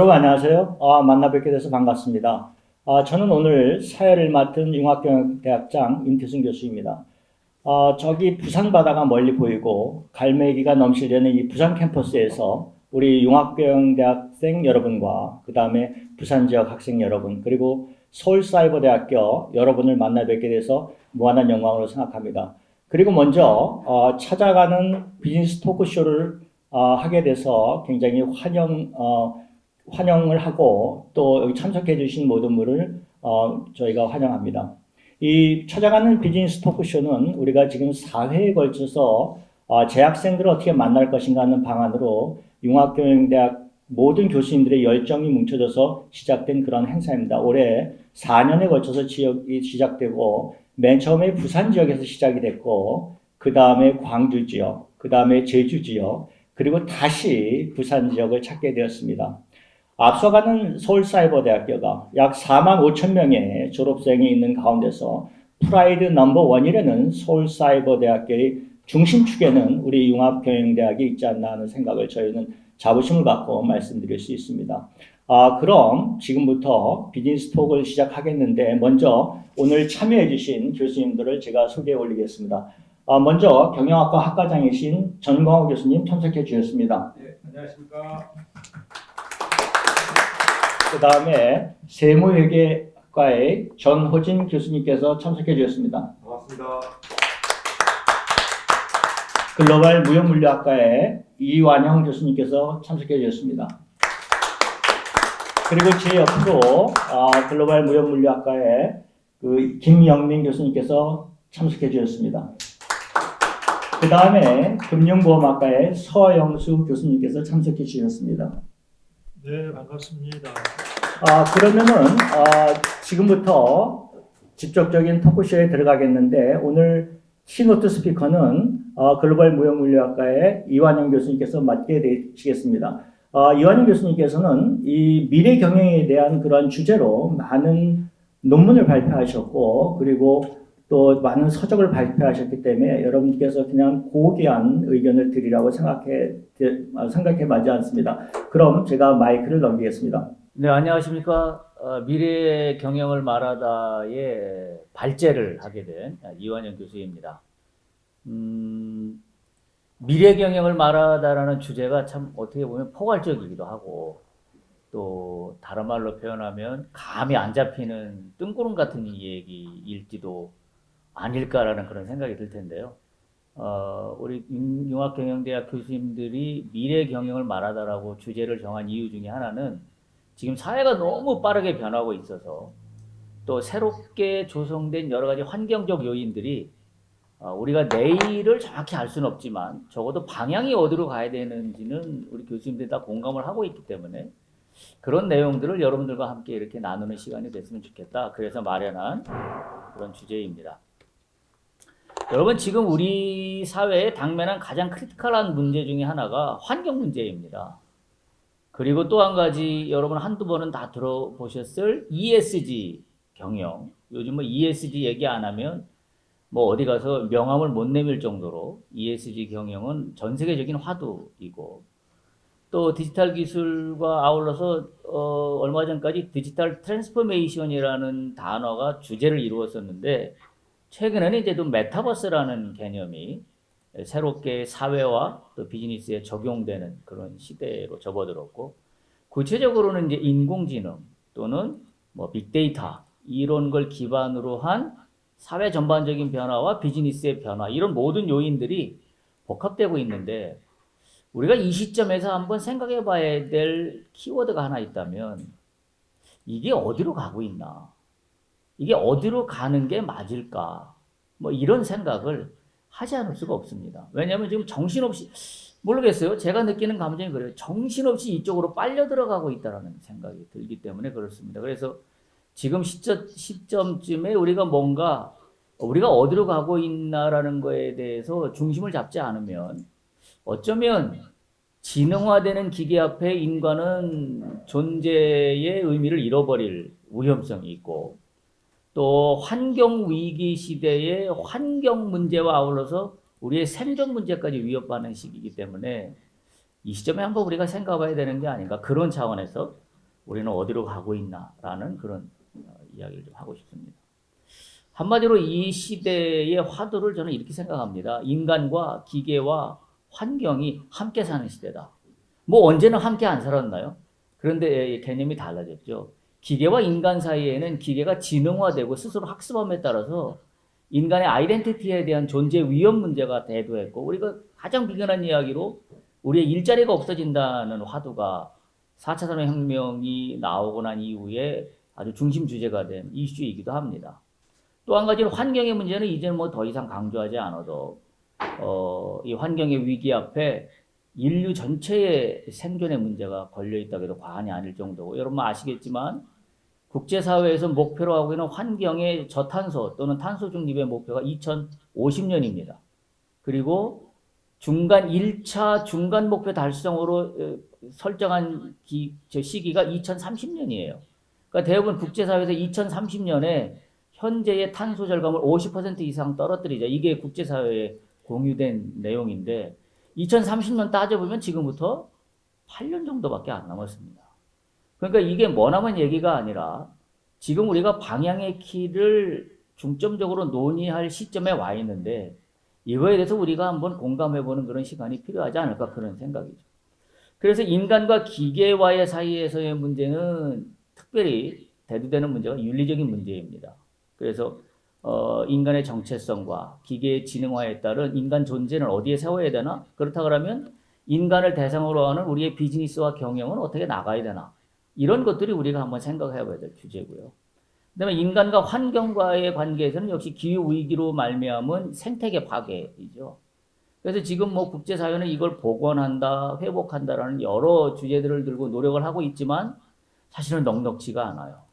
여러분 안녕하세요. 만나 뵙게 돼서 반갑습니다. 저는 오늘 사회를 맡은 융합경영대학장 임태순 교수입니다. 저기 부산 바다가 멀리 보이고 갈매기가 넘실대는 이 부산 캠퍼스에서 우리 융합경영대학생 여러분과 그 다음에 부산 지역 학생 여러분 그리고 서울사이버대학교 여러분을 만나 뵙게 돼서 무한한 영광으로 생각합니다. 그리고 먼저 찾아가는 비즈니스 토크쇼를 하게 돼서 굉장히 환영을 하고 또 여기 참석해 주신 모든 분을 저희가 환영합니다. 이 찾아가는 비즈니스 토크쇼는 우리가 지금 4회에 걸쳐서 재학생들을 어떻게 만날 것인가 하는 방안으로 융합경영대학 모든 교수님들의 열정이 뭉쳐져서 시작된 그런 행사입니다. 올해 4년에 걸쳐서 지역이 시작되고 맨 처음에 부산 지역에서 시작이 됐고 그 다음에 광주 지역, 그 다음에 제주 지역 그리고 다시 부산 지역을 찾게 되었습니다. 앞서가는 서울사이버대학교가 약 4만 5천 명의 졸업생이 있는 가운데서 프라이드 넘버 원이라는 서울사이버대학교의 중심축에는 우리 융합경영대학이 있지 않나 하는 생각을 저희는 자부심을 갖고 말씀드릴 수 있습니다. 그럼 지금부터 비즈니스 톡을 시작하겠는데 먼저 오늘 참여해 주신 교수님들을 제가 소개해 올리겠습니다. 먼저 경영학과 학과장이신 전광호 교수님 참석해 주셨습니다. 네, 안녕하십니까. 그 다음에 세무회계학과의 전호진 교수님께서 참석해 주셨습니다. 반갑습니다. 글로벌 무역물류학과의 이완영 교수님께서 참석해 주셨습니다. 그리고 제 옆으로 글로벌 무역물류학과의 그 김영민 교수님께서 참석해 주셨습니다. 그 다음에 금융보험학과의 서영수 교수님께서 참석해 주셨습니다. 네, 반갑습니다. 그러면은 지금부터 직접적인 토크쇼에 들어가겠는데 오늘 키노트 스피커는 글로벌 무역물류학과의 이완영 교수님께서 맡게 되시겠습니다. 이완영 교수님께서는 이 미래 경영에 대한 그런 주제로 많은 논문을 발표하셨고 그리고 또 많은 서적을 발표하셨기 때문에 여러분께서 그냥 고귀한 의견을 드리라고 생각해 마지 않습니다. 그럼 제가 마이크를 넘기겠습니다. 네, 안녕하십니까. 미래 경영을 말하다의 발제를 하게 된 이완영 교수입니다. 미래 경영을 말하다라는 주제가 참 어떻게 보면 포괄적이기도 하고 또 다른 말로 표현하면 감이 안 잡히는 뜬구름 같은 얘기일지도 아닐까라는 그런 생각이 들 텐데요. 우리 융합경영대학 교수님들이 미래 경영을 말하다라고 주제를 정한 이유 중에 하나는 지금 사회가 너무 빠르게 변하고 있어서 또 새롭게 조성된 여러 가지 환경적 요인들이 우리가 내일을 정확히 알 수는 없지만 적어도 방향이 어디로 가야 되는지는 우리 교수님들이 다 공감을 하고 있기 때문에 그런 내용들을 여러분들과 함께 이렇게 나누는 시간이 됐으면 좋겠다. 그래서 마련한 그런 주제입니다. 여러분 지금 우리 사회에 당면한 가장 크리티컬한 문제 중에 하나가 환경 문제입니다. 그리고 또 한 가지 여러분 한두 번은 다 들어보셨을 ESG 경영. 요즘 뭐 ESG 얘기 안 하면 뭐 어디 가서 명함을 못 내밀 정도로 ESG 경영은 전 세계적인 화두이고 또 디지털 기술과 아울러서 얼마 전까지 디지털 트랜스포메이션이라는 단어가 주제를 이루었었는데 최근에는 이제 또 메타버스라는 개념이 새롭게 사회와 또 비즈니스에 적용되는 그런 시대로 접어들었고 구체적으로는 이제 인공지능 또는 뭐 빅데이터 이런 걸 기반으로 한 사회 전반적인 변화와 비즈니스의 변화 이런 모든 요인들이 복합되고 있는데 우리가 이 시점에서 한번 생각해 봐야 될 키워드가 하나 있다면 이게 어디로 가고 있나? 이게 어디로 가는 게 맞을까? 뭐 이런 생각을 하지 않을 수가 없습니다. 왜냐하면 지금 정신없이 모르겠어요. 제가 느끼는 감정이 그래요. 정신없이 이쪽으로 빨려 들어가고 있다는 생각이 들기 때문에 그렇습니다. 그래서 지금 시점쯤에 우리가 뭔가 우리가 어디로 가고 있나라는 거에 대해서 중심을 잡지 않으면 어쩌면 지능화되는 기계 앞에 인간은 존재의 의미를 잃어버릴 위험성이 있고 또 환경 위기 시대의 환경 문제와 아울러서 우리의 생존 문제까지 위협하는 시기이기 때문에 이 시점에 한번 우리가 생각해봐야 되는 게 아닌가 그런 차원에서 우리는 어디로 가고 있나라는 그런 이야기를 좀 하고 싶습니다. 한마디로 이 시대의 화두를 저는 이렇게 생각합니다. 인간과 기계와 환경이 함께 사는 시대다. 뭐 언제는 함께 안 살았나요? 그런데 개념이 달라졌죠. 기계와 인간 사이에는 기계가 지능화되고 스스로 학습함에 따라서 인간의 아이덴티티에 대한 존재 위험 문제가 대두했고, 우리가 가장 비근한 이야기로 우리의 일자리가 없어진다는 화두가 4차 산업혁명이 나오고 난 이후에 아주 중심 주제가 된 이슈이기도 합니다. 또 한 가지는 환경의 문제는 이제는 뭐 더 이상 강조하지 않아도 이 환경의 위기 앞에 인류 전체의 생존의 문제가 걸려 있다고 해도 과언이 아닐 정도고, 여러분 아시겠지만 국제사회에서 목표로 하고 있는 환경의 저탄소 또는 탄소 중립의 목표가 2050년입니다. 그리고 중간 1차 중간 목표 달성으로 설정한 시기가 2030년이에요. 그러니까 대부분 국제사회에서 2030년에 현재의 탄소 절감을 50% 이상 떨어뜨리자. 이게 국제사회에 공유된 내용인데 2030년 따져보면 지금부터 8년 정도밖에 안 남았습니다. 그러니까 이게 머나먼 얘기가 아니라 지금 우리가 방향의 키를 중점적으로 논의할 시점에 와 있는데 이거에 대해서 우리가 한번 공감해보는 그런 시간이 필요하지 않을까 그런 생각이죠. 그래서 인간과 기계와의 사이에서의 문제는 특별히 대두되는 문제가 윤리적인 문제입니다. 그래서 인간의 정체성과 기계의 지능화에 따른 인간 존재는 어디에 세워야 되나? 그렇다 그러면 인간을 대상으로 하는 우리의 비즈니스와 경영은 어떻게 나가야 되나? 이런 것들이 우리가 한번 생각해 봐야 될 주제고요. 그다음에 인간과 환경과의 관계에서는 역시 기후 위기로 말미암은 생태계 파괴이죠. 그래서 지금 뭐 국제사회는 이걸 복원한다, 회복한다라는 여러 주제들을 들고 노력을 하고 있지만 사실은 넉넉지가 않아요.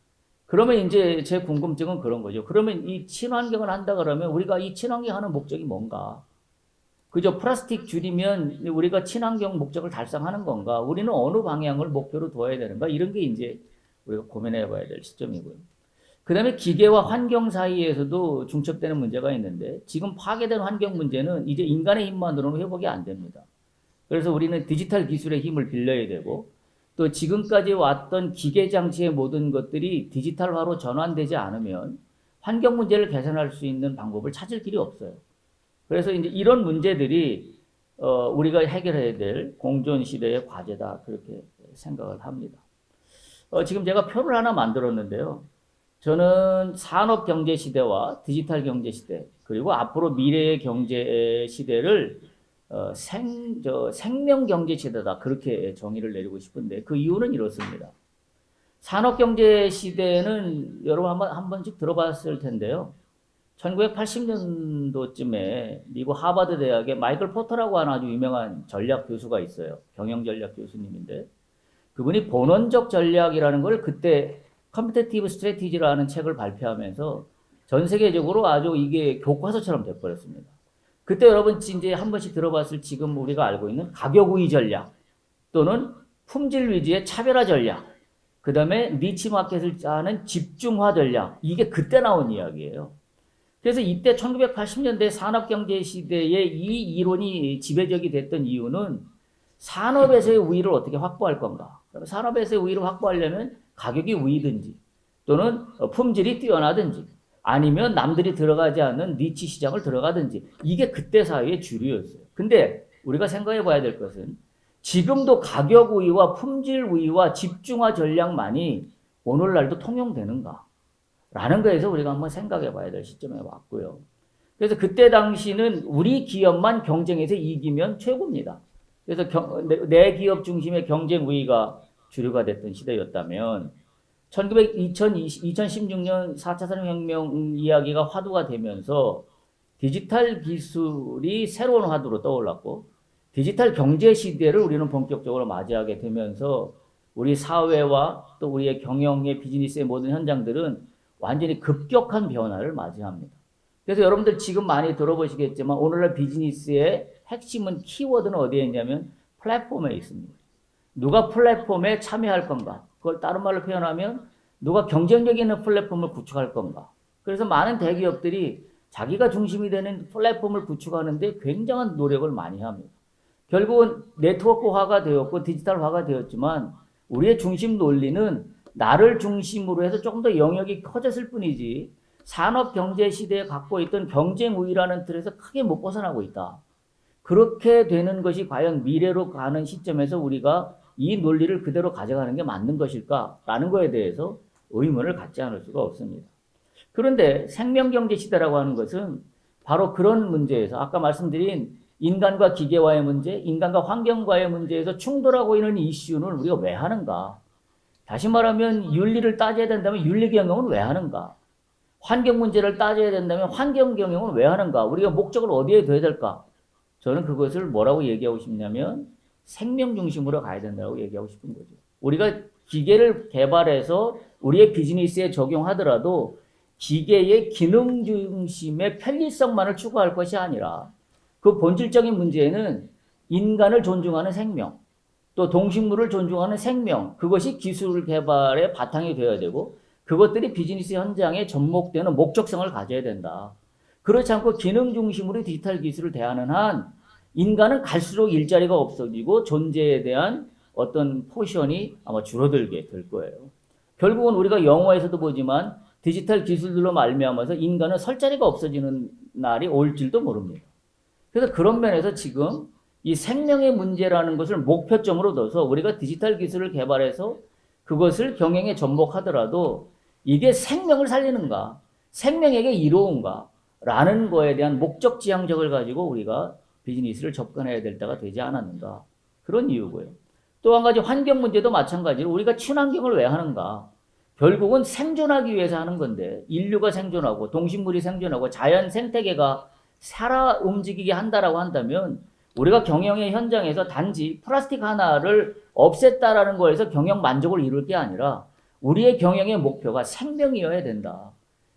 그러면 이제 제 궁금증은 그런 거죠. 그러면 이 친환경을 한다 그러면 우리가 이 친환경 하는 목적이 뭔가? 그저 플라스틱 줄이면 우리가 친환경 목적을 달성하는 건가? 우리는 어느 방향을 목표로 둬야 되는가? 이런 게 이제 우리가 고민해 봐야 될 시점이고요. 그 다음에 기계와 환경 사이에서도 중첩되는 문제가 있는데 지금 파괴된 환경 문제는 이제 인간의 힘만으로는 회복이 안 됩니다. 그래서 우리는 디지털 기술의 힘을 빌려야 되고 또 지금까지 왔던 기계 장치의 모든 것들이 디지털화로 전환되지 않으면 환경 문제를 개선할 수 있는 방법을 찾을 길이 없어요. 그래서 이제 이런 문제들이 우리가 해결해야 될 공존 시대의 과제다 그렇게 생각을 합니다. 지금 제가 표를 하나 만들었는데요. 저는 산업 경제 시대와 디지털 경제 시대 그리고 앞으로 미래의 경제 시대를 생명 경제 시대다 그렇게 정의를 내리고 싶은데 그 이유는 이렇습니다. 산업 경제 시대는 여러분 한 번씩 들어봤을 텐데요. 1980년도쯤에 미국 하버드 대학의 마이클 포터라고 하는 아주 유명한 전략 교수가 있어요. 경영 전략 교수님인데 그분이 본원적 전략이라는 걸 그때 컴피티티브 스트래티지라는 책을 발표하면서 전 세계적으로 아주 이게 교과서처럼 돼버렸습니다. 그때 여러분 이제 한 번씩 들어봤을 지금 우리가 알고 있는 가격 우위 전략 또는 품질 위주의 차별화 전략 그 다음에 니치 마켓을 짜는 집중화 전략 이게 그때 나온 이야기예요. 그래서 이때 1980년대 산업경제 시대에 이 이론이 지배적이 됐던 이유는 산업에서의 우위를 어떻게 확보할 건가. 산업에서의 우위를 확보하려면 가격이 우위든지 또는 품질이 뛰어나든지 아니면 남들이 들어가지 않는 니치 시장을 들어가든지 이게 그때 사회의 주류였어요. 근데 우리가 생각해 봐야 될 것은 지금도 가격 우위와 품질 우위와 집중화 전략만이 오늘날도 통용되는가? 라는 거에서 우리가 한번 생각해 봐야 될 시점에 왔고요. 그래서 그때 당시는 우리 기업만 경쟁에서 이기면 최고입니다. 그래서 내 기업 중심의 경쟁 우위가 주류가 됐던 시대였다면 2016년 4차 산업혁명 이야기가 화두가 되면서 디지털 기술이 새로운 화두로 떠올랐고 디지털 경제 시대를 우리는 본격적으로 맞이하게 되면서 우리 사회와 또 우리의 경영의 비즈니스의 모든 현장들은 완전히 급격한 변화를 맞이합니다. 그래서 여러분들 지금 많이 들어보시겠지만 오늘날 비즈니스의 핵심은 키워드는 어디에 있냐면 플랫폼에 있습니다. 누가 플랫폼에 참여할 건가? 그걸 다른 말로 표현하면 누가 경쟁력 있는 플랫폼을 구축할 건가? 그래서 많은 대기업들이 자기가 중심이 되는 플랫폼을 구축하는데 굉장한 노력을 많이 합니다. 결국은 네트워크화가 되었고 디지털화가 되었지만 우리의 중심 논리는 나를 중심으로 해서 조금 더 영역이 커졌을 뿐이지 산업 경제 시대에 갖고 있던 경쟁 우위라는 틀에서 크게 못 벗어나고 있다. 그렇게 되는 것이 과연 미래로 가는 시점에서 우리가 이 논리를 그대로 가져가는 게 맞는 것일까라는 거에 대해서 의문을 갖지 않을 수가 없습니다. 그런데 생명경제 시대라고 하는 것은 바로 그런 문제에서 아까 말씀드린 인간과 기계와의 문제, 인간과 환경과의 문제에서 충돌하고 있는 이슈는 우리가 왜 하는가? 다시 말하면 윤리를 따져야 된다면 윤리 경영은 왜 하는가? 환경 문제를 따져야 된다면 환경 경영은 왜 하는가? 우리가 목적을 어디에 둬야 될까? 저는 그것을 뭐라고 얘기하고 싶냐면 생명 중심으로 가야 된다고 얘기하고 싶은 거죠. 우리가 기계를 개발해서 우리의 비즈니스에 적용하더라도 기계의 기능 중심의 편리성만을 추구할 것이 아니라 그 본질적인 문제는 인간을 존중하는 생명, 또 동식물을 존중하는 생명, 그것이 기술 개발의 바탕이 되어야 되고 그것들이 비즈니스 현장에 접목되는 목적성을 가져야 된다. 그렇지 않고 기능 중심으로 디지털 기술을 대하는 한 인간은 갈수록 일자리가 없어지고 존재에 대한 어떤 포션이 아마 줄어들게 될 거예요. 결국은 우리가 영화에서도 보지만 디지털 기술들로 말미암아서 인간은 설 자리가 없어지는 날이 올지도 모릅니다. 그래서 그런 면에서 지금 이 생명의 문제라는 것을 목표점으로 둬서 우리가 디지털 기술을 개발해서 그것을 경영에 접목하더라도 이게 생명을 살리는가, 생명에게 이로운가 라는 거에 대한 목적 지향적을 가지고 우리가 비즈니스를 접근해야 될 때가 되지 않았는가, 그런 이유고요. 또 한 가지 환경 문제도 마찬가지로 우리가 친환경을 왜 하는가? 결국은 생존하기 위해서 하는 건데 인류가 생존하고 동식물이 생존하고 자연 생태계가 살아 움직이게 한다라고 한다면 우리가 경영의 현장에서 단지 플라스틱 하나를 없앴다라는 거에서 경영 만족을 이룰 게 아니라 우리의 경영의 목표가 생명이어야 된다.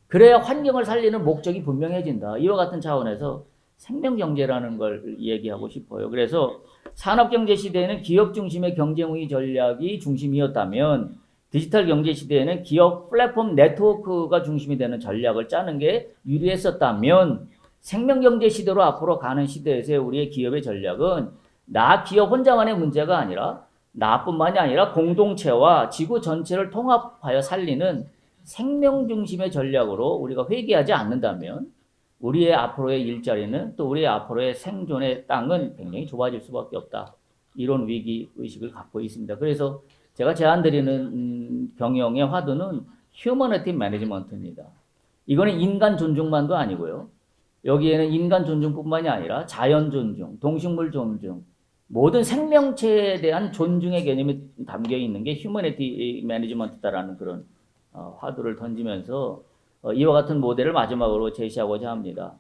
그래야 환경을 살리는 목적이 분명해진다. 이와 같은 차원에서 생명경제라는 걸 얘기하고 싶어요. 그래서 산업경제 시대에는 기업 중심의 경쟁우위 전략이 중심이었다면 디지털 경제 시대에는 기업 플랫폼 네트워크가 중심이 되는 전략을 짜는 게 유리했었다면 생명경제 시대로 앞으로 가는 시대에서의 우리의 기업의 전략은 나 기업 혼자만의 문제가 아니라 나뿐만이 아니라 공동체와 지구 전체를 통합하여 살리는 생명 중심의 전략으로 우리가 회귀하지 않는다면 우리의 앞으로의 일자리는 또 우리의 앞으로의 생존의 땅은 굉장히 좁아질 수밖에 없다. 이런 위기 의식을 갖고 있습니다. 그래서 제가 제안드리는 경영의 화두는 휴머니티 매니지먼트입니다. 이거는 인간 존중만도 아니고요. 여기에는 인간 존중뿐만이 아니라 자연 존중, 동식물 존중, 모든 생명체에 대한 존중의 개념이 담겨 있는 게 휴머니티 매니지먼트다라는 그런 화두를 던지면서 이와 같은 모델을 마지막으로 제시하고자 합니다.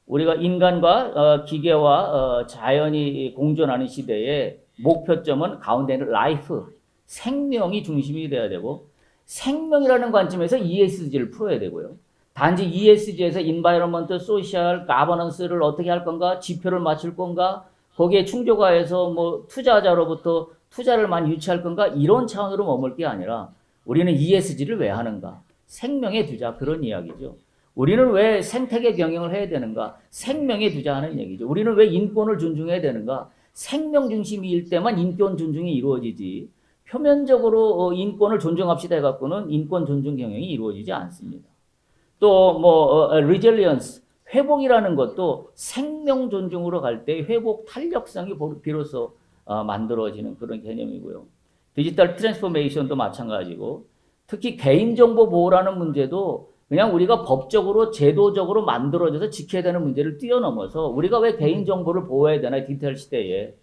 우리가 인간과 기계와 자연이 공존하는 시대에 목표점은 가운데는 라이프, 생명이 중심이 돼야 되고 생명이라는 관점에서 ESG를 풀어야 되고요. 단지 ESG에서 인바이러먼트, 소셜, 가버넌스를 어떻게 할 건가, 지표를 맞출 건가, 거기에 충족화해서 뭐 투자자로부터 투자를 많이 유치할 건가 이런 차원으로 머물 게 아니라 우리는 ESG를 왜 하는가? 생명에 두자 그런 이야기죠. 우리는 왜 생태계 경영을 해야 되는가? 생명에 두자 하는 얘기죠. 우리는 왜 인권을 존중해야 되는가? 생명 중심일 때만 인권 존중이 이루어지지 표면적으로 인권을 존중합시다 해갖고는 인권 존중 경영이 이루어지지 않습니다. 또 resilience, 회복이라는 것도 생명 존중으로 갈 때 회복 탄력성이 비로소 만들어지는 그런 개념이고요. 디지털 트랜스포메이션도 마찬가지고 특히 개인정보 보호라는 문제도 그냥 우리가 법적으로 제도적으로 만들어져서 지켜야 되는 문제를 뛰어넘어서 우리가 왜 개인정보를 보호해야 되나 디지털 시대에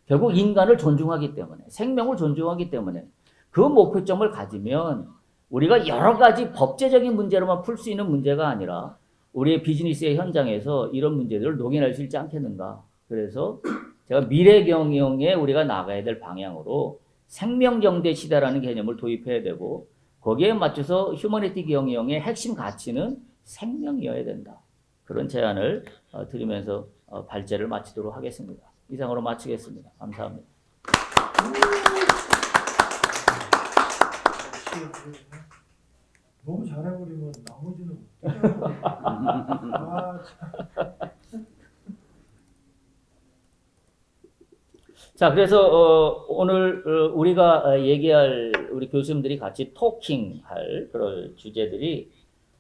결국 인간을 존중하기 때문에 생명을 존중하기 때문에 그 목표점을 가지면 우리가 여러 가지 법제적인 문제로만 풀 수 있는 문제가 아니라 우리의 비즈니스의 현장에서 이런 문제들을 녹여낼 수 있지 않겠는가. 그래서 제가 미래 경영에 우리가 나가야 될 방향으로 생명경제 시대라는 개념을 도입해야 되고 거기에 맞춰서 휴머니티 경영의 핵심 가치는 생명이어야 된다. 그런 제안을 드리면서 발제를 마치도록 하겠습니다. 이상으로 마치겠습니다. 감사합니다. 너무 잘해버리면 나머지는 아, 참. 자, 그래서 오늘 우리가 얘기할 우리 교수님들이 같이 토킹할 그런 주제들이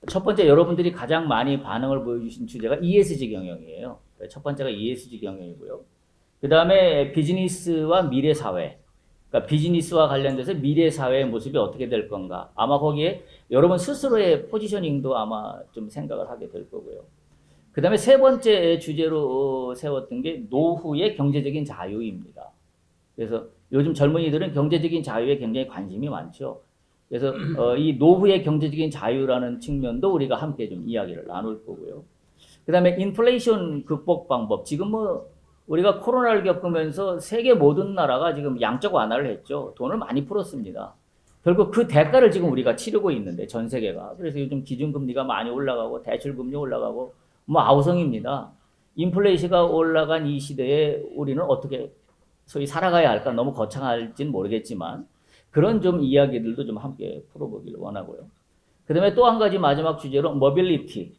첫 번째 여러분들이 가장 많이 반응을 보여주신 주제가 ESG 경영이에요. 첫 번째가 ESG 경영이고요. 그 다음에 비즈니스와 미래 사회. 그러니까 비즈니스와 관련돼서 미래 사회의 모습이 어떻게 될 건가. 아마 거기에 여러분 스스로의 포지셔닝도 아마 좀 생각을 하게 될 거고요. 그 다음에 세 번째 주제로 세웠던 게 노후의 경제적인 자유입니다. 그래서 요즘 젊은이들은 경제적인 자유에 굉장히 관심이 많죠. 그래서 이 노후의 경제적인 자유라는 측면도 우리가 함께 좀 이야기를 나눌 거고요. 그 다음에 인플레이션 극복 방법. 지금 뭐 우리가 코로나를 겪으면서 세계 모든 나라가 지금 양적 완화를 했죠. 돈을 많이 풀었습니다. 결국 그 대가를 지금 우리가 치르고 있는데 전 세계가. 그래서 요즘 기준금리가 많이 올라가고 대출금리 올라가고 뭐 아우성입니다. 인플레이션가 올라간 이 시대에 우리는 어떻게 소위 살아가야 할까? 너무 거창할진 모르겠지만 그런 좀 이야기들도 좀 함께 풀어보기를 원하고요. 그 다음에 또 한 가지 마지막 주제로 모빌리티,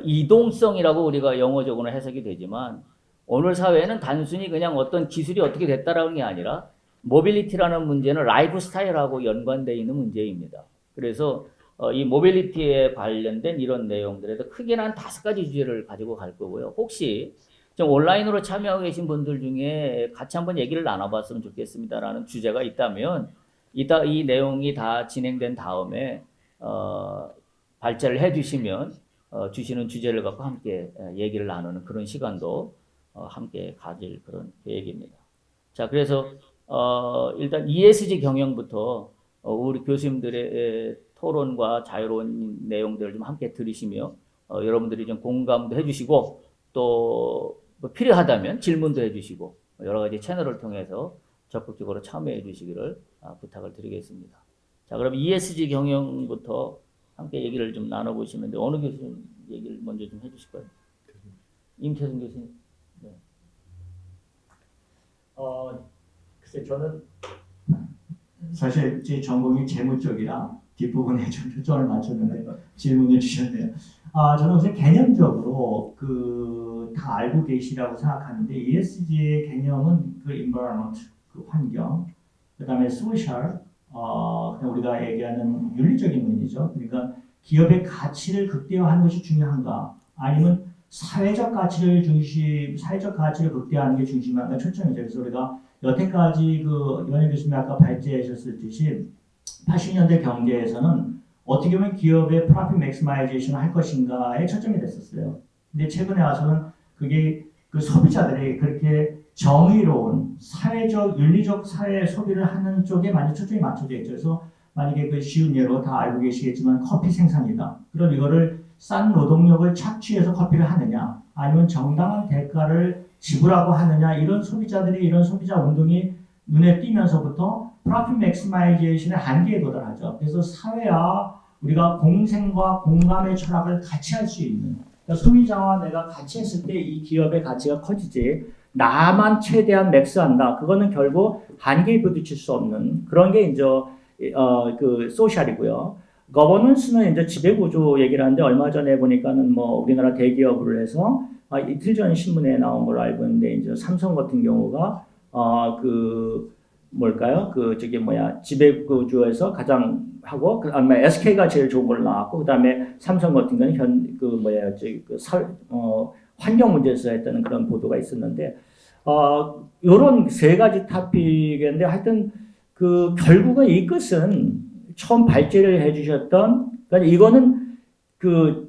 이동성이라고 우리가 영어적으로 해석이 되지만 오늘 사회는 단순히 그냥 어떤 기술이 어떻게 됐다라는 게 아니라 모빌리티라는 문제는 라이프 스타일하고 연관되어 있는 문제입니다. 그래서 이 모빌리티에 관련된 이런 내용들에도 크게는 한 5가지 주제를 가지고 갈 거고요. 혹시 좀 온라인으로 참여하고 계신 분들 중에 같이 한번 얘기를 나눠봤으면 좋겠습니다라는 주제가 있다면 이따 이 내용이 다 진행된 다음에 발제를 해주시면 주시는 주제를 갖고 함께 얘기를 나누는 그런 시간도 함께 가질 그런 계획입니다. 자, 그래서 일단 ESG 경영부터 우리 교수님들의 토론과 자유로운 내용들을 좀 함께 들으시며 여러분들이 좀 공감도 해주시고 또 뭐 필요하다면 질문도 해주시고 여러 가지 채널을 통해서 적극적으로 참여해 주시기를 부탁을 드리겠습니다. 자, 그럼 ESG 경영부터 함께 얘기를 좀 나눠보시는데 어느 교수님 얘기를 먼저 좀 해주실까요? 임태승 교수님. 네. 글쎄 저는 사실 제 전공이 재무 쪽이라 뒷부분에 좀 초점을 맞췄는데 질문을 주셨네요. 저는 우선 개념적으로 다 알고 계시라고 생각하는데 ESG의 개념은 그 environment, 그 환경, 그다음에 social, 그냥 우리가 얘기하는 윤리적인 문제죠. 그러니까 기업의 가치를 극대화하는 것이 중요한가, 아니면 사회적 가치를 극대화하는 게 중심한가 초점이죠. 그래서 우리가 여태까지 이완희 교수님 아까 발제하셨듯이 80년대 경제에서는 어떻게 보면 기업의 프로핏 맥시마이제이션을 할 것인가에 초점이 됐었어요. 근데 최근에 와서는 그게 소비자들이 그렇게 정의로운 사회적, 윤리적 사회 소비를 하는 쪽에 많이 초점이 맞춰져 있죠. 그래서 만약에 쉬운 예로 다 알고 계시겠지만 커피 생산이다. 그럼 이거를 싼 노동력을 착취해서 커피를 하느냐, 아니면 정당한 대가를 지불하고 하느냐, 이런 소비자 운동이 눈에 띄면서부터 프로핏 맥시마이제이션의 한계에 도달하죠. 그래서 사회와 우리가 공생과 공감의 철학을 같이 할 수 있는, 그러니까 소비자와 내가 같이 했을 때 이 기업의 가치가 커지지, 나만 최대한 맥스한다. 그거는 결국 한계에 부딪힐 수 없는 그런 게 이제 소셜이고요. 거버넌스는 이제 지배구조 얘기를 하는데 얼마 전에 보니까는 뭐 우리나라 대기업을 해서 이틀 전 신문에 나온 걸로 알고 있는데 이제 삼성 같은 경우가 지배구조에서 가장 하고 그다음에 SK가 제일 좋은 걸로 나왔고 그다음에 삼성 같은 경우는 환경 문제에서 했다는 그런 보도가 있었는데 요런 3가지 토픽인데 하여튼 결국은 이 끝은 처음 발제를 해주셨던, 그러니까 이거는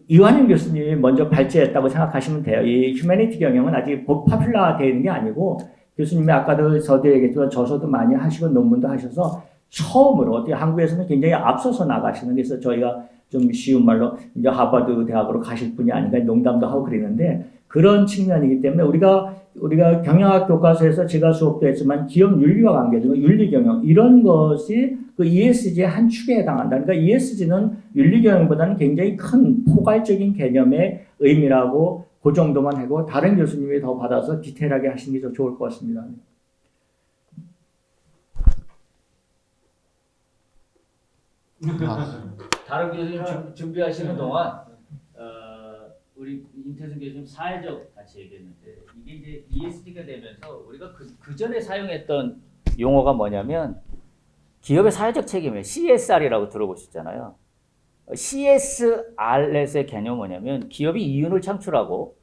이완영 교수님이 먼저 발제했다고 생각하시면 돼요. 이 휴머니티 경영은 아직 포퓰러 되어 있는 게 아니고 교수님이 아까도 저도 얘기했지만 저서도 많이 하시고 논문도 하셔서 처음으로 어떻게 한국에서는 굉장히 앞서서 나가시는, 그래서 저희가 좀 쉬운 말로 이제 하버드 대학으로 가실 분이 아닌가 농담도 하고 그랬는데 그런 측면이기 때문에 우리가 경영학 교과서에서 제가 수업도 했지만 기업 윤리와 관계되고 윤리 경영 이런 것이 ESG의 한 축에 해당한다. 그러니까 ESG는 윤리 경영보다는 굉장히 큰 포괄적인 개념의 의미라고 그 정도만 하고 다른 교수님이 더 받아서 디테일하게 하시는 게 더 좋을 것 같습니다. 다른 교수님 준비하시는 동안 우리 임태수 교수님 사회적 같이 얘기했는데 이게 이제 ESG가 되면서 우리가 그 전에 사용했던 용어가 뭐냐면 기업의 사회적 책임이에요. CSR이라고 들어보셨잖아요. CSR의 개념은 뭐냐면 기업이 이윤을 창출하고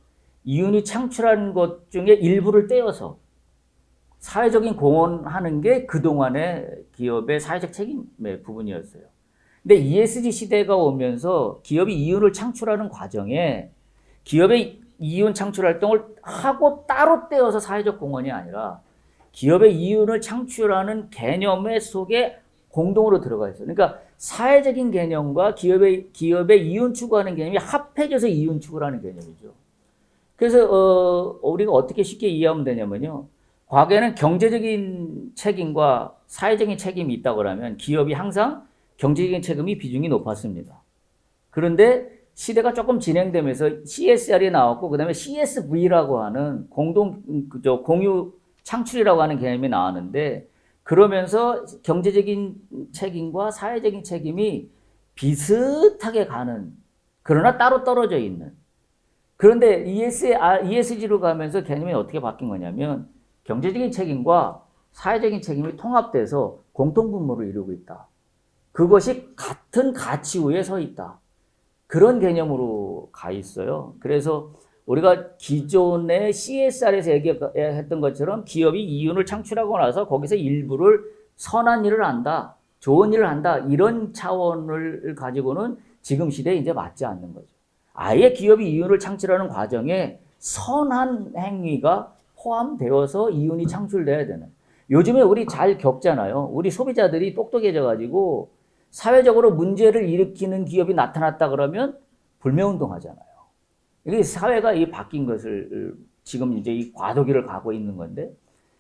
이윤이 창출한 것 중에 일부를 떼어서 사회적인 공헌하는 게 그동안의 기업의 사회적 책임의 부분이었어요. 근데 ESG 시대가 오면서 기업이 이윤을 창출하는 과정에 기업의 이윤 창출 활동을 하고 따로 떼어서 사회적 공헌이 아니라 기업의 이윤을 창출하는 개념의 속에 공동으로 들어가 있어요. 그러니까 사회적인 개념과 기업의 이윤 추구하는 개념이 합해져서 이윤 추구를 하는 개념이죠. 그래서 우리가 어떻게 쉽게 이해하면 되냐면요. 과거에는 경제적인 책임과 사회적인 책임이 있다고 그러면 기업이 항상 경제적인 책임이 비중이 높았습니다. 그런데 시대가 조금 진행되면서 CSR이 나왔고 그다음에 CSV라고 하는 공유 창출이라고 하는 개념이 나왔는데 그러면서 경제적인 책임과 사회적인 책임이 비슷하게 가는 그러나 따로 떨어져 있는 그런데 ESG로 가면서 개념이 어떻게 바뀐 거냐면 경제적인 책임과 사회적인 책임이 통합돼서 공통분모를 이루고 있다. 그것이 같은 가치 위에 서 있다. 그런 개념으로 가 있어요. 그래서 우리가 기존의 CSR에서 얘기했던 것처럼 기업이 이윤을 창출하고 나서 거기서 일부를 선한 일을 한다, 좋은 일을 한다 이런 차원을 가지고는 지금 시대에 이제 맞지 않는 거죠. 아예 기업이 이윤을 창출하는 과정에 선한 행위가 포함되어서 이윤이 창출돼야 되는. 요즘에 우리 잘 겪잖아요. 우리 소비자들이 똑똑해져 가지고 사회적으로 문제를 일으키는 기업이 나타났다 그러면 불매운동 하잖아요. 이게 사회가 이 바뀐 것을 지금 이제 이 과도기를 가고 있는 건데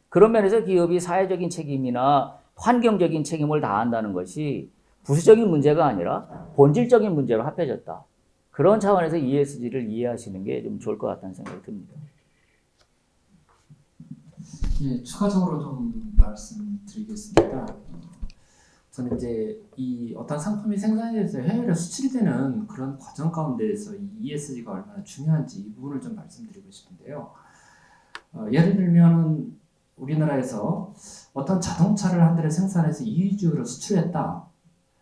그런 면에서 기업이 사회적인 책임이나 환경적인 책임을 다한다는 것이 부수적인 문제가 아니라 본질적인 문제로 합해졌다. 그런 차원에서 ESG를 이해하시는 게 좀 좋을 것 같다는 생각이 듭니다. 예, 추가적으로 좀 말씀드리겠습니다. 저는 이제 이 어떤 상품이 생산이 돼서 해외로 수출이 되는 그런 과정 가운데에서 이 ESG가 얼마나 중요한지 이 부분을 좀 말씀드리고 싶은데요. 예를 들면 우리나라에서 어떤 자동차를 한 대를 생산해서 EU 지역으로 수출했다.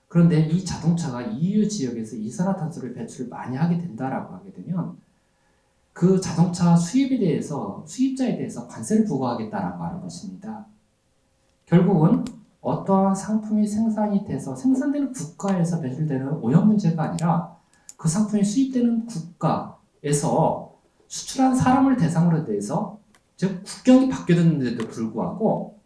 그런데 이 자동차가 EU 지역에서 이산화탄소를 배출을 많이 하게 된다라고 하게 되면 그 자동차 수입에 대해서 수입자에 대해서 관세를 부과하겠다라고 하는 것입니다. 결국은 어떠한 상품이 생산이 돼서 생산되는 국가에서 배출되는 오염 문제가 아니라 그 상품이 수입되는 국가에서 수출한 사람을 대상으로 대해서 즉 국경이 바뀌었는데도 불구하고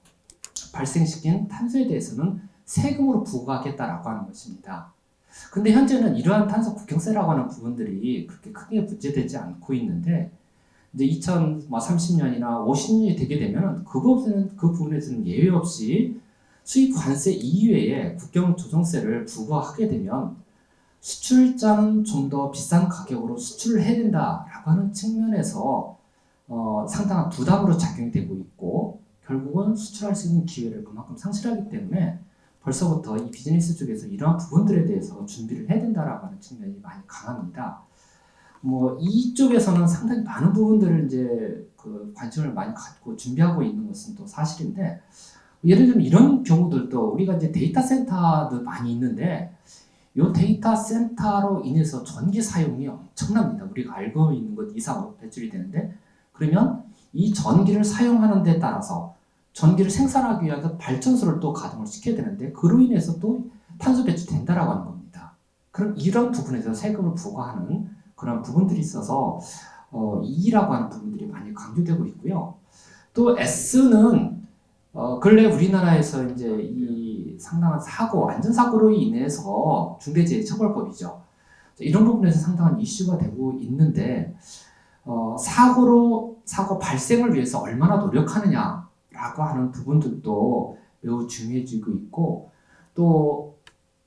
발생시킨 탄소에 대해서는 세금으로 부과하겠다라고 하는 것입니다. 근데 현재는 이러한 탄소 국경세라고 하는 부분들이 그렇게 크게 문제되지 않고 있는데 이제 2030년이나 50년이 되게 되면 그 부분에서는 예외 없이 수입 관세 이외에 국경 조정세를 부과하게 되면 수출자는 좀 더 비싼 가격으로 수출을 해야 된다라고 하는 측면에서 상당한 부담으로 작용이 되고 있고 결국은 수출할 수 있는 기회를 그만큼 상실하기 때문에 벌써부터 이 비즈니스 쪽에서 이러한 부분들에 대해서 준비를 해야 된다라고 하는 측면이 많이 강합니다. 뭐 이쪽에서는 상당히 많은 부분들을 이제 그 관심을 많이 갖고 준비하고 있는 것은 또 사실인데 예를 들면 이런 경우들도 우리가 이제 데이터 센터도 많이 있는데 이 데이터 센터로 인해서 전기 사용이 엄청납니다. 우리가 알고 있는 것 이상으로 배출이 되는데 그러면 이 전기를 사용하는 데 따라서 전기를 생산하기 위해서 발전소를 또 가동을 시켜야 되는데 그로 인해서 또 탄소 배출된다라고 하는 겁니다. 그럼 이런 부분에서 세금을 부과하는 그런 부분들이 있어서 E라고 하는 부분들이 많이 강조되고 있고요. 또 S는 근래 우리나라에서 이제 이 상당한 사고, 안전사고로 인해서 중대재해처벌법이죠. 이런 부분에서 상당한 이슈가 되고 있는데 사고 발생을 위해서 얼마나 노력하느냐라고 하는 부분들도 매우 중요해지고 있고 또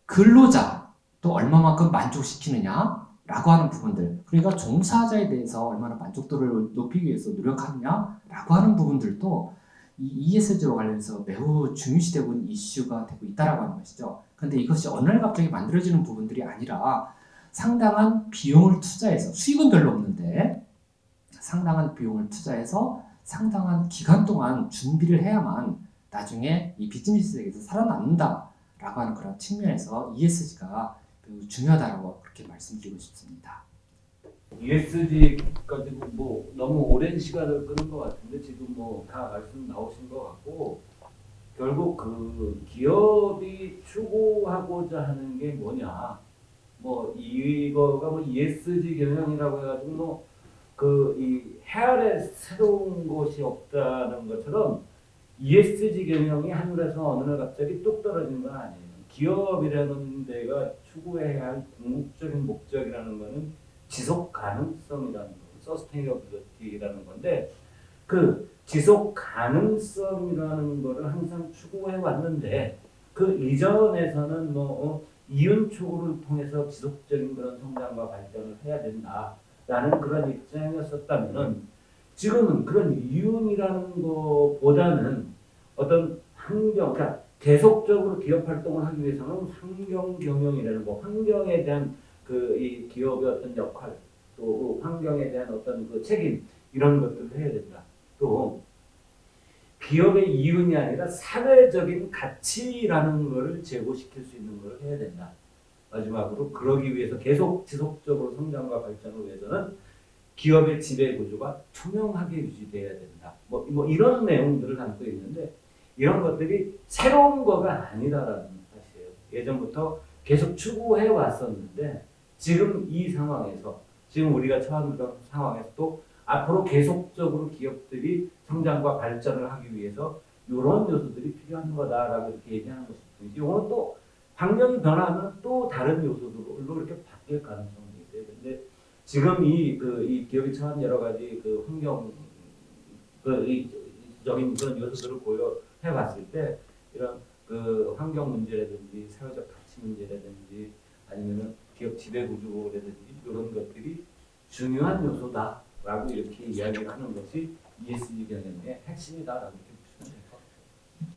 근로자 또 얼마만큼 만족시키느냐라고 하는 부분들 그러니까 종사자에 대해서 얼마나 만족도를 높이기 위해서 노력하느냐라고 하는 부분들도 이 ESG와 관련해서 매우 중요시되고 있는 이슈가 되고 있다라고 하는 것이죠. 그런데 이것이 어느 날 갑자기 만들어지는 부분들이 아니라 상당한 비용을 투자해서 수익은 별로 없는데 상당한 비용을 투자해서 상당한 기간 동안 준비를 해야만 나중에 이 비즈니스 세계에서 살아남는다라고 하는 그런 측면에서 ESG가 매우 중요하다고 그렇게 말씀드리고 싶습니다. ESG 가지고 뭐 너무 오랜 시간을 끄는 것 같은데 지금 뭐 다 말씀 나오신 것 같고 결국 그 기업이 추구하고자 하는 게 뭐냐 뭐 이거가 뭐 ESG 경영이라고 해가지고 뭐 그 이 해아래 새로운 것이 없다는 것처럼 ESG 경영이 하늘에서 어느 날 갑자기 뚝 떨어진 건 아니에요. 기업이라는 데가 추구해야 할 궁극적인 목적이라는 거는 지속 가능성이라는 거, 서스테이너빌리티라는 건데 그 지속 가능성이라는 거를 항상 추구해 왔는데 그 이전에서는 이윤 추구를 통해서 지속적인 그런 성장과 발전을 해야 된다라는 그런 입장이었었다면은 지금은 그런 이윤이라는 것보다는 어떤 환경, 그러니까 계속적으로 기업 활동을 하기 위해서는 환경 경영이라는 거, 환경에 대한 그 이 기업의 어떤 역할, 또 환경에 대한 어떤 그 책임 이런 것들을 해야 된다. 또 기업의 이윤이 아니라 사회적인 가치라는 것을 제고시킬 수 있는 것을 해야 된다. 마지막으로 그러기 위해서 계속 지속적으로 성장과 발전을 위해서는 기업의 지배 구조가 투명하게 유지돼야 된다. 뭐 이런 내용들을 담고 있는데 이런 것들이 새로운 거가 아니다라는 사실이에요. 예전부터 계속 추구해 왔었는데 지금 이 상황에서 지금 우리가 처한 그런 상황에서도 앞으로 계속적으로 기업들이 성장과 발전을 하기 위해서 이런 요소들이 필요한 거다라고 이렇게 얘기하는 것이고 이거는 또 환경이 변하면 또 다른 요소들로 이렇게 바뀔 가능성이 있어요. 근데 지금 이 기업이 처한 여러 가지 그 환경 적인 그런 요소들을 고려해 봤을 때 이런 그 환경 문제라든지 사회적 가치 문제라든지 아니면은 기업 지배 구조라든지 이런 것들이 중요한 요소다라고 이렇게 이야기를 하는 것이 ESG 경영의 핵심이다라고 이렇게 보시면 될 것 같아요.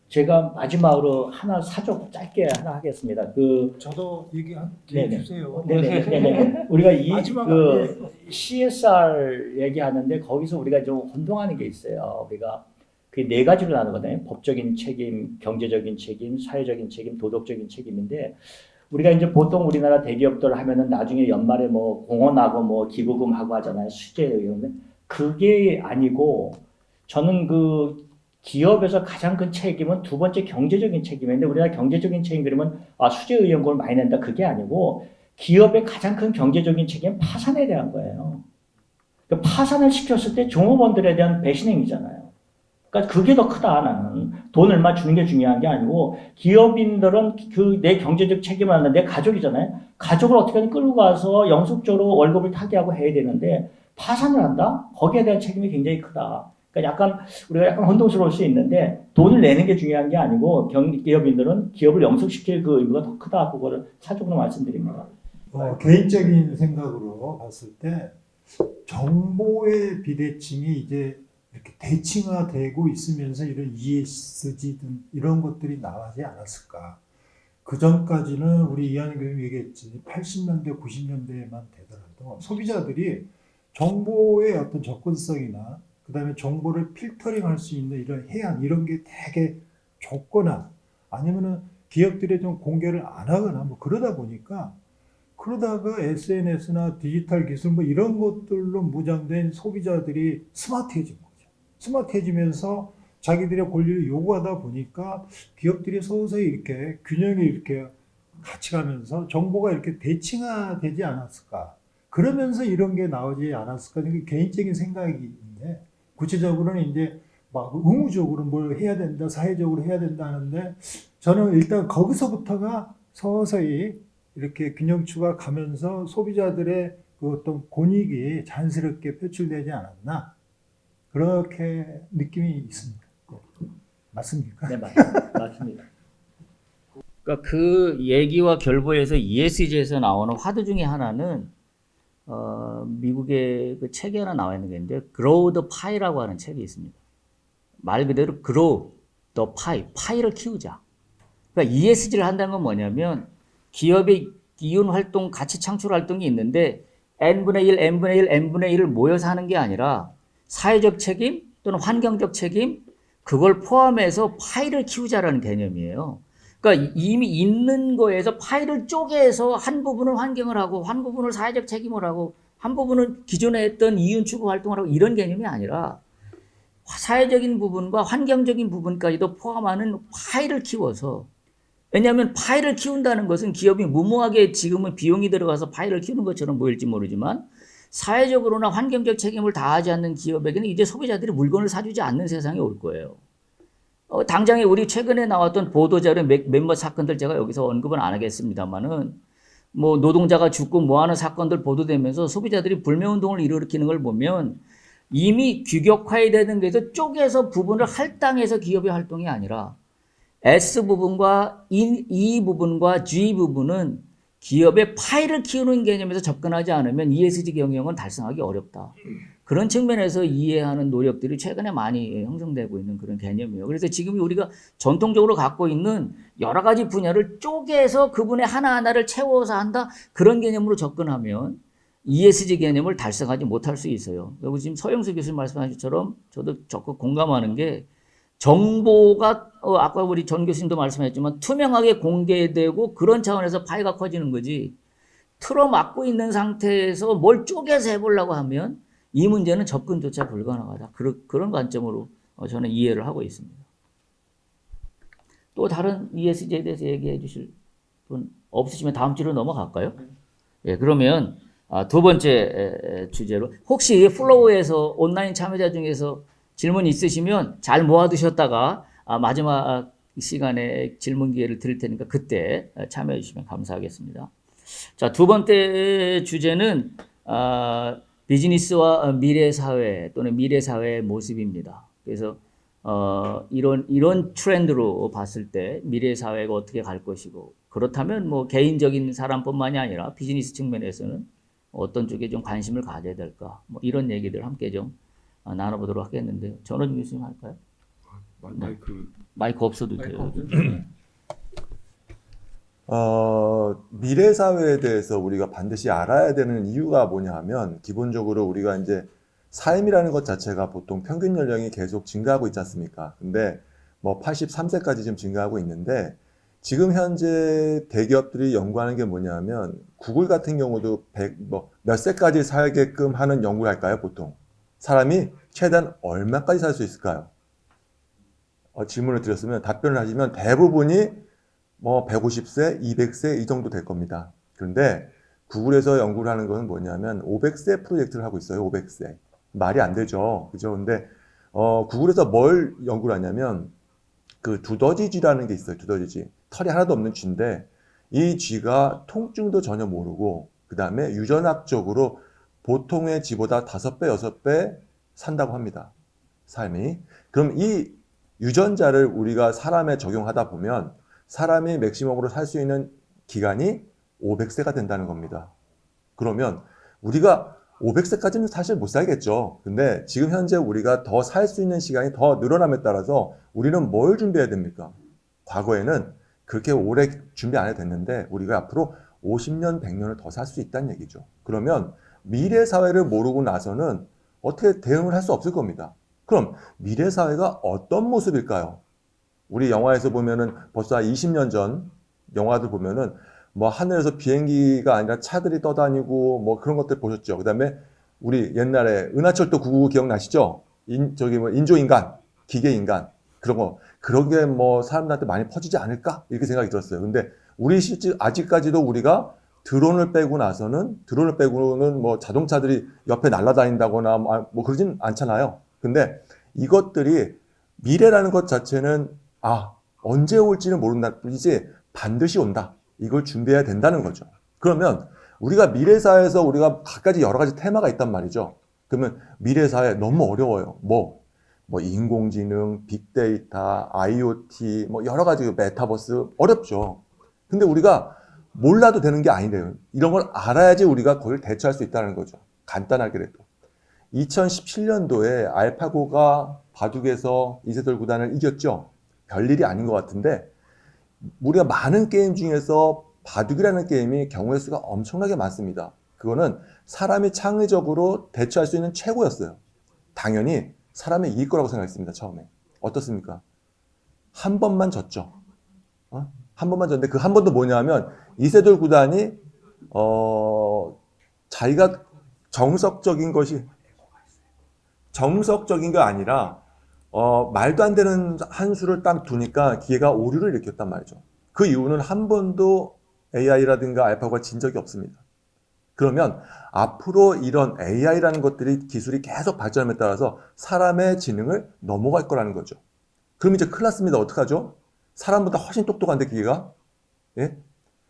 제가 마지막으로 하나 사족 짧게 하나 하겠습니다. 저도 얘기 네네. 해주세요. 네네네. 우리가 마지막 그 CSR 얘기하는데 거기서 우리가 좀 혼동하는 게 있어요. 우리가 그 네 가지로 나누거든요. 법적인 책임, 경제적인 책임, 사회적인 책임, 도덕적인 책임인데 우리가 이제 보통 우리나라 대기업들 하면은 나중에 연말에 뭐 공헌하고 뭐 기부금 하고 하잖아요. 수재 의원은 그게 아니고 저는 그 기업에서 가장 큰 책임은 두 번째 경제적인 책임인데 우리나라 경제적인 책임 그러면 수재 의원금을 많이 낸다 그게 아니고 기업의 가장 큰 경제적인 책임은 파산에 대한 거예요. 그 파산을 시켰을 때 종업원들에 대한 배신행위잖아요. 그러니까 그게 더 크다 나는. 돈 얼마 주는 게 중요한 게 아니고 기업인들은 그 내 경제적 책임을 하는 내 가족이잖아요. 가족을 어떻게든 끌고 가서 영속적으로 월급을 타게 하고 해야 되는데 파산을 한다? 거기에 대한 책임이 굉장히 크다. 그러니까 약간 우리가 약간 혼동스러울 수 있는데 돈을 내는 게 중요한 게 아니고 기업인들은 기업을 영속시킬 그 의무가 더 크다. 그거를 차적으로 말씀드립니다. 개인적인 생각으로 봤을 때 정보의 비대칭이 이제 이렇게 대칭화되고 있으면서 이런 ESG 등 이런 것들이 나오지 않았을까. 그 전까지는 우리 이한희 교수님 얘기했지 80년대, 90년대에만 되더라도 소비자들이 정보의 어떤 접근성이나 그 다음에 정보를 필터링할 수 있는 이런 해안 이런 게 되게 좁거나 아니면은 기업들이 좀 공개를 안 하거나 뭐 그러다가 SNS나 디지털 기술 뭐 이런 것들로 무장된 소비자들이 스마트해진 거죠. 스마트해지면서 자기들의 권리를 요구하다 보니까 기업들이 서서히 이렇게 균형이 이렇게 같이 가면서 정보가 이렇게 대칭화되지 않았을까. 그러면서 이런 게 나오지 않았을까. 이게 개인적인 생각인데 구체적으로는 이제 막 의무적으로 뭘 해야 된다, 사회적으로 해야 된다 하는데 저는 일단 거기서부터가 서서히 이렇게 균형추가 가면서 소비자들의 그 어떤 권익이 자연스럽게 표출되지 않았나 그렇게 느낌이 있습니다. 맞습니까? 네, 맞습니다. 그러니까 그 얘기와 결부해서 ESG에서 나오는 화두 중에 하나는 미국의 그 책이 하나 나와 있는 게 있는데 Grow the Pie라고 하는 책이 있습니다. 말 그대로 Grow the Pie, 파이를 키우자. 그러니까 ESG를 한다는 건 뭐냐면 기업의 이윤 활동, 가치 창출 활동이 있는데 n분의 1, n분의 1, n분의 1을 모여서 하는 게 아니라 사회적 책임 또는 환경적 책임 그걸 포함해서 파이를 키우자라는 개념이에요. 그러니까 이미 있는 거에서 파이를 쪼개서 한 부분은 환경을 하고 한 부분을 사회적 책임을 하고 한 부분은 기존에 했던 이윤 추구 활동을 하고 이런 개념이 아니라 사회적인 부분과 환경적인 부분까지도 포함하는 파이를 키워서 왜냐하면 파이를 키운다는 것은 기업이 무모하게 지금은 비용이 들어가서 파이를 키우는 것처럼 보일지 모르지만 사회적으로나 환경적 책임을 다하지 않는 기업에게는 이제 소비자들이 물건을 사주지 않는 세상이 올 거예요. 당장에 우리 최근에 나왔던 보도자료 몇몇 사건들 제가 여기서 언급은 안 하겠습니다만은 뭐 노동자가 죽고 뭐하는 사건들 보도되면서 소비자들이 불매운동을 일으키는 걸 보면 이미 규격화되는 데서 쪼개서 부분을 할당해서 기업의 활동이 아니라 S 부분과 E 부분과 G 부분은 기업의 파이를 키우는 개념에서 접근하지 않으면 ESG 경영은 달성하기 어렵다. 그런 측면에서 이해하는 노력들이 최근에 많이 형성되고 있는 그런 개념이에요. 그래서 지금 우리가 전통적으로 갖고 있는 여러 가지 분야를 쪼개서 그분의 하나하나를 채워서 한다. 그런 개념으로 접근하면 ESG 개념을 달성하지 못할 수 있어요. 그리고 지금 서영수 교수님 말씀하신 것처럼 저도 적극 공감하는 게 정보가 아까 우리 전 교수님도 말씀하셨지만 투명하게 공개되고 그런 차원에서 파이가 커지는 거지 틀어막고 있는 상태에서 뭘 쪼개서 해보려고 하면 이 문제는 접근조차 불가능하다. 그런 관점으로 저는 이해를 하고 있습니다. 또 다른 ESG에 대해서 얘기해 주실 분 없으시면 다음 주로 넘어갈까요? 예, 그러면 두 번째 주제로 혹시 플로우에서 온라인 참여자 중에서 질문 있으시면 잘 모아두셨다가 마지막 시간에 질문 기회를 드릴 테니까 그때 참여해 주시면 감사하겠습니다. 자, 두 번째 주제는 비즈니스와 미래 사회 또는 미래 사회의 모습입니다. 그래서 이런 트렌드로 봤을 때 미래 사회가 어떻게 갈 것이고 그렇다면 뭐 개인적인 사람뿐만이 아니라 비즈니스 측면에서는 어떤 쪽에 좀 관심을 가져야 될까 뭐 이런 얘기들 함께 좀 나눠보도록 하겠는데요. 전원 교수님 할까요? 마이크 없어도 돼요. 미래 사회에 대해서 우리가 반드시 알아야 되는 이유가 뭐냐 하면 기본적으로 우리가 이제 삶이라는 것 자체가 보통 평균 연령이 계속 증가하고 있지 않습니까? 근데 뭐 83세까지 지금 증가하고 있는데 지금 현재 대기업들이 연구하는 게 뭐냐 하면 구글 같은 경우도 몇 세까지 살게끔 하는 연구를 할까요, 보통? 사람이 최대한 얼마까지 살 수 있을까요? 질문을 드렸으면 답변을 하시면 대부분이 뭐 150세, 200세 이 정도 될 겁니다. 그런데 구글에서 연구를 하는 것은 뭐냐면 500세 프로젝트를 하고 있어요. 500세. 말이 안 되죠. 그죠? 근데 구글에서 뭘 연구를 하냐면 그 두더지 쥐라는 게 있어요. 두더지 쥐. 털이 하나도 없는 쥐인데 이 쥐가 통증도 전혀 모르고 그 다음에 유전학적으로 보통의 쥐보다 5배, 6배 산다고 합니다. 삶이. 그럼 이 유전자를 우리가 사람에 적용하다 보면 사람이 맥시멈으로 살 수 있는 기간이 500세가 된다는 겁니다. 그러면 우리가 500세까지는 사실 못 살겠죠. 근데 지금 현재 우리가 더 살 수 있는 시간이 더 늘어남에 따라서 우리는 뭘 준비해야 됩니까? 과거에는 그렇게 오래 준비 안 해도 됐는데 우리가 앞으로 50년, 100년을 더 살 수 있다는 얘기죠. 그러면 미래 사회를 모르고 나서는 어떻게 대응을 할 수 없을 겁니다. 그럼 미래 사회가 어떤 모습일까요? 우리 영화에서 보면은 벌써 한 20년 전 영화들 보면은 뭐 하늘에서 비행기가 아니라 차들이 떠다니고 뭐 그런 것들 보셨죠. 그 다음에 우리 옛날에 은하철도 999 기억나시죠? 인조인간, 기계인간 그런 거 그런 게 뭐 사람들한테 많이 퍼지지 않을까 이렇게 생각이 들었어요. 근데 우리 실제 아직까지도 우리가 드론을 빼고는 뭐 자동차들이 옆에 날아다닌다거나 뭐 그러진 않잖아요. 근데 이것들이 미래라는 것 자체는 언제 올지는 모른다. 이제 반드시 온다. 이걸 준비해야 된다는 거죠. 그러면 우리가 미래사회에서 우리가 각가지 여러 가지 테마가 있단 말이죠. 그러면 미래사회 너무 어려워요. 뭐 인공지능, 빅데이터, IoT, 뭐 여러 가지 메타버스 어렵죠. 근데 우리가 몰라도 되는 게 아니래요. 이런 걸 알아야지 우리가 거기를 대처할 수 있다는 거죠. 간단하게라도. 2017년도에 알파고가 바둑에서 이세돌 구단을 이겼죠. 별일이 아닌 것 같은데 우리가 많은 게임 중에서 바둑이라는 게임이 경우의 수가 엄청나게 많습니다. 그거는 사람이 창의적으로 대처할 수 있는 최고였어요. 당연히 사람이 이길 거라고 생각했습니다. 처음에. 어떻습니까? 한 번만 졌죠. 한 번만 졌는데 그 한 번도 뭐냐면 이세돌 구단이 자기가 정석적인 게 아니라 말도 안 되는 한 수를 딱 두니까 기회가 오류를 일으켰단 말이죠. 그 이유는 한 번도 AI라든가 알파고가 진 적이 없습니다. 그러면 앞으로 이런 AI라는 것들이 기술이 계속 발전함에 따라서 사람의 지능을 넘어갈 거라는 거죠. 그럼 이제 큰일 났습니다. 어떡하죠? 사람보다 훨씬 똑똑한데 기계가? 예?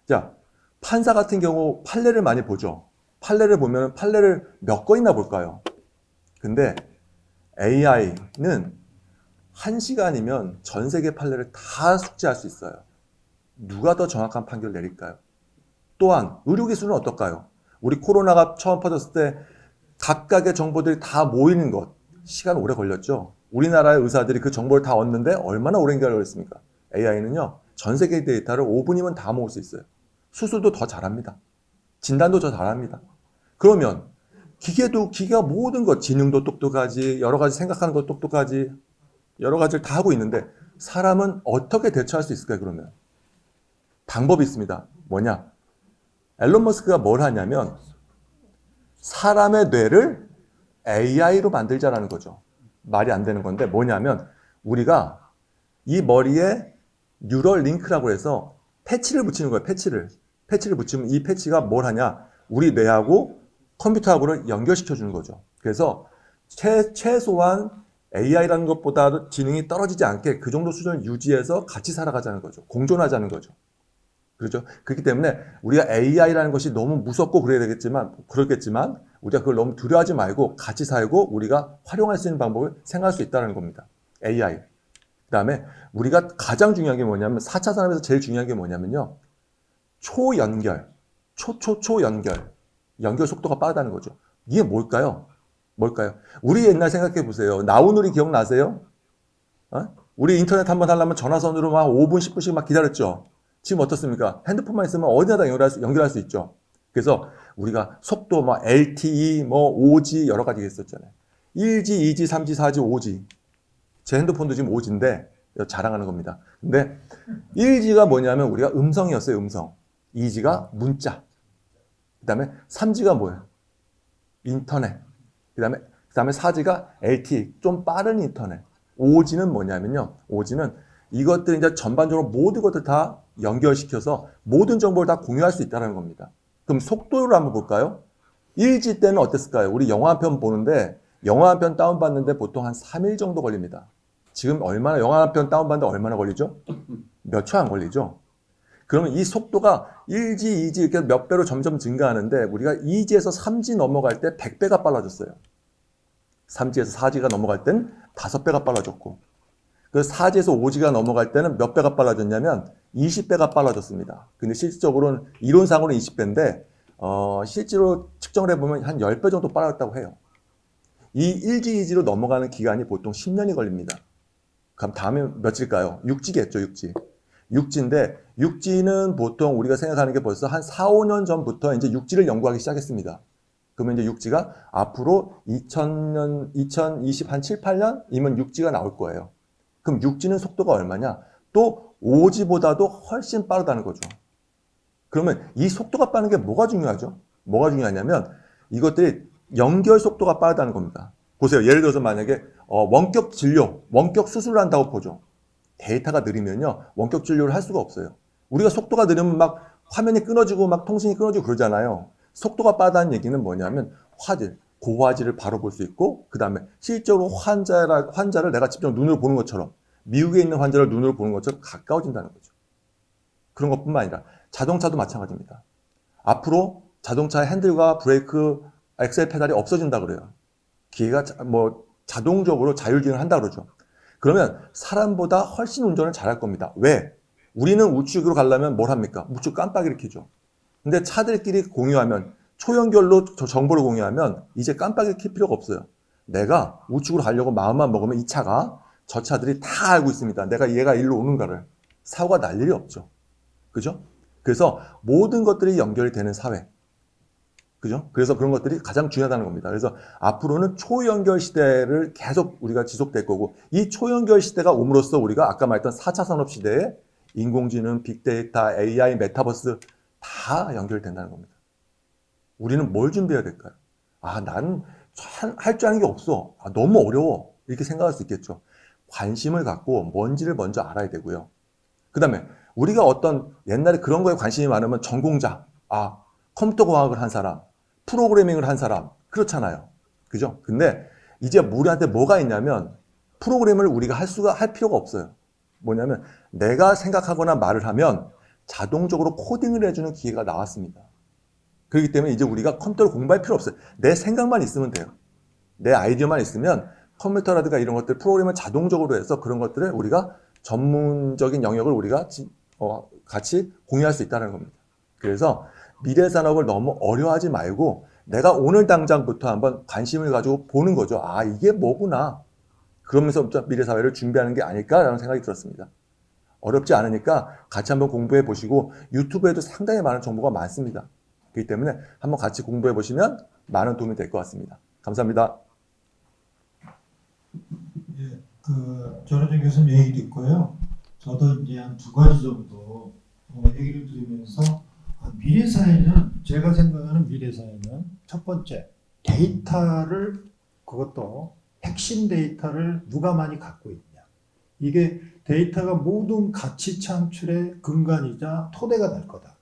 자, 판사 같은 경우 판례를 많이 보죠. 판례를 보면 판례를 몇 건이나 볼까요? 근데 AI는 1시간이면 전 세계 판례를 다 숙지할 수 있어요. 누가 더 정확한 판결을 내릴까요? 또한 의료기술은 어떨까요? 우리 코로나가 처음 퍼졌을 때 각각의 정보들이 다 모이는 것, 시간 오래 걸렸죠. 우리나라의 의사들이 그 정보를 다 얻는데 얼마나 오랜 기간을 걸렸습니까? AI는요, 전 세계 데이터를 5분이면 다 모을 수 있어요. 수술도 더 잘합니다. 진단도 더 잘합니다. 그러면 기계가 모든 것, 지능도 똑똑하지, 여러 가지 생각하는 것도 똑똑하지, 여러 가지를 다 하고 있는데 사람은 어떻게 대처할 수 있을까요, 그러면? 방법이 있습니다. 뭐냐? 앨런 머스크가 뭘 하냐면 사람의 뇌를 AI로 만들자라는 거죠. 말이 안 되는 건데 뭐냐면 우리가 이 머리에 뉴럴 링크라고 해서 패치를 붙이는 거예요. 패치를 붙이면 이 패치가 뭘 하냐? 우리 뇌하고 컴퓨터하고를 연결시켜 주는 거죠. 그래서 최소한 AI라는 것보다 지능이 떨어지지 않게 그 정도 수준을 유지해서 같이 살아가자는 거죠. 공존하자는 거죠. 그렇죠? 그렇기 때문에 우리가 AI라는 것이 너무 무섭고 그렇겠지만 우리가 그걸 너무 두려워하지 말고 같이 살고 우리가 활용할 수 있는 방법을 생각할 수 있다는 겁니다. AI. 그 다음에 우리가 가장 중요한 게 뭐냐면 4차 산업에서 제일 중요한 게 뭐냐면요. 초연결. 연결 속도가 빠르다는 거죠. 이게 뭘까요? 우리 옛날 생각해 보세요. 나우누리 기억나세요? 우리 인터넷 한번 하려면 전화선으로 막 5분, 10분씩 막 기다렸죠. 지금 어떻습니까? 핸드폰만 있으면 어디나 연결할 수 있죠. 그래서 우리가 속도, LTE, 5G 여러 가지 있었잖아요. 1G, 2G, 3G, 4G, 5G. 제 핸드폰도 지금 5G인데 자랑하는 겁니다. 근데 1G가 뭐냐면 우리가 음성이었어요, 음성. 2G가 문자. 그 다음에 3G가 뭐예요? 인터넷. 그 다음에 4G가 LTE, 좀 빠른 인터넷. 5G는 뭐냐면요. 5G는 이것들 이제 전반적으로 모든 것들 다 연결시켜서 모든 정보를 다 공유할 수 있다는 겁니다. 그럼 속도를 한번 볼까요? 1G 때는 어땠을까요? 우리 영화 한 편 보는데 영화 한 편 다운받는데 보통 한 3일 정도 걸립니다. 지금 영화 한 편 다운받는데 얼마나 걸리죠? 몇 초 안 걸리죠? 그러면 이 속도가 1G, 2G 이렇게 몇 배로 점점 증가하는데 우리가 2G에서 3G 넘어갈 때 100배가 빨라졌어요. 3G에서 4G가 넘어갈 땐 5배가 빨라졌고 그 4G에서 5G가 넘어갈 때는 몇 배가 빨라졌냐면 20배가 빨라졌습니다. 근데 실질적으로는 이론상으로는 20배인데 실제로 측정을 해보면 한 10배 정도 빨라졌다고 해요. 이 1G, 2G로 넘어가는 기간이 보통 10년이 걸립니다. 그럼 다음에 며칠일까요? 6G겠죠, 6G. 6G인데 6G는 보통 우리가 생각하는 게 벌써 한 4, 5년 전부터 이제 6G를 연구하기 시작했습니다. 그러면 이제 6G가 앞으로 2020, 한 7, 8년이면 6G가 나올 거예요. 그럼 6G는 속도가 얼마냐? 또 5G보다도 훨씬 빠르다는 거죠. 그러면 이 속도가 빠른 게 뭐가 중요하죠? 뭐가 중요하냐면 이것들이 연결 속도가 빠르다는 겁니다. 보세요. 예를 들어서 만약에 원격 진료, 원격 수술을 한다고 보죠. 데이터가 느리면요. 원격 진료를 할 수가 없어요. 우리가 속도가 느리면 막 화면이 끊어지고 막 통신이 끊어지고 그러잖아요. 속도가 빠르다는 얘기는 뭐냐면 고화질을 바로 볼 수 있고 그 다음에 실제로 환자를 내가 직접 눈으로 보는 것처럼 미국에 있는 환자를 눈으로 보는 것처럼 가까워진다는 거죠. 그런 것뿐만 아니라 자동차도 마찬가지입니다. 앞으로 자동차의 핸들과 브레이크, 엑셀 페달이 없어진다 그래요. 기계가 자동적으로 자율주행을 한다 그러죠. 그러면 사람보다 훨씬 운전을 잘할 겁니다. 왜? 우리는 우측으로 가려면 뭘 합니까? 우측 깜빡이를 켜죠. 근데 차들끼리 공유하면 초연결로 정보를 공유하면 이제 깜빡이를 켤 필요가 없어요. 내가 우측으로 가려고 마음만 먹으면 이 차가 저 차들이 다 알고 있습니다. 얘가 일로 오는가를. 사고가 날 일이 없죠. 그죠? 그래서 모든 것들이 연결이 되는 사회. 그죠? 그래서 그런 것들이 가장 중요하다는 겁니다. 그래서 앞으로는 초연결 시대를 계속 우리가 지속될 거고, 이 초연결 시대가 옴으로써 우리가 아까 말했던 4차 산업 시대에 인공지능, 빅데이터, AI, 메타버스 다 연결된다는 겁니다. 우리는 뭘 준비해야 될까요? 아, 나는 할 줄 아는 게 없어. 아, 너무 어려워. 이렇게 생각할 수 있겠죠. 관심을 갖고 뭔지를 먼저 알아야 되고요. 그 다음에 우리가 어떤 옛날에 그런 거에 관심이 많으면 전공자, 컴퓨터 과학을 한 사람, 프로그래밍을 한 사람, 그렇잖아요. 그죠? 근데 이제 우리한테 뭐가 있냐면 프로그램을 우리가 할 필요가 없어요. 뭐냐면 내가 생각하거나 말을 하면 자동적으로 코딩을 해주는 기계가 나왔습니다. 그렇기 때문에 이제 우리가 컴퓨터를 공부할 필요 없어요. 내 생각만 있으면 돼요. 내 아이디어만 있으면 컴퓨터라든가 이런 것들 프로그램을 자동적으로 해서 그런 것들을 우리가 전문적인 영역을 우리가 같이 공유할 수 있다는 겁니다. 그래서 미래 산업을 너무 어려워하지 말고 내가 오늘 당장부터 한번 관심을 가지고 보는 거죠. 아, 이게 뭐구나. 그러면서 미래 사회를 준비하는 게 아닐까라는 생각이 들었습니다. 어렵지 않으니까 같이 한번 공부해 보시고 유튜브에도 상당히 많은 정보가 많습니다. 그렇기 때문에 한번 같이 공부해 보시면 많은 도움이 될 것 같습니다. 감사합니다. 예, 전효정 교수님 얘기 듣고요. 저도 이제 한 두 가지 정도 얘기를 들으면서 미래 사회는 제가 생각하는 미래 사회는 첫 번째 데이터를 그것도 핵심 데이터를 누가 많이 갖고 있냐. 이게 데이터가 모든 가치 창출의 근간이자 토대가 될 거다.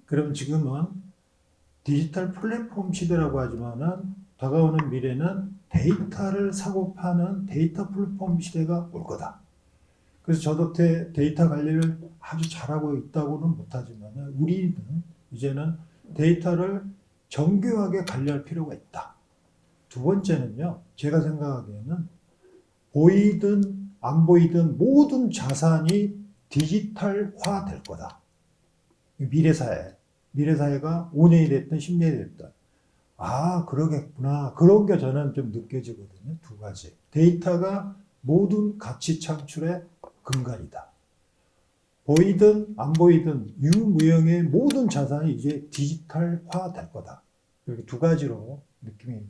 그럼 지금은 디지털 플랫폼 시대라고 하지만은 다가오는 미래는 데이터를 사고 파는 데이터 플랫폼 시대가 올 거다. 그래서 저도 데이터 관리를 아주 잘하고 있다고는 못하지만 우리는 이제는 데이터를 정교하게 관리할 필요가 있다. 두 번째는요, 제가 생각하기에는 보이든 안 보이든 모든 자산이 디지털화 될 거다. 미래사회가 5년이 됐든 10년이 됐든 그러겠구나. 그런 게 저는 좀 느껴지거든요. 두 가지. 데이터가 모든 가치 창출의 근간이다. 보이든 안 보이든 유무형의 모든 자산이 이제 디지털화 될 거다. 이렇게 두 가지로 느낌이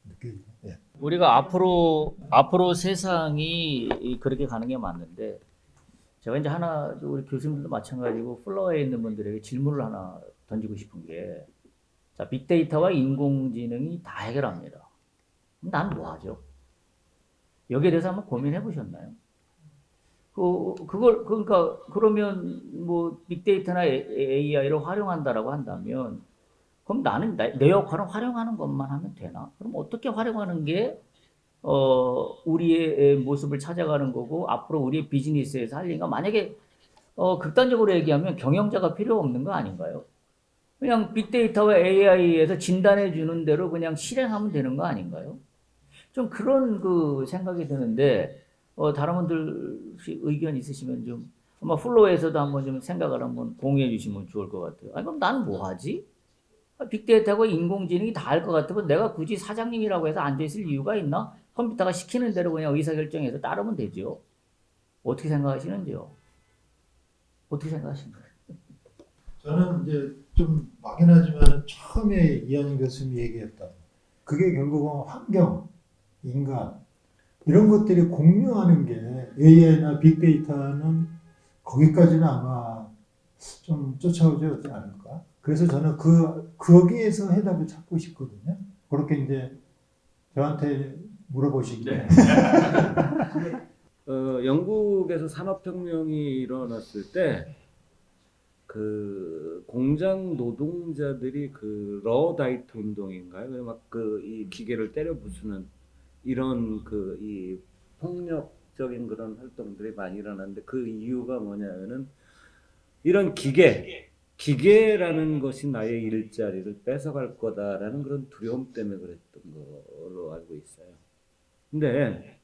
느껴지고. 예. 우리가 앞으로 세상이 그렇게 가는 게 맞는데 제가 이제 하나 우리 교수님들도 마찬가지고 플로어에 있는 분들에게 질문을 하나 던지고 싶은 게 자, 빅데이터와 인공지능이 다 해결합니다. 그럼 난 뭐 하죠? 여기에 대해서 한번 고민해 보셨나요? 그러면 뭐 빅데이터나 AI를 활용한다라고 한다면 그럼 나는 내 역할은 활용하는 것만 하면 되나? 그럼 어떻게 활용하는 게 우리의 모습을 찾아가는 거고 앞으로 우리의 비즈니스에서 할 일인가? 만약에 극단적으로 얘기하면 경영자가 필요 없는 거 아닌가요? 그냥 빅데이터와 AI에서 진단해 주는 대로 그냥 실행하면 되는 거 아닌가요? 좀 그런 생각이 드는데 다른 분들 혹시 의견 있으시면 좀 아마 플로어에서도 한번 좀 생각을 한번 공유해 주시면 좋을 것 같아요. 아니 그럼 나는 뭐 하지? 빅데이터하고 인공지능이 다 할 것 같으면 내가 굳이 사장님이라고 해서 앉아있을 이유가 있나? 컴퓨터가 시키는 대로 그냥 의사결정해서 따르면 되죠. 어떻게 생각하시는지요? 어떻게 생각하시나요? 저는 이제 좀 막연하지만 처음에 이한희 교수님이 얘기했던 그게 결국은 환경, 인간 이런 것들이 공유하는 게 AI나 빅데이터는 거기까지는 아마 좀 쫓아오지 않을까. 그래서 저는 거기에서 해답을 찾고 싶거든요. 그렇게 이제 저한테 물어보시길래. 영국에서 산업혁명이 일어났을 때 그 공장 노동자들이 그 러다이트 운동인가요? 막 이 기계를 때려 부수는 이런 이 폭력적인 그런 활동들이 많이 일어났는데 그 이유가 뭐냐면은 이런 기계라는 것이 나의 일자리를 뺏어갈 거다라는 그런 두려움 때문에 그랬던 걸로 알고 있어요. 근데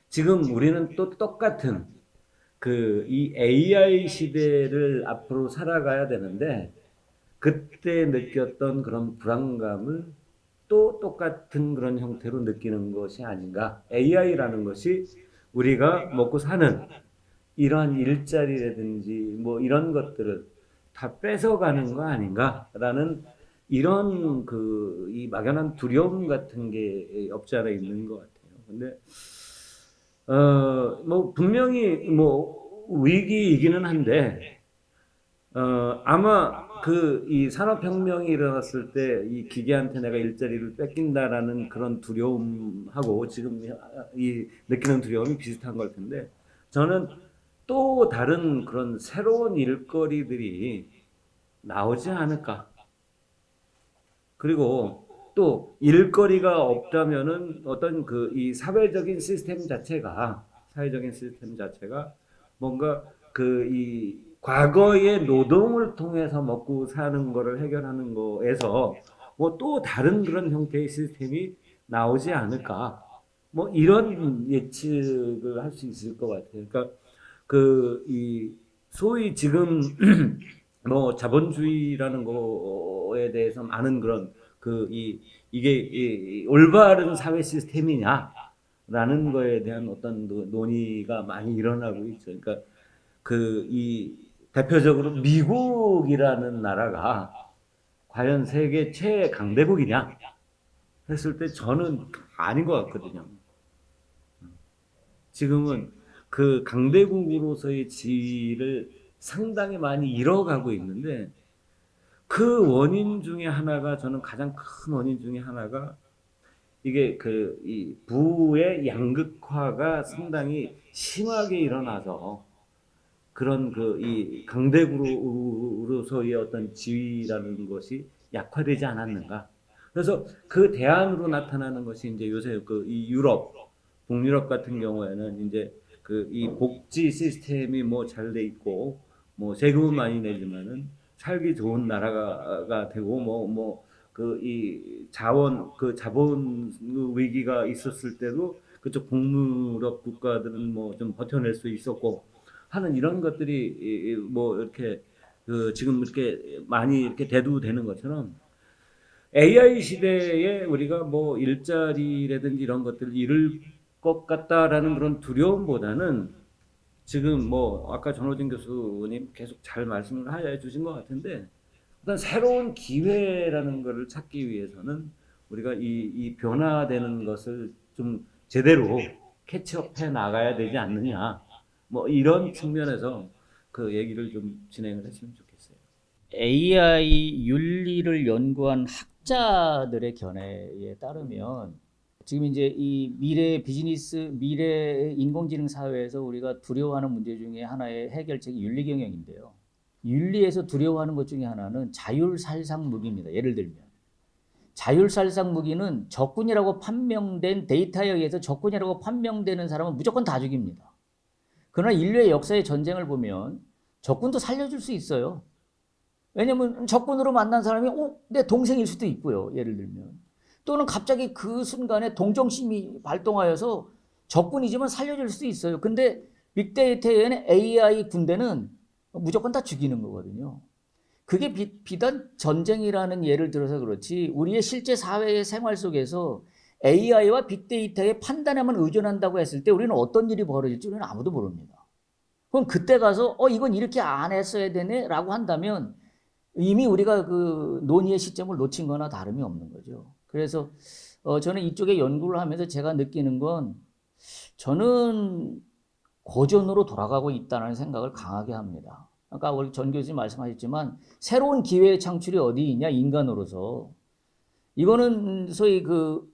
지금 우리는 또 똑같은 이 AI 시대를 앞으로 살아가야 되는데 그때 느꼈던 그런 불안감을 또 똑같은 그런 형태로 느끼는 것이 아닌가. AI라는 것이 우리가 먹고 사는 이러한 일자리라든지 뭐 이런 것들을 다 뺏어가는 거 아닌가라는 이런 이 막연한 두려움 같은 게 없지 않아 있는 것 같아요. 근데 뭐 분명히 뭐 위기이기는 한데 아마 이 산업혁명이 일어났을 때 이 기계한테 내가 일자리를 뺏긴다라는 그런 두려움하고 지금 이 느끼는 두려움이 비슷한 걸 텐데 저는 또 다른 그런 새로운 일거리들이 나오지 않을까. 그리고 또 일거리가 없다면은 어떤 이 사회적인 시스템 자체가 뭔가 이 과거의 노동을 통해서 먹고 사는 거를 해결하는 거에서 뭐 또 다른 그런 형태의 시스템이 나오지 않을까. 뭐 이런 예측을 할 수 있을 것 같아요. 그러니까 이 소위 지금 뭐 자본주의라는 거에 대해서 많은 그런 이게 올바른 사회 시스템이냐라는 거에 대한 어떤 논의가 많이 일어나고 있죠. 그러니까 이 대표적으로 미국이라는 나라가 과연 세계 최강대국이냐 했을 때 저는 아닌 것 같거든요. 지금은 그 강대국으로서의 지위를 상당히 많이 잃어가고 있는데 그 원인 중에 하나가 저는 가장 큰 원인 중에 하나가 이게 이 부의 양극화가 상당히 심하게 일어나서 그런 이 강대국으로서의 어떤 지위라는 것이 약화되지 않았는가. 그래서 그 대안으로 나타나는 것이 이제 요새 이 북유럽 같은 경우에는 이제 이 복지 시스템이 뭐 잘 돼 있고 뭐 세금은 많이 내지만은 살기 좋은 나라가 되고 이 자본 위기가 있었을 때도 그쪽 북유럽 국가들은 뭐 좀 버텨낼 수 있었고 하는 이런 것들이 뭐 이렇게 지금 이렇게 많이 이렇게 대두되는 것처럼 AI 시대에 우리가 뭐 일자리라든지 이런 것들을 잃을 것 같다라는 그런 두려움보다는 지금 뭐 아까 전호진 교수님 계속 잘 말씀을 해주신 것 같은데 어떤 새로운 기회라는 것을 찾기 위해서는 우리가 이 변화되는 것을 좀 제대로 캐치업해 나가야 되지 않느냐 뭐 이런 측면에서 그 얘기를 좀 진행을 했으면 좋겠어요. AI 윤리를 연구한 학자들의 견해에 따르면 지금 이제 이 미래 인공지능 사회에서 우리가 두려워하는 문제 중에 하나의 해결책이 윤리 경영인데요. 윤리에서 두려워하는 것 중에 하나는 자율살상 무기입니다. 예를 들면 자율살상 무기는 적군이라고 판명된 데이터에 의해서 적군이라고 판명되는 사람은 무조건 다 죽입니다. 그러나 인류의 역사의 전쟁을 보면 적군도 살려줄 수 있어요. 왜냐면 적군으로 만난 사람이 내 동생일 수도 있고요. 예를 들면. 또는 갑자기 그 순간에 동정심이 발동하여서 적군이지만 살려줄 수 있어요. 근데 빅데이터에는 AI 군대는 무조건 다 죽이는 거거든요. 그게 비단 전쟁이라는 예를 들어서 그렇지 우리의 실제 사회의 생활 속에서 AI와 빅데이터의 판단에만 의존한다고 했을 때 우리는 어떤 일이 벌어질지 우리는 아무도 모릅니다. 그럼 그때 가서 이건 이렇게 안 했어야 되네 라고 한다면 이미 우리가 그 논의의 시점을 놓친 거나 다름이 없는 거죠. 그래서 저는 이쪽에 연구를 하면서 제가 느끼는 건 저는 고전으로 돌아가고 있다는 생각을 강하게 합니다. 아까 우리 전 교수님 말씀하셨지만 새로운 기회의 창출이 어디 있냐 인간으로서 이거는 소위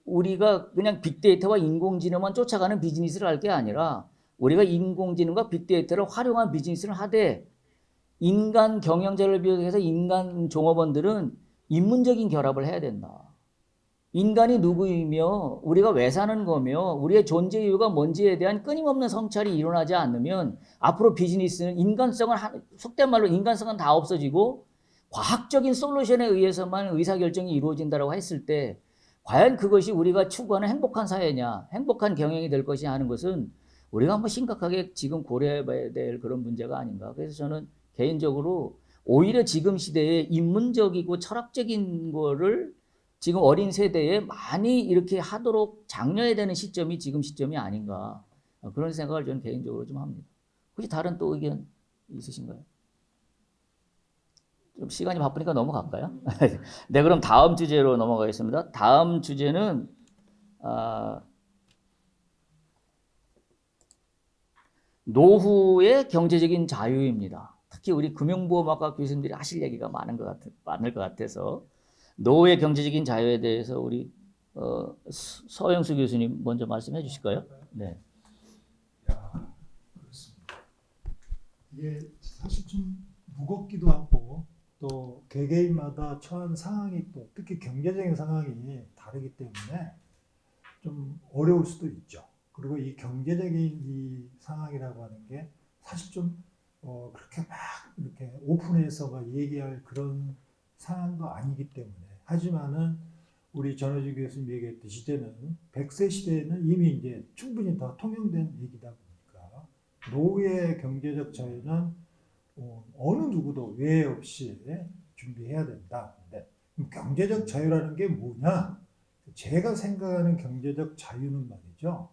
우리가 그냥 빅데이터와 인공지능만 쫓아가는 비즈니스를 할 게 아니라 우리가 인공지능과 빅데이터를 활용한 비즈니스를 하되 인간 경영자를 비롯해서 인간 종업원들은 인문적인 결합을 해야 된다. 인간이 누구이며 우리가 왜 사는 거며 우리의 존재 이유가 뭔지에 대한 끊임없는 성찰이 일어나지 않으면 앞으로 비즈니스는 속된 말로 인간성은 다 없어지고 과학적인 솔루션에 의해서만 의사결정이 이루어진다고 했을 때 과연 그것이 우리가 추구하는 행복한 사회냐 행복한 경영이 될 것이냐 하는 것은 우리가 한번 심각하게 지금 고려해봐야 될 그런 문제가 아닌가. 그래서 저는 개인적으로 오히려 지금 시대에 인문적이고 철학적인 거를 지금 어린 세대에 많이 이렇게 하도록 장려해야 되는 시점이 지금 시점이 아닌가. 그런 생각을 저는 개인적으로 좀 합니다. 혹시 다른 또 의견 있으신가요? 좀 시간이 바쁘니까 넘어갈까요? 네, 그럼 다음 주제로 넘어가겠습니다. 다음 주제는 노후의 경제적인 자유입니다. 특히 우리 금융보험학과 교수님들이 하실 얘기가 많을 것 같아서 노후의 경제적인 자유에 대해서 우리 서영수 교수님 먼저 말씀해 주실까요? 네. 야, 그렇습니다. 이게 사실 좀 무겁기도 하고 또 개개인마다 처한 상황이 또 특히 경제적인 상황이 다르기 때문에 좀 어려울 수도 있죠. 그리고 이 경제적인 이 상황이라고 하는 게 사실 좀 그렇게 막 이렇게 오픈해서 막 얘기할 그런 상황도 아니기 때문에 하지만은 우리 전호주 교수님 얘기했듯이 이제는 100세 시대에는 이미 이제 충분히 다 통용된 얘기다 보니까 노후의 경제적 자유는 어느 누구도 외회 없이 준비해야 된다. 근데 경제적 자유라는 게 뭐냐? 제가 생각하는 경제적 자유는 말이죠.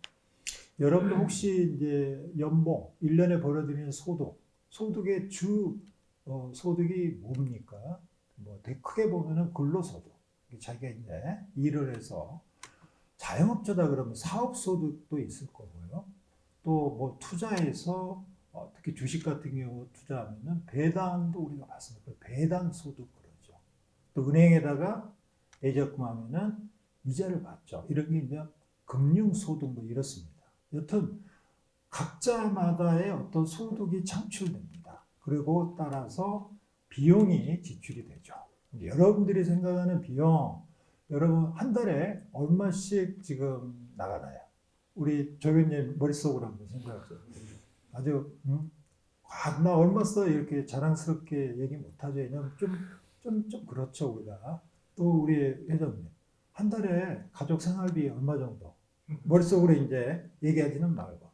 여러분들 혹시 이제 연봉, 1년에 벌어들이는 소득의 주 소득이 뭡니까? 뭐 되게 크게 보면은 근로소득. 자기가 이제 일을 해서 자영업자다 그러면 사업소득도 있을 거고요. 또 뭐 투자해서 특히 주식 같은 경우 투자하면은 배당도 우리가 봤습니다. 배당 소득 그러죠. 또 은행에다가 예적금하면은 이자를 받죠. 이런 게 이제 금융 소득 뭐 이렇습니다. 여튼 각자마다의 어떤 소득이 창출됩니다. 그리고 따라서 비용이 지출이 되죠. 여러분들이 생각하는 비용, 여러분 한 달에 얼마씩 지금 나가나요? 우리 조교님 머릿속으로 한번 생각해보세요. 아주 나 얼마 써 이렇게 자랑스럽게 얘기 못하죠. 왜냐면 좀 그렇죠 우리가. 또 우리 회장님 한 달에 가족 생활비 얼마 정도? 머릿속으로 이제 얘기하지는 말고.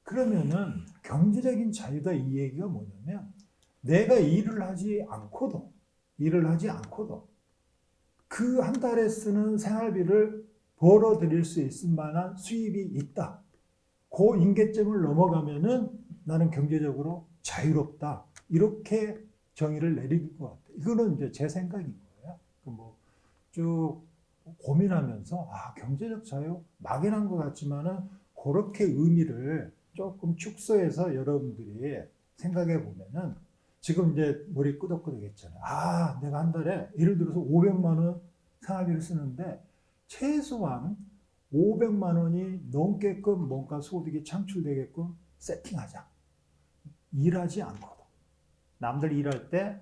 그러면은 경제적인 자유다 이 얘기가 뭐냐면 내가 일을 하지 않고도 그 한 달에 쓰는 생활비를 벌어들일 수 있을 만한 수입이 있다. 그 임계점을 넘어가면은 나는 경제적으로 자유롭다. 이렇게 정의를 내릴 것 같아요. 이거는 이제 제 생각인 거예요. 뭐 쭉 고민하면서 경제적 자유 막연한 것 같지만은 그렇게 의미를 조금 축소해서 여러분들이 생각해 보면은 지금 이제 머리 끄덕끄덕했잖아요. 내가 한 달에 예를 들어서 500만 원 생활비를 쓰는데 최소한 500만 원이 넘게끔 뭔가 소득이 창출되게끔 세팅하자. 일하지 않고도. 남들 일할 때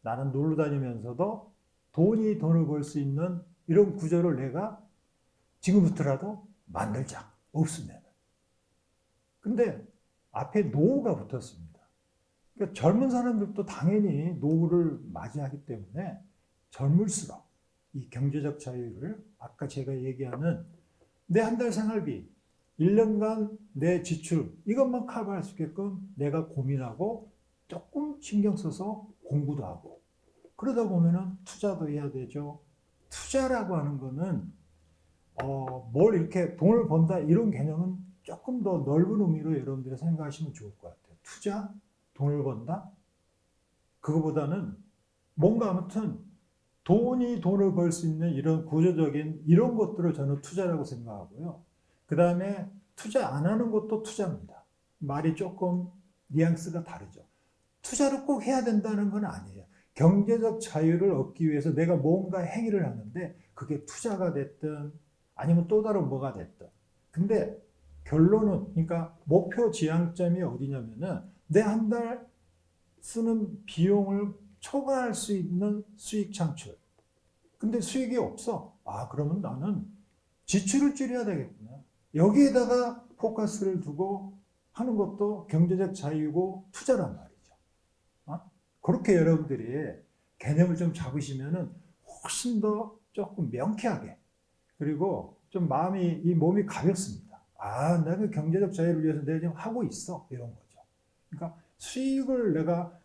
나는 놀러 다니면서도 돈을 벌 수 있는 이런 구조를 내가 지금부터라도 만들자. 없으면. 근데 앞에 노후가 붙었습니다. 그러니까 젊은 사람들도 당연히 노후를 맞이하기 때문에 젊을수록 이 경제적 자유를 아까 제가 얘기하는 내 한 달 생활비, 1년간 내 지출 이것만 커버할 수 있게끔 내가 고민하고 조금 신경 써서 공부도 하고 그러다 보면은 투자도 해야 되죠. 투자라고 하는 거는 뭘 이렇게 돈을 번다 이런 개념은 조금 더 넓은 의미로 여러분들이 생각하시면 좋을 것 같아요. 투자, 돈을 번다? 그거보다는 뭔가 아무튼 돈을 벌 수 있는 이런 구조적인 이런 것들을 저는 투자라고 생각하고요. 그 다음에 투자 안 하는 것도 투자입니다. 말이 조금 뉘앙스가 다르죠. 투자를 꼭 해야 된다는 건 아니에요. 경제적 자유를 얻기 위해서 내가 뭔가 행위를 하는데 그게 투자가 됐든 아니면 또 다른 뭐가 됐든. 근데 결론은 그러니까 목표 지향점이 어디냐면은 내 한 달 쓰는 비용을 초과할 수 있는 수익 창출. 근데 수익이 없어. 그러면 나는 지출을 줄여야 되겠구나. 여기에다가 포커스를 두고 하는 것도 경제적 자유고 투자란 말이죠. 그렇게 여러분들이 개념을 좀 잡으시면은 훨씬 더 조금 명쾌하게 그리고 좀 이 몸이 가볍습니다. 내가 경제적 자유를 위해서 내가 지금 하고 있어. 이런 거죠. 그러니까 수익을 내가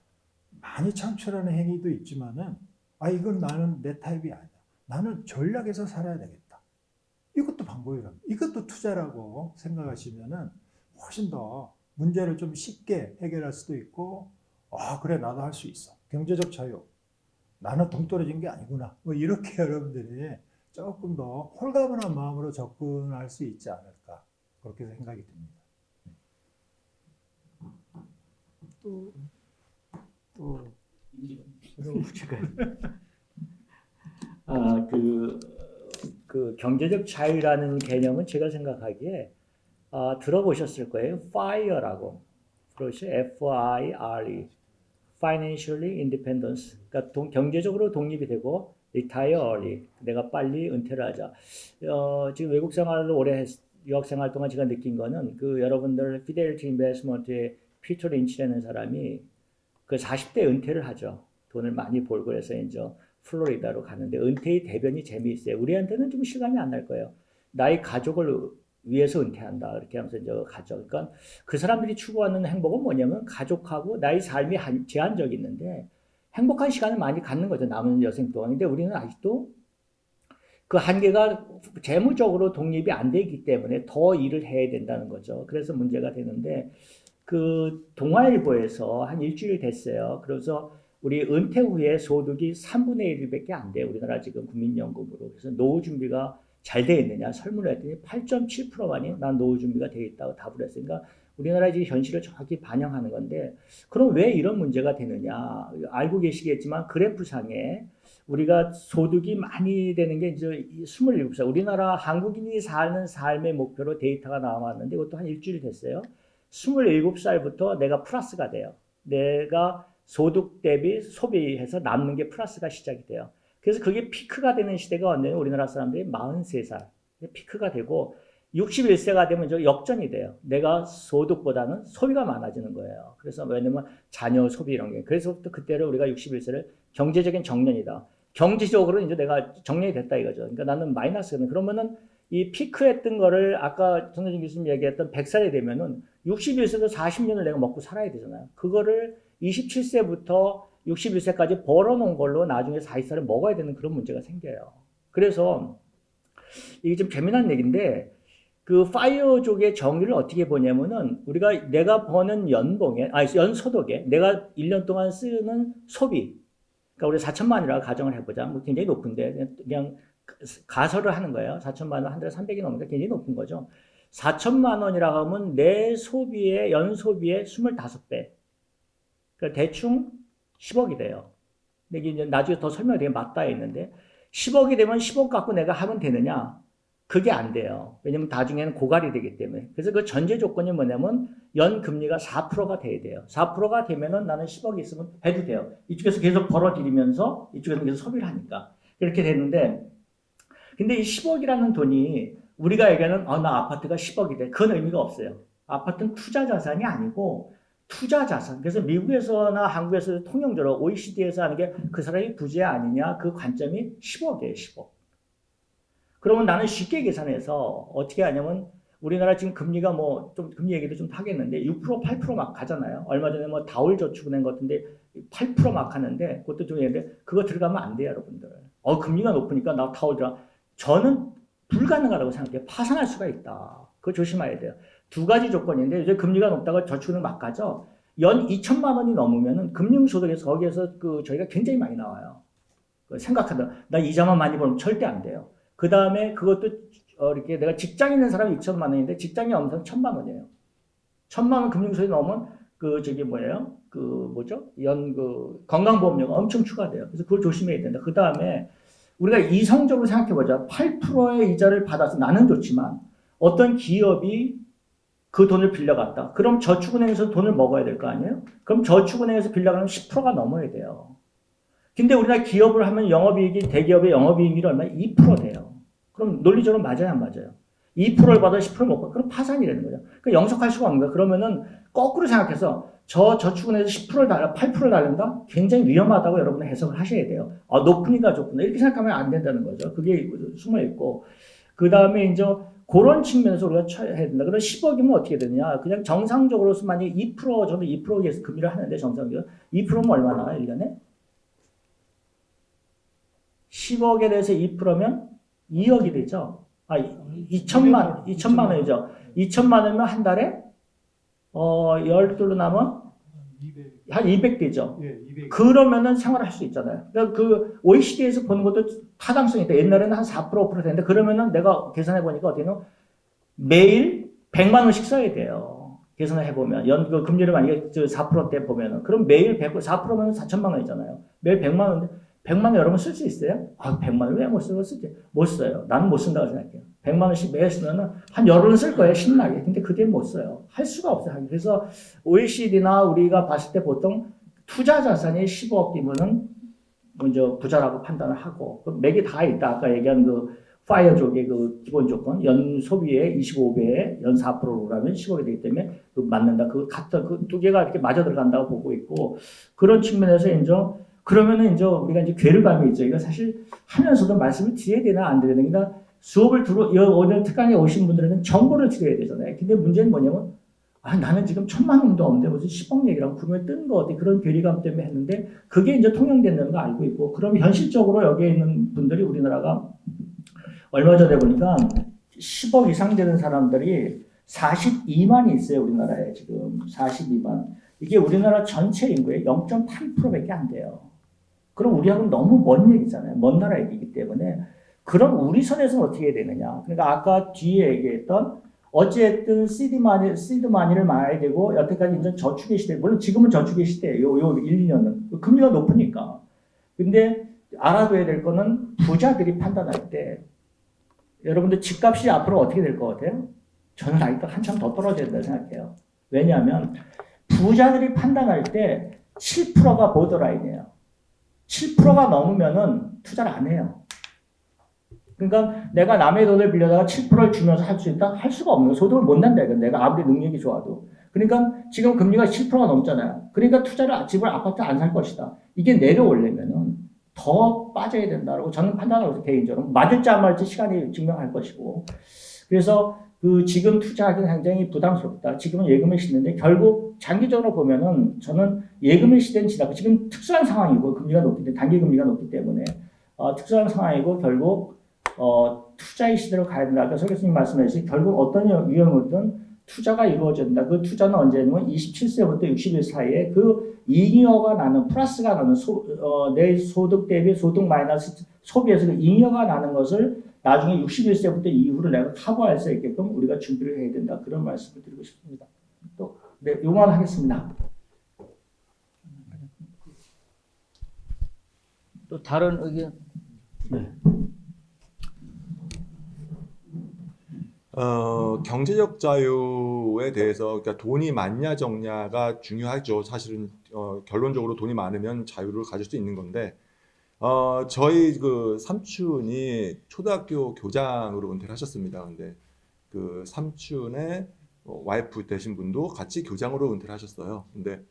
많이 창출하는 행위도 있지만은 이건 나는 내 타입이 아니야. 나는 전략에서 살아야 되겠다. 이것도 방법이랍니다. 이것도 투자라고 생각하시면은 훨씬 더 문제를 좀 쉽게 해결할 수도 있고 그래 나도 할 수 있어. 경제적 자유 나는 동떨어진 게 아니구나. 뭐 이렇게 여러분들이 조금 더 홀가분한 마음으로 접근할 수 있지 않을까 그렇게 생각이 듭니다. 또 그 경제적 자유라는 개념은 제가 생각하기에 들어보셨을 거예요. FIRE라고. 그렇죠. FIRE. Financially Independence. 그러니까 경제적으로 독립이 되고 retire early. 내가 빨리 은퇴를 하자. 지금 외국 생활을 오래 유학 생활 동안 제가 느낀 거는 그 여러분들 피델리티 인베스트먼트의 피터 린치라는 사람이 그 40대 은퇴를 하죠. 돈을 많이 벌고 해서 이제 플로리다로 가는데 은퇴의 대변이 재미있어요. 우리한테는 좀 실감이 안 날 거예요. 나의 가족을 위해서 은퇴한다. 이렇게 하면서 이제 가죠. 그러니까 그 사람들이 추구하는 행복은 뭐냐면 가족하고 나의 삶이 제한적이 있는데 행복한 시간을 많이 갖는 거죠. 남은 여생 동안. 근데 우리는 아직도 그 한계가 재무적으로 독립이 안 되기 때문에 더 일을 해야 된다는 거죠. 그래서 문제가 되는데 그 동아일보에서 한 일주일 됐어요. 그래서 우리 은퇴 후에 소득이 3분의 1밖에 안 돼요. 우리나라 지금 국민연금으로. 그래서 노후 준비가 잘 돼 있느냐 설문을 했더니 8.7%만이 난 노후 준비가 돼 있다고 답을 했어요. 그러니까 우리나라의 지금 현실을 정확히 반영하는 건데 그럼 왜 이런 문제가 되느냐. 알고 계시겠지만 그래프상에 우리가 소득이 많이 되는 게 이제 27살. 우리나라 한국인이 사는 삶의 목표로 데이터가 나왔는데 이것도 한 일주일 됐어요. 27살부터 내가 플러스가 돼요. 내가 소득 대비 소비해서 남는 게 플러스가 시작이 돼요. 그래서 그게 피크가 되는 시대가 언제냐면 우리나라 사람들이 43살 피크가 되고 61세가 되면 저 역전이 돼요. 내가 소득보다는 소비가 많아지는 거예요. 그래서 왜냐면 자녀 소비 이런 게. 그래서부터 그때를 우리가 61세를 경제적인 정년이다. 경제적으로 이제 내가 정년이 됐다 이거죠. 그러니까 나는 마이너스거든. 그러면은 이 피크했던 거를 아까 전혜진 교수님 얘기했던 100살이 되면은 61세도 40년을 내가 먹고 살아야 되잖아요. 그거를 27세부터 61세까지 벌어놓은 걸로 나중에 40살을 먹어야 되는 그런 문제가 생겨요. 그래서 이게 좀 재미난 얘기인데 그 파이어족의 정의를 어떻게 보냐면은 우리가 내가 버는 연소득에 내가 1년 동안 쓰는 소비 그러니까 우리 4천만이라고 가정을 해보자. 뭐 굉장히 높은데 그냥 가설을 하는 거예요. 4천만 원 한 달에 300이 넘으니까 굉장히 높은 거죠. 4천만 원이라고 하면 내 소비의 연소비의 25배. 그러니까 대충 10억이 돼요. 근데 이제 나중에 더 설명이 되게 맞닿아 있는데 10억이 되면 10억 갖고 내가 하면 되느냐? 그게 안 돼요. 왜냐면 나중에는 고갈이 되기 때문에. 그래서 그 전제 조건이 뭐냐면 연금리가 4%가 돼야 돼요. 4%가 되면은 나는 10억이 있으면 해도 돼요. 이쪽에서 계속 벌어들이면서 이쪽에서 계속 소비를 하니까. 그렇게 되는데 근데 이 10억이라는 돈이 우리가 얘기하는 나 아파트가 10억이 돼. 그건 의미가 없어요. 아파트는 투자 자산이 아니고 투자 자산. 그래서 미국에서나 한국에서 통용적으로 OECD에서 하는 게 그 사람이 부자 아니냐 그 관점이 10억이에요. 10억. 그러면 나는 쉽게 계산해서 어떻게 하냐면 우리나라 지금 금리가 뭐 좀 금리 얘기도 좀 하겠는데 6% 8% 막 가잖아요. 얼마 전에 뭐 다울저축은행 같은데 8% 막 하는데 그것도 좀 얘기했는데 그거 들어가면 안 돼요, 여러분들. 금리가 높으니까 나 다울 들어. 저는 불가능하다고 생각해요. 파산할 수가 있다. 그거 조심해야 돼요. 두 가지 조건인데 이제 금리가 높다가 저축은행 막 가죠. 연 2천만 원이 넘으면은 금융소득에서 거기에서 그 저희가 굉장히 많이 나와요. 생각하다 나 이자만 많이 벌면 절대 안 돼요. 그 다음에 그것도 이렇게 내가 직장 있는 사람이 2천만 원인데 직장이 없는 사람은 1,000만 원이에요. 1,000만 원 금융소득이 넘으면 그 저기 뭐예요? 그 뭐죠? 건강보험료가 엄청 추가돼요. 그래서 그걸 조심해야 된다. 그 다음에 우리가 이성적으로 생각해보자. 8%의 이자를 받아서 나는 좋지만 어떤 기업이 그 돈을 빌려갔다. 그럼 저축은행에서 돈을 먹어야 될 거 아니에요? 그럼 저축은행에서 빌려가면 10%가 넘어야 돼요. 근데 우리나라 기업을 하면 영업이익이 대기업의 영업이익률이 얼마나 2% 돼요. 그럼 논리적으로 맞아요, 안 맞아요? 2%를 받아 10%를 못 받아. 그럼 파산이 되는 거죠. 그러니까 영속할 수가 없는 거예요. 그러면은 거꾸로 생각해서 저축은행에서 10%를 달라, 8%를 달린다? 굉장히 위험하다고 여러분은 해석을 하셔야 돼요. 높으니까 좋구나. 이렇게 생각하면 안 된다는 거죠. 그게 숨어 있고. 그 다음에 이제 그런 측면에서 우리가 쳐야 된다. 그럼 10억이면 어떻게 되느냐? 그냥 정상적으로 만약에 2%, 저는 2%에서 금리를 하는데 정상적으로 2%면 얼마 나와요, 1년에? 10억에 대해서 2%면 2억이 되죠. 2천만 원이죠. 2천만 원이면 한 달에 12로 나면 200. 한 200대죠. 예, 200. 그러면은 생활할 수 있잖아요. 그러니까 그 OECD에서 보는 것도 타당성이 있다. 옛날에는 한 4%, 5% 되는데 그러면은 내가 계산해 보니까 어떻게는 매일 100만 원씩 써야 돼요. 계산을 해보면 그 금리를 만약에 4%대 보면은 그럼 매일 4%면 4천만 원이잖아요. 매일 100만 원인데 100만 원 여러분 쓸 수 있어요? 아, 100만 원 왜 못 써요? 못 써요. 나는 못 쓴다고 생각해요. 100만 원씩 매일 쓰면은 한 열흘은 쓸 거예요. 신나게. 근데 그게 못 써요. 할 수가 없어요. 그래서 OECD나 우리가 봤을 때 보통 투자 자산이 15억이면은 먼저 부자라고 판단을 하고 맥이 다 있다. 아까 얘기한 그 파이어족의 그 기본 조건 연 소비의 25배에 연 4%라면 10억이 되기 때문에 그 맞는다. 그 같은 그 두 개가 이렇게 맞아 들어간다고 보고 있고 그런 측면에서 이제 그러면은 이제 우리가 이제 괴리감이 있죠. 이거 사실 하면서도 말씀을 드려야 되나 안 드려야 되나. 그러니까 수업을 오늘 특강에 오신 분들은 정보를 드려야 되잖아요. 근데 문제는 뭐냐면 아, 나는 지금 1,000만 원도 없는데 무슨 10억 얘기라고 구름에 뜬 거 어때 그런 괴리감 때문에 했는데 그게 이제 통용된다는 거 알고 있고 그럼 현실적으로 여기에 있는 분들이 우리나라가 얼마 전에 보니까 10억 이상 되는 사람들이 42만이 있어요. 우리나라에 지금 42만. 이게 우리나라 전체 인구의 0.8%밖에 안 돼요. 그럼 우리하고는 너무 먼 얘기잖아요. 먼 나라 얘기이기 때문에 그럼 우리 선에서는 어떻게 해야 되느냐. 그러니까 아까 뒤에 얘기했던 어쨌든 시드마니를 많이 되고 여태까지 이제 저축의 시대, 물론 지금은 저축의 시대예요. 요 1, 2년은 금리가 높으니까. 근데 알아둬야 될 거는 부자들이 판단할 때 여러분들 집값이 앞으로 어떻게 될 것 같아요? 저는 아직도 한참 더 떨어져야 된다고 생각해요. 왜냐하면 부자들이 판단할 때 7%가 보더라인이에요. 7%가 넘으면은 투자를 안 해요. 그러니까 내가 남의 돈을 빌려다가 7%를 주면서 할 수 있다? 할 수가 없는 거예요. 소득을 못 낸다. 이건 내가 아무리 능력이 좋아도. 그러니까 지금 금리가 7%가 넘잖아요. 그러니까 집을 아파트 안 살 것이다. 이게 내려오려면은 더 빠져야 된다고 저는 판단하고 있어요. 개인적으로. 맞을지 안 맞을지 시간이 증명할 것이고. 그래서 그 지금 투자하기는 굉장히 부담스럽다. 지금은 예금의 시대인데 결국 장기적으로 보면은 저는 예금의 시대는 지나고 지금 특수한 상황이고 금리가 높기 때문에 단기 금리가 높기 때문에 특수한 상황이고 결국 투자의 시대로 가야 된다. 아까 서 교수님 말씀하신 결국 어떤 유형이든 투자가 이루어진다. 그 투자는 언제냐면 27세부터 60일 사이에 그 잉여가 나는 플러스가 나는 내 소득 대비 소득 마이너스 소비에서 그 잉여가 나는 것을 나중에 61세부터 이후로 내가 커버할 수 있게끔 우리가 준비를 해야 된다. 그런 말씀을 드리고 싶습니다. 또 네, 요만 하겠습니다. 또 다른 의견? 네. 경제적 자유에 대해서 그러니까 돈이 많냐 적냐가 중요하죠. 사실은 결론적으로 돈이 많으면 자유를 가질 수 있는 건데 저희 그 삼촌이 초등학교 교장으로 은퇴를 하셨습니다. 근데 그 삼촌의 와이프 되신 분도 같이 교장으로 은퇴를 하셨어요. 근데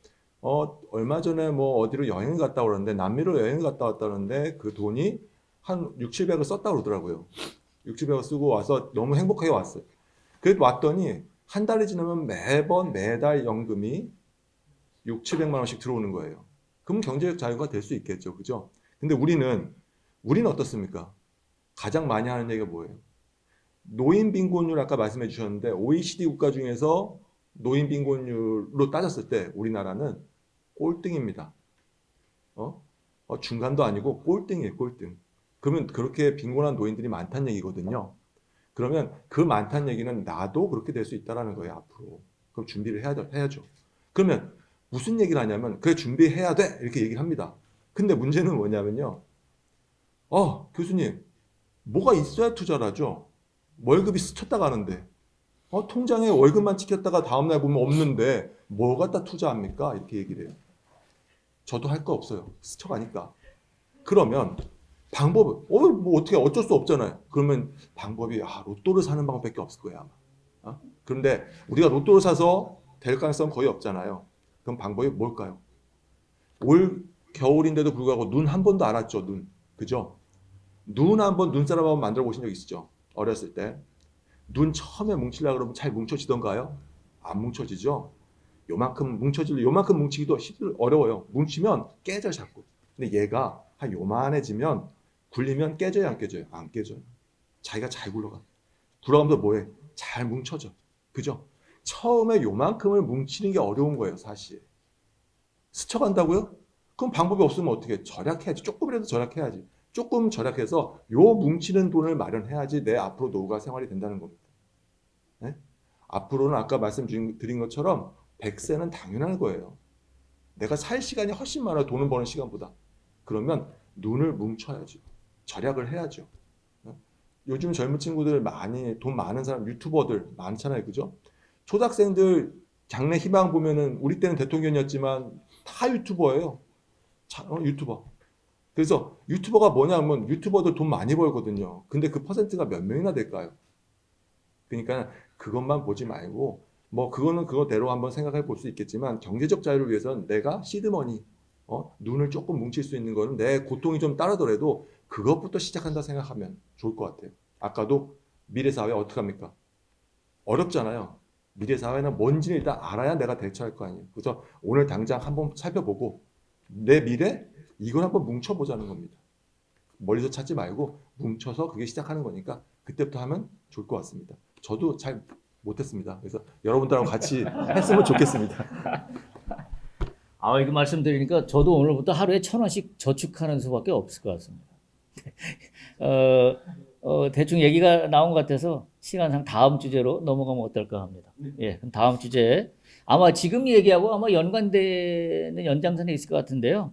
얼마 전에 뭐 어디로 여행을 갔다 오는데 남미로 여행을 갔다 왔다 그러는데 그 돈이 한 6, 700을 썼다 그러더라고요. 6, 700을 쓰고 와서 너무 행복하게 왔어요. 그래도 왔더니 한 달이 지나면 매달 연금이 6, 700만 원씩 들어오는 거예요. 그럼 경제적 자유가 될 수 있겠죠. 그죠? 근데 우리는 어떻습니까? 가장 많이 하는 얘기가 뭐예요? 노인 빈곤율 아까 말씀해 주셨는데 OECD 국가 중에서 노인 빈곤율로 따졌을 때 우리나라는 꼴등입니다. 중간도 아니고 꼴등이에요, 꼴등. 그러면 그렇게 빈곤한 노인들이 많다는 얘기거든요. 그러면 그 많다는 얘기는 나도 그렇게 될 수 있다는 거예요, 앞으로. 그럼 준비를 해야죠. 그러면 무슨 얘기를 하냐면 그래 준비해야 돼 이렇게 얘기를 합니다. 근데 문제는 뭐냐면요. 교수님 뭐가 있어야 투자를 하죠. 월급이 스쳤다 가는데 통장에 월급만 찍혔다가 다음날 보면 없는데 뭐 갖다 투자합니까? 이렇게 얘기를 해요. 저도 할 거 없어요. 스쳐가니까. 그러면 방법은 뭐 어떻게 어쩔 수 없잖아요. 그러면 방법이 로또를 사는 방법밖에 없을 거예요 아마. 그런데 우리가 로또를 사서 될 가능성은 거의 없잖아요. 그럼 방법이 뭘까요? 올 겨울인데도 불구하고 눈 한 번도 안 왔죠. 그죠? 눈 한 번 눈사람 한번 만들어 보신 적 있으시죠? 어렸을 때 눈 처음에 뭉치려고 그러면 잘 뭉쳐지던가요? 안 뭉쳐지죠? 요만큼 뭉치기도 어려워요. 뭉치면 깨져 자꾸. 근데 얘가 한 요만해지면 굴리면 깨져요, 안 깨져요? 안 깨져요. 자기가 잘 굴러가. 굴러가면서 뭐해? 잘 뭉쳐져. 그죠? 처음에 요만큼을 뭉치는 게 어려운 거예요, 사실. 스쳐간다고요? 그럼 방법이 없으면 어떻게 해? 절약해야지. 조금이라도 절약해야지. 조금 절약해서 요 뭉치는 돈을 마련해야지 내 앞으로 노후가 생활이 된다는 겁니다. 네? 앞으로는 아까 말씀드린 것처럼 100세는 당연한 거예요. 내가 살 시간이 훨씬 많아요. 돈을 버는 시간보다. 그러면 눈을 뭉쳐야죠. 절약을 해야죠. 요즘 젊은 친구들 많이 돈 많은 사람 유튜버들 많잖아요. 그죠? 초등학생들 장래 희망 보면은 우리 때는 대통령이었지만 다 유튜버예요. 유튜버. 그래서 유튜버가 뭐냐면 유튜버들 돈 많이 벌거든요. 근데 그 퍼센트가 몇 명이나 될까요? 그러니까 그것만 보지 말고 뭐 그거는 그거대로 한번 생각해 볼 수 있겠지만 경제적 자유를 위해서는 내가 시드머니 눈을 조금 뭉칠 수 있는 거는 내 고통이 좀 따르더라도 그것부터 시작한다 생각하면 좋을 것 같아요. 아까도 미래 사회 어떻게 합니까? 어렵잖아요. 미래 사회는 뭔지를 일단 알아야 내가 대처할 거 아니에요. 그래서 오늘 당장 한번 살펴보고 내 미래 이걸 한번 뭉쳐보자는 겁니다. 멀리서 찾지 말고 뭉쳐서 그게 시작하는 거니까 그때부터 하면 좋을 것 같습니다. 저도 잘 못했습니다. 그래서 여러분들하고 같이 했으면 좋겠습니다. 이렇게 말씀드리니까 저도 오늘부터 하루에 1,000원씩 저축하는 수밖에 없을 것 같습니다. 대충 얘기가 나온 것 같아서 시간상 다음 주제로 넘어가면 어떨까 합니다. 예, 그럼 다음 주제 아마 지금 얘기하고 아마 연관되는 연장선에 있을 것 같은데요.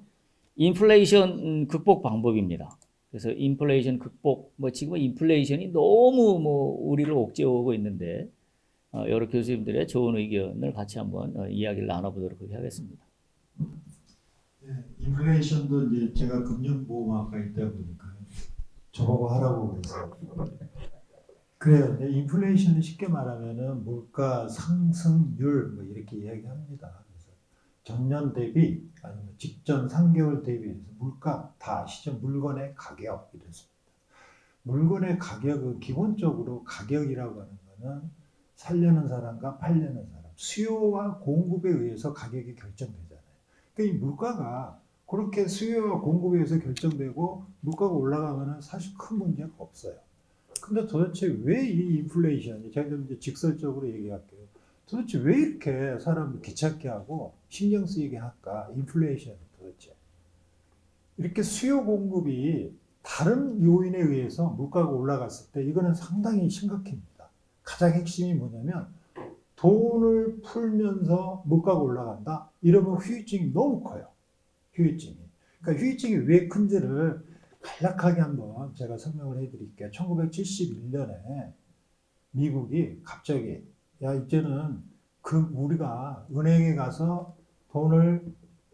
인플레이션 극복 방법입니다. 그래서 인플레이션 극복, 지금 인플레이션이 너무 우리를 옥죄어오고 있는데 여러 교수님들의 좋은 의견을 같이 한번 이야기를 나눠보도록 하겠습니다. 네, 인플레이션도 이제 제가 금융보험학과 있다 보니까 저보고 하라고 그래서 그래요. 근데 인플레이션은 쉽게 말하면은 물가 상승률 뭐 이렇게 이야기합니다. 그래서 전년 대비 아니면 직전 3개월 대비해서 물가 다 아시죠? 물건의 가격 이렇습니다. 물건의 가격은 기본적으로 가격이라고 하는 거는 살려는 사람과 팔려는 사람, 수요와 공급에 의해서 가격이 결정되잖아요. 그러니까 이 물가가 그렇게 수요와 공급에 의해서 결정되고 물가가 올라가면은 사실 큰 문제가 없어요. 근데 도대체 왜 이 인플레이션이, 제가 좀 이제 직설적으로 얘기할게요. 도대체 왜 이렇게 사람을 귀찮게 하고 신경 쓰이게 할까? 인플레이션 도대체. 이렇게 수요 공급이 다른 요인에 의해서 물가가 올라갔을 때 이거는 상당히 심각합니다. 가장 핵심이 뭐냐면 돈을 풀면서 물가가 올라간다? 이러면 후유증이 너무 커요. 후유증이. 그러니까 후유증이 왜 큰지를 간략하게 한번 제가 설명을 해드릴게요. 1971년에 미국이 갑자기 이제는 우리가 은행에 가서 돈을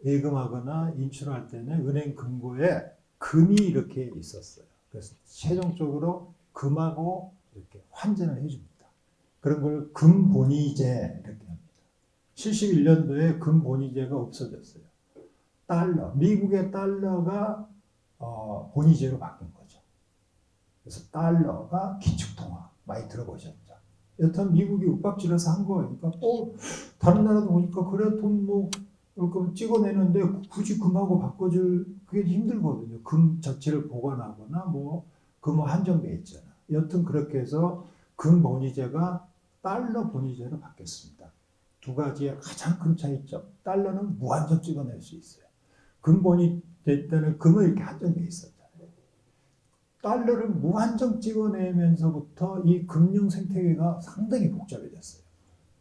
예금하거나 인출할 때는 은행 금고에 금이 이렇게 있었어요. 그래서 최종적으로 금하고 이렇게 환전을 해줍니다. 그런 걸 금본위제 이렇게 합니다. 71년도에 금본위제가 없어졌어요. 미국의 달러가 본위제로 바뀐 거죠. 그래서 달러가 기축통화 많이 들어보셨죠. 여튼 미국이 윽박질러서 한 거예요. 그러니까 다른 나라도 보니까 그래 돈 그럼 찍어내는데 굳이 금하고 바꿔줄 그게 힘들거든요. 금 자체를 보관하거나 금 한정돼 있잖아. 여튼 그렇게 해서 금 본위제가 달러 본위제로 바뀌었습니다. 두 가지의 가장 큰 차이점. 달러는 무한정 찍어낼 수 있어요. 금 본위제 때는 금은 이렇게 한정돼 있었잖아요. 달러를 무한정 찍어내면서부터 이 금융 생태계가 상당히 복잡해졌어요.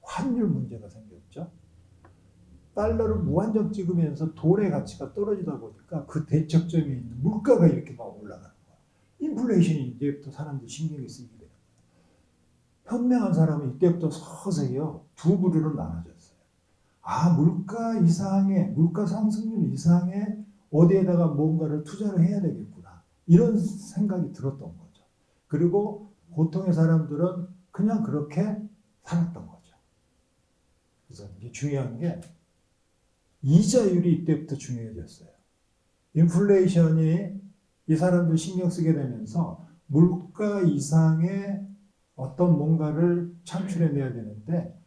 환율 문제가 생겼죠. 달러를 무한정 찍으면서 돈의 가치가 떨어지다 보니까 그 대척점에 있는 물가가 이렇게 막 올라가는 거예요. 인플레이션이 이제부터 사람들이 신경이 쓰이게 되는 거예요. 현명한 사람은 이때부터 서서히요 두 부류로 나눠졌어요. 물가 이상의, 물가 상승률 이상의 어디에다가 뭔가를 투자를 해야 되겠구나. 이런 생각이 들었던 거죠. 그리고 보통의 사람들은 그냥 그렇게 살았던 거죠. 그래서 이제 중요한 게 이자율이 이때부터 중요해졌어요. 인플레이션이 이 사람들 신경 쓰게 되면서 물가 이상의 어떤 뭔가를 창출해내야 되는데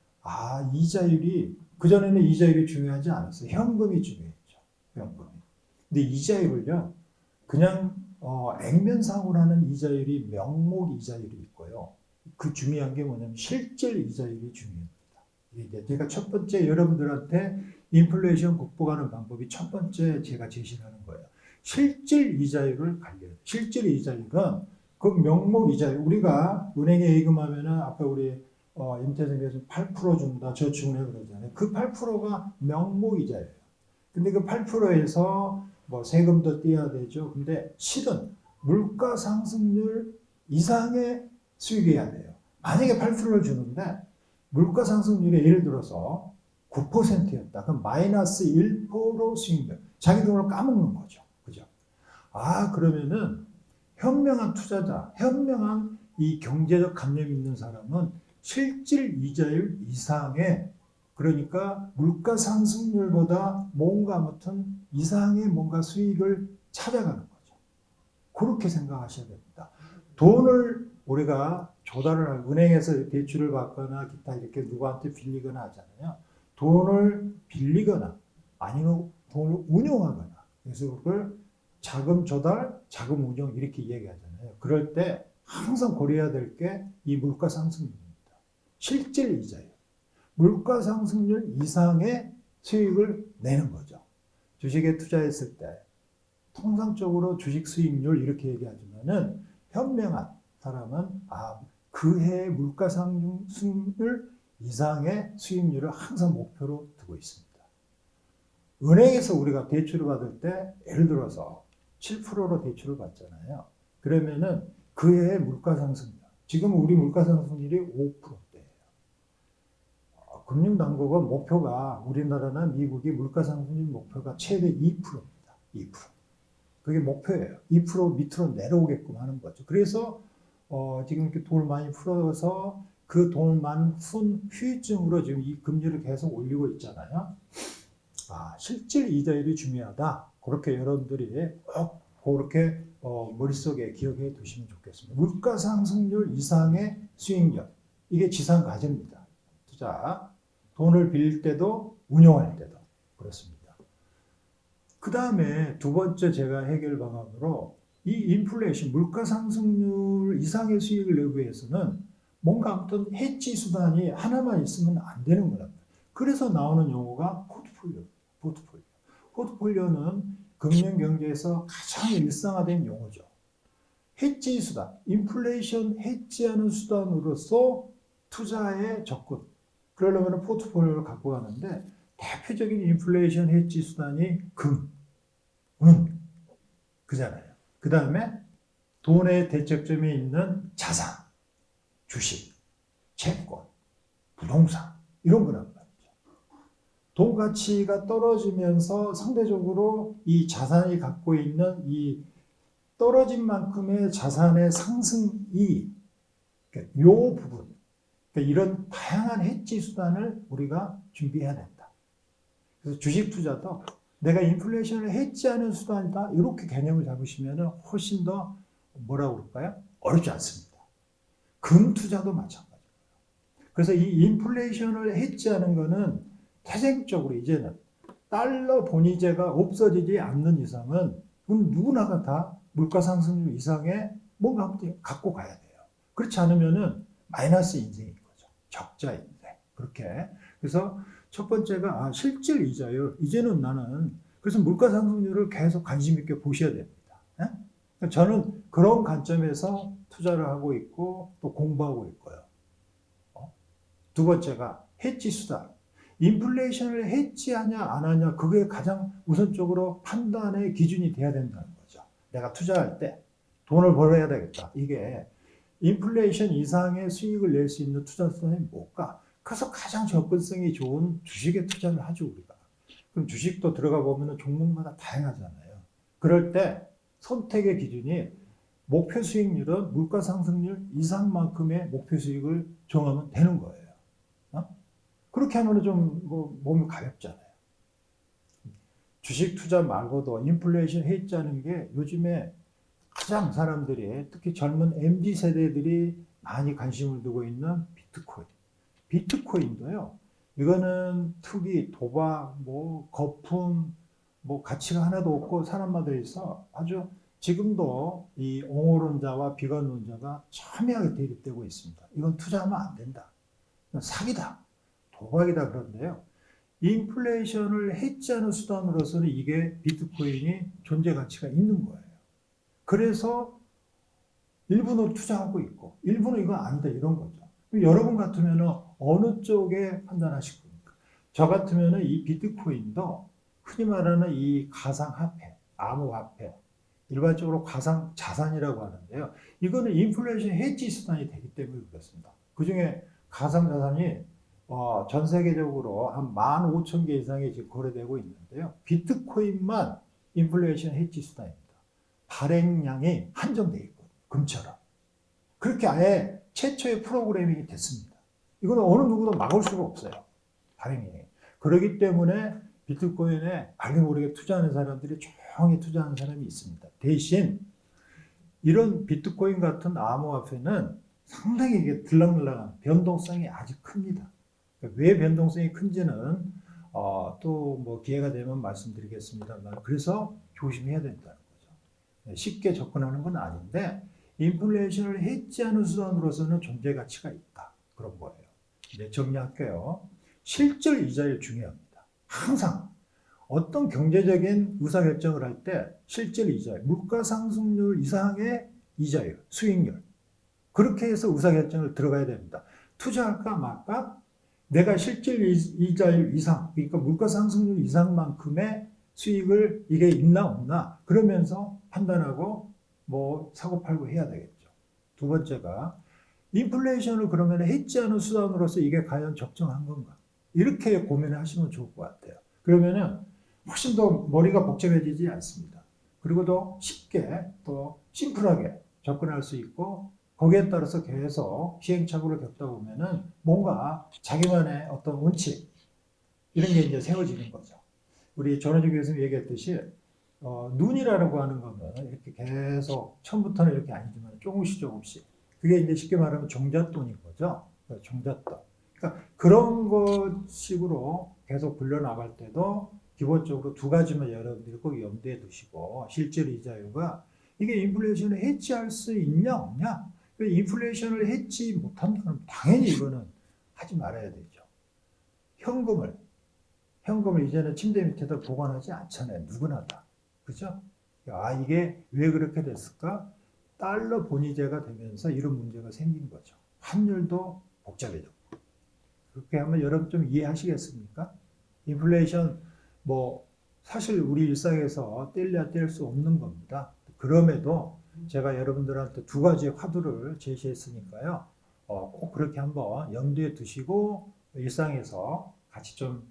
이자율이 그전에는 이자율이 중요하지 않았어요. 현금이 중요했죠. 현금이. 근데 이자율을요 그냥 액면상으로 하는 이자율이 명목 이자율이 있고요. 그 중요한 게 뭐냐면 실질 이자율이 중요합니다. 이제 제가 첫 번째 여러분들한테 인플레이션 극복하는 방법이 첫 번째 제가 제시하는 거예요. 실질 이자율을 관리해요. 실질 이자율은 그 명목 이자율, 우리가 은행에 예금하면은 아까 우리 임태정 교수 8% 준다 저축은행 그러잖아요. 그 8%가 명목 이자예요. 근데 그 8%에서 뭐 세금도 떼야 되죠. 근데 실은 물가 상승률 이상의 수익이어야 돼요. 만약에 8%를 주는데 물가 상승률이 예를 들어서 9%였다. 그럼 마이너스 1% 수익률. 자기 돈을 까먹는 거죠. 그죠? 아, 그러면은 현명한 투자자, 현명한 이 경제적 관념 있는 사람은 실질 이자율 이상의, 그러니까 물가 상승률보다 뭔가 아무튼 이상의 뭔가 수익을 찾아가는 거죠. 그렇게 생각하셔야 됩니다. 돈을 우리가 조달을 은행에서 대출을 받거나 기타 이렇게 누구한테 빌리거나 하잖아요. 돈을 빌리거나 아니면 돈을 운용하거나, 그래서 그걸 자금 조달, 자금 운용 이렇게 얘기하잖아요. 그럴 때 항상 고려해야 될 게 이 물가 상승률입니다. 실질 이자예요. 물가 상승률 이상의 수익을 내는 거죠. 주식에 투자했을 때 통상적으로 주식 수익률 이렇게 얘기하지만은 현명한 사람은 그해 물가 상승률 이상의 수익률을 항상 목표로 두고 있습니다. 은행에서 우리가 대출을 받을 때 예를 들어서 7%로 대출을 받잖아요. 그러면은 그해 물가 상승률, 지금 우리 물가 상승률이 5%대예요. 금융당국은 목표가 우리나라나 미국이 물가 상승률 목표가 최대 2%입니다. 2%. 그게 목표예요. 2% 밑으로 내려오게끔 하는 거죠. 그래서 지금 이렇게 돈을 많이 풀어서 그 돈을 많이 푼 후유증으로 지금 이 금리를 계속 올리고 있잖아요. 실질 이자율이 중요하다. 그렇게 여러분들이 꼭 그렇게 머릿속에 기억해 두시면 좋겠습니다. 물가 상승률 이상의 수익률. 이게 지상 과제입니다. 투자. 돈을 빌릴 때도 운용할 때도 그렇습니다. 그 다음에 두 번째 제가 해결 방안으로 이 인플레이션, 물가 상승률 이상의 수익을 내기 위해서는 뭔가 아무튼 해지 수단이 하나만 있으면 안 되는 거랍니다. 그래서 나오는 용어가 포트폴리오. 포트폴리오는 금융 경제에서 가장 일상화된 용어죠. 해지 수단, 인플레이션 해지하는 수단으로서 투자에 접근. 그러려면 포트폴리오를 갖고 가는데 대표적인 인플레이션 해지 수단이 금, 은, 그잖아요. 그 다음에 돈의 대척점에 있는 자산, 주식, 채권, 부동산 이런 거란 말이죠. 돈 가치가 떨어지면서 상대적으로 이 자산이 갖고 있는 이 떨어진 만큼의 자산의 상승이 그러니까 요 부분, 그러니까 이런 다양한 해지 수단을 우리가 준비해야 된다. 그래서 주식 투자도 내가 인플레이션을 해지하는 수단이다. 이렇게 개념을 잡으시면 훨씬 더 뭐라고 그럴까요? 어렵지 않습니다. 금 투자도 마찬가지예요. 그래서 이 인플레이션을 해지하는 거는 태생적으로 이제는 달러 본위제가 없어지지 않는 이상은 그럼 누구나가 다 물가 상승률 이상의 뭔가 갖고 가야 돼요. 그렇지 않으면은 마이너스 인생인 거죠. 적자 인생. 그렇게. 그래서 첫 번째가 실질 이자율. 이제는 나는 그래서 물가 상승률을 계속 관심 있게 보셔야 됩니다. 예? 저는 그런 관점에서 투자를 하고 있고 또 공부하고 있고요. 두 번째가 해지 수단. 인플레이션을 해지하냐 안 하냐 그게 가장 우선적으로 판단의 기준이 돼야 된다는 거죠. 내가 투자할 때 돈을 벌어야 되겠다. 이게 인플레이션 이상의 수익을 낼 수 있는 투자 수단이 뭘까? 그래서 가장 접근성이 좋은 주식에 투자를 하죠, 우리가. 그럼 주식도 들어가 보면 종목마다 다양하잖아요. 그럴 때 선택의 기준이 목표 수익률은 물가 상승률 이상만큼의 목표 수익을 정하면 되는 거예요. 그렇게 하면 좀 몸이 가볍잖아요. 주식 투자 말고도 인플레이션 해지하는 게 요즘에 가장 사람들이 특히 젊은 MZ 세대들이 많이 관심을 두고 있는 비트코인. 비트코인도요. 이거는 투기, 도박, 거품, 가치가 하나도 없고 사람마다 있어 아주 지금도 이 옹호론자와 비관론자가 첨예하게 대립되고 있습니다. 이건 투자하면 안 된다. 이건 사기다. 도박이다 그런데요. 인플레이션을 해지하는 수단으로서는 이게 비트코인이 존재 가치가 있는 거예요. 그래서 일부는 투자하고 있고 일부는 이거 아니다 이런 거죠. 그럼 여러분 같으면 어느 쪽에 판단하실 겁니까? 저 같으면 이 비트코인도 흔히 말하는 이 가상화폐, 암호화폐, 일반적으로 가상자산이라고 하는데요. 이거는 인플레이션 해지 수단이 되기 때문에 그렇습니다. 그중에 가상자산이 전 세계적으로 한 15,000개 이상이 지금 거래되고 있는데요. 비트코인만 인플레이션 해지 수단입니다. 발행량이 한정되어 있거든요. 금처럼. 그렇게 아예 최초의 프로그래밍이 됐습니다. 이거는 어느 누구도 막을 수가 없어요. 발행량이. 그렇기 때문에 비트코인에 알게 모르게 투자하는 사람들이 조용히 투자하는 사람이 있습니다. 대신 이런 비트코인 같은 암호화폐는 상당히 이게 들락날락한 변동성이 아주 큽니다. 왜 변동성이 큰지는 또 뭐 기회가 되면 말씀드리겠습니다만 그래서 조심해야 된다는 거죠. 쉽게 접근하는 건 아닌데 인플레이션을 해지하는 수단으로서는 존재 가치가 있다. 그런 거예요. 네, 정리할게요. 실질 이자율 중요합니다. 항상 어떤 경제적인 의사결정을 할 때 실질 이자율, 물가 상승률 이상의 이자율, 수익률 그렇게 해서 의사결정을 들어가야 됩니다. 투자할까 말까? 내가 실질 이자율 이상, 그러니까 물가 상승률 이상만큼의 수익을 이게 있나 없나 그러면서 판단하고 뭐 사고 팔고 해야 되겠죠. 두 번째가 인플레이션을 그러면 해지하는 수단으로서 이게 과연 적정한 건가? 이렇게 고민을 하시면 좋을 것 같아요. 그러면은 훨씬 더 머리가 복잡해지지 않습니다. 그리고 더 쉽게 또 심플하게 접근할 수 있고 거기에 따라서 계속 시행착오를 겪다 보면은 뭔가 자기만의 어떤 원칙 이런 게 이제 세워지는 거죠. 우리 전원주 교수님 얘기했듯이 눈이라고 하는 거는 이렇게 계속 처음부터는 이렇게 아니지만 조금씩 그게 이제 쉽게 말하면 종잣돈인 거죠. 종잣돈. 그러니까 그런 것식으로 계속 굴려나갈 때도 기본적으로 두 가지만 여러분들이 꼭 염두에 두시고 실질 이자율과 이게 인플레이션을 해지할 수 있냐 없냐. 인플레이션을 해지 못한다면 당연히 이거는 하지 말아야 되죠. 현금을 이제는 침대 밑에다 보관하지 않잖아요. 누구나 다. 그죠? 이게 왜 그렇게 됐을까? 달러 본위제가 되면서 이런 문제가 생긴 거죠. 환율도 복잡해졌고. 그렇게 하면 여러분 좀 이해하시겠습니까? 인플레이션 뭐 사실 우리 일상에서 뗄래야 뗄 수 없는 겁니다. 그럼에도 제가 여러분들한테 두 가지의 화두를 제시했으니까요. 꼭 그렇게 한번 염두에 두시고 일상에서 같이 좀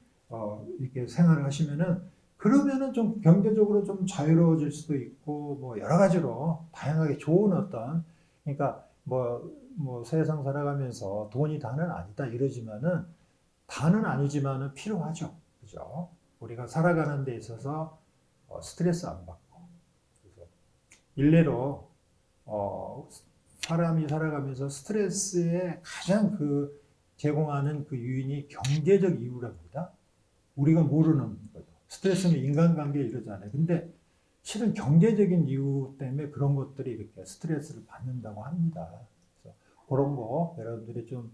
이렇게 생활을 하시면은 그러면은 좀 경제적으로 좀 자유로워질 수도 있고 뭐 여러 가지로 다양하게 좋은 어떤 그러니까 뭐 세상 살아가면서 돈이 다는 아니다 이러지만은 다는 아니지만은 필요하죠. 그죠? 우리가 살아가는 데 있어서 스트레스 안 받고 그래서 일례로 사람이 살아가면서 스트레스에 가장 그 제공하는 그 요인이 경제적 이유랍니다. 우리가 모르는 거죠. 스트레스는 인간관계에 이러잖아요. 근데 실은 경제적인 이유 때문에 그런 것들이 이렇게 스트레스를 받는다고 합니다. 그래서 그런 거 여러분들이 좀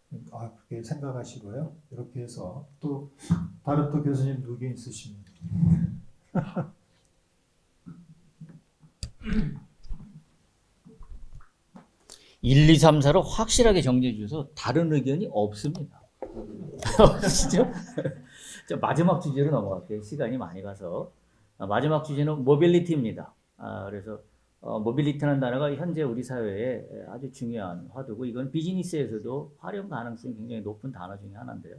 그렇게 생각하시고요. 이렇게 해서 또 다른 또 교수님 의견 있으시면 1, 2, 3, 4로 확실하게 정리해 주셔서 다른 의견이 없습니다. 진짜? 자, 마지막 주제로 넘어갈게요. 시간이 많이 가서. 마지막 주제는 모빌리티입니다. 그래서 모빌리티라는 단어가 현재 우리 사회에 아주 중요한 화두고 이건 비즈니스에서도 활용 가능성이 굉장히 높은 단어 중에 하나인데요.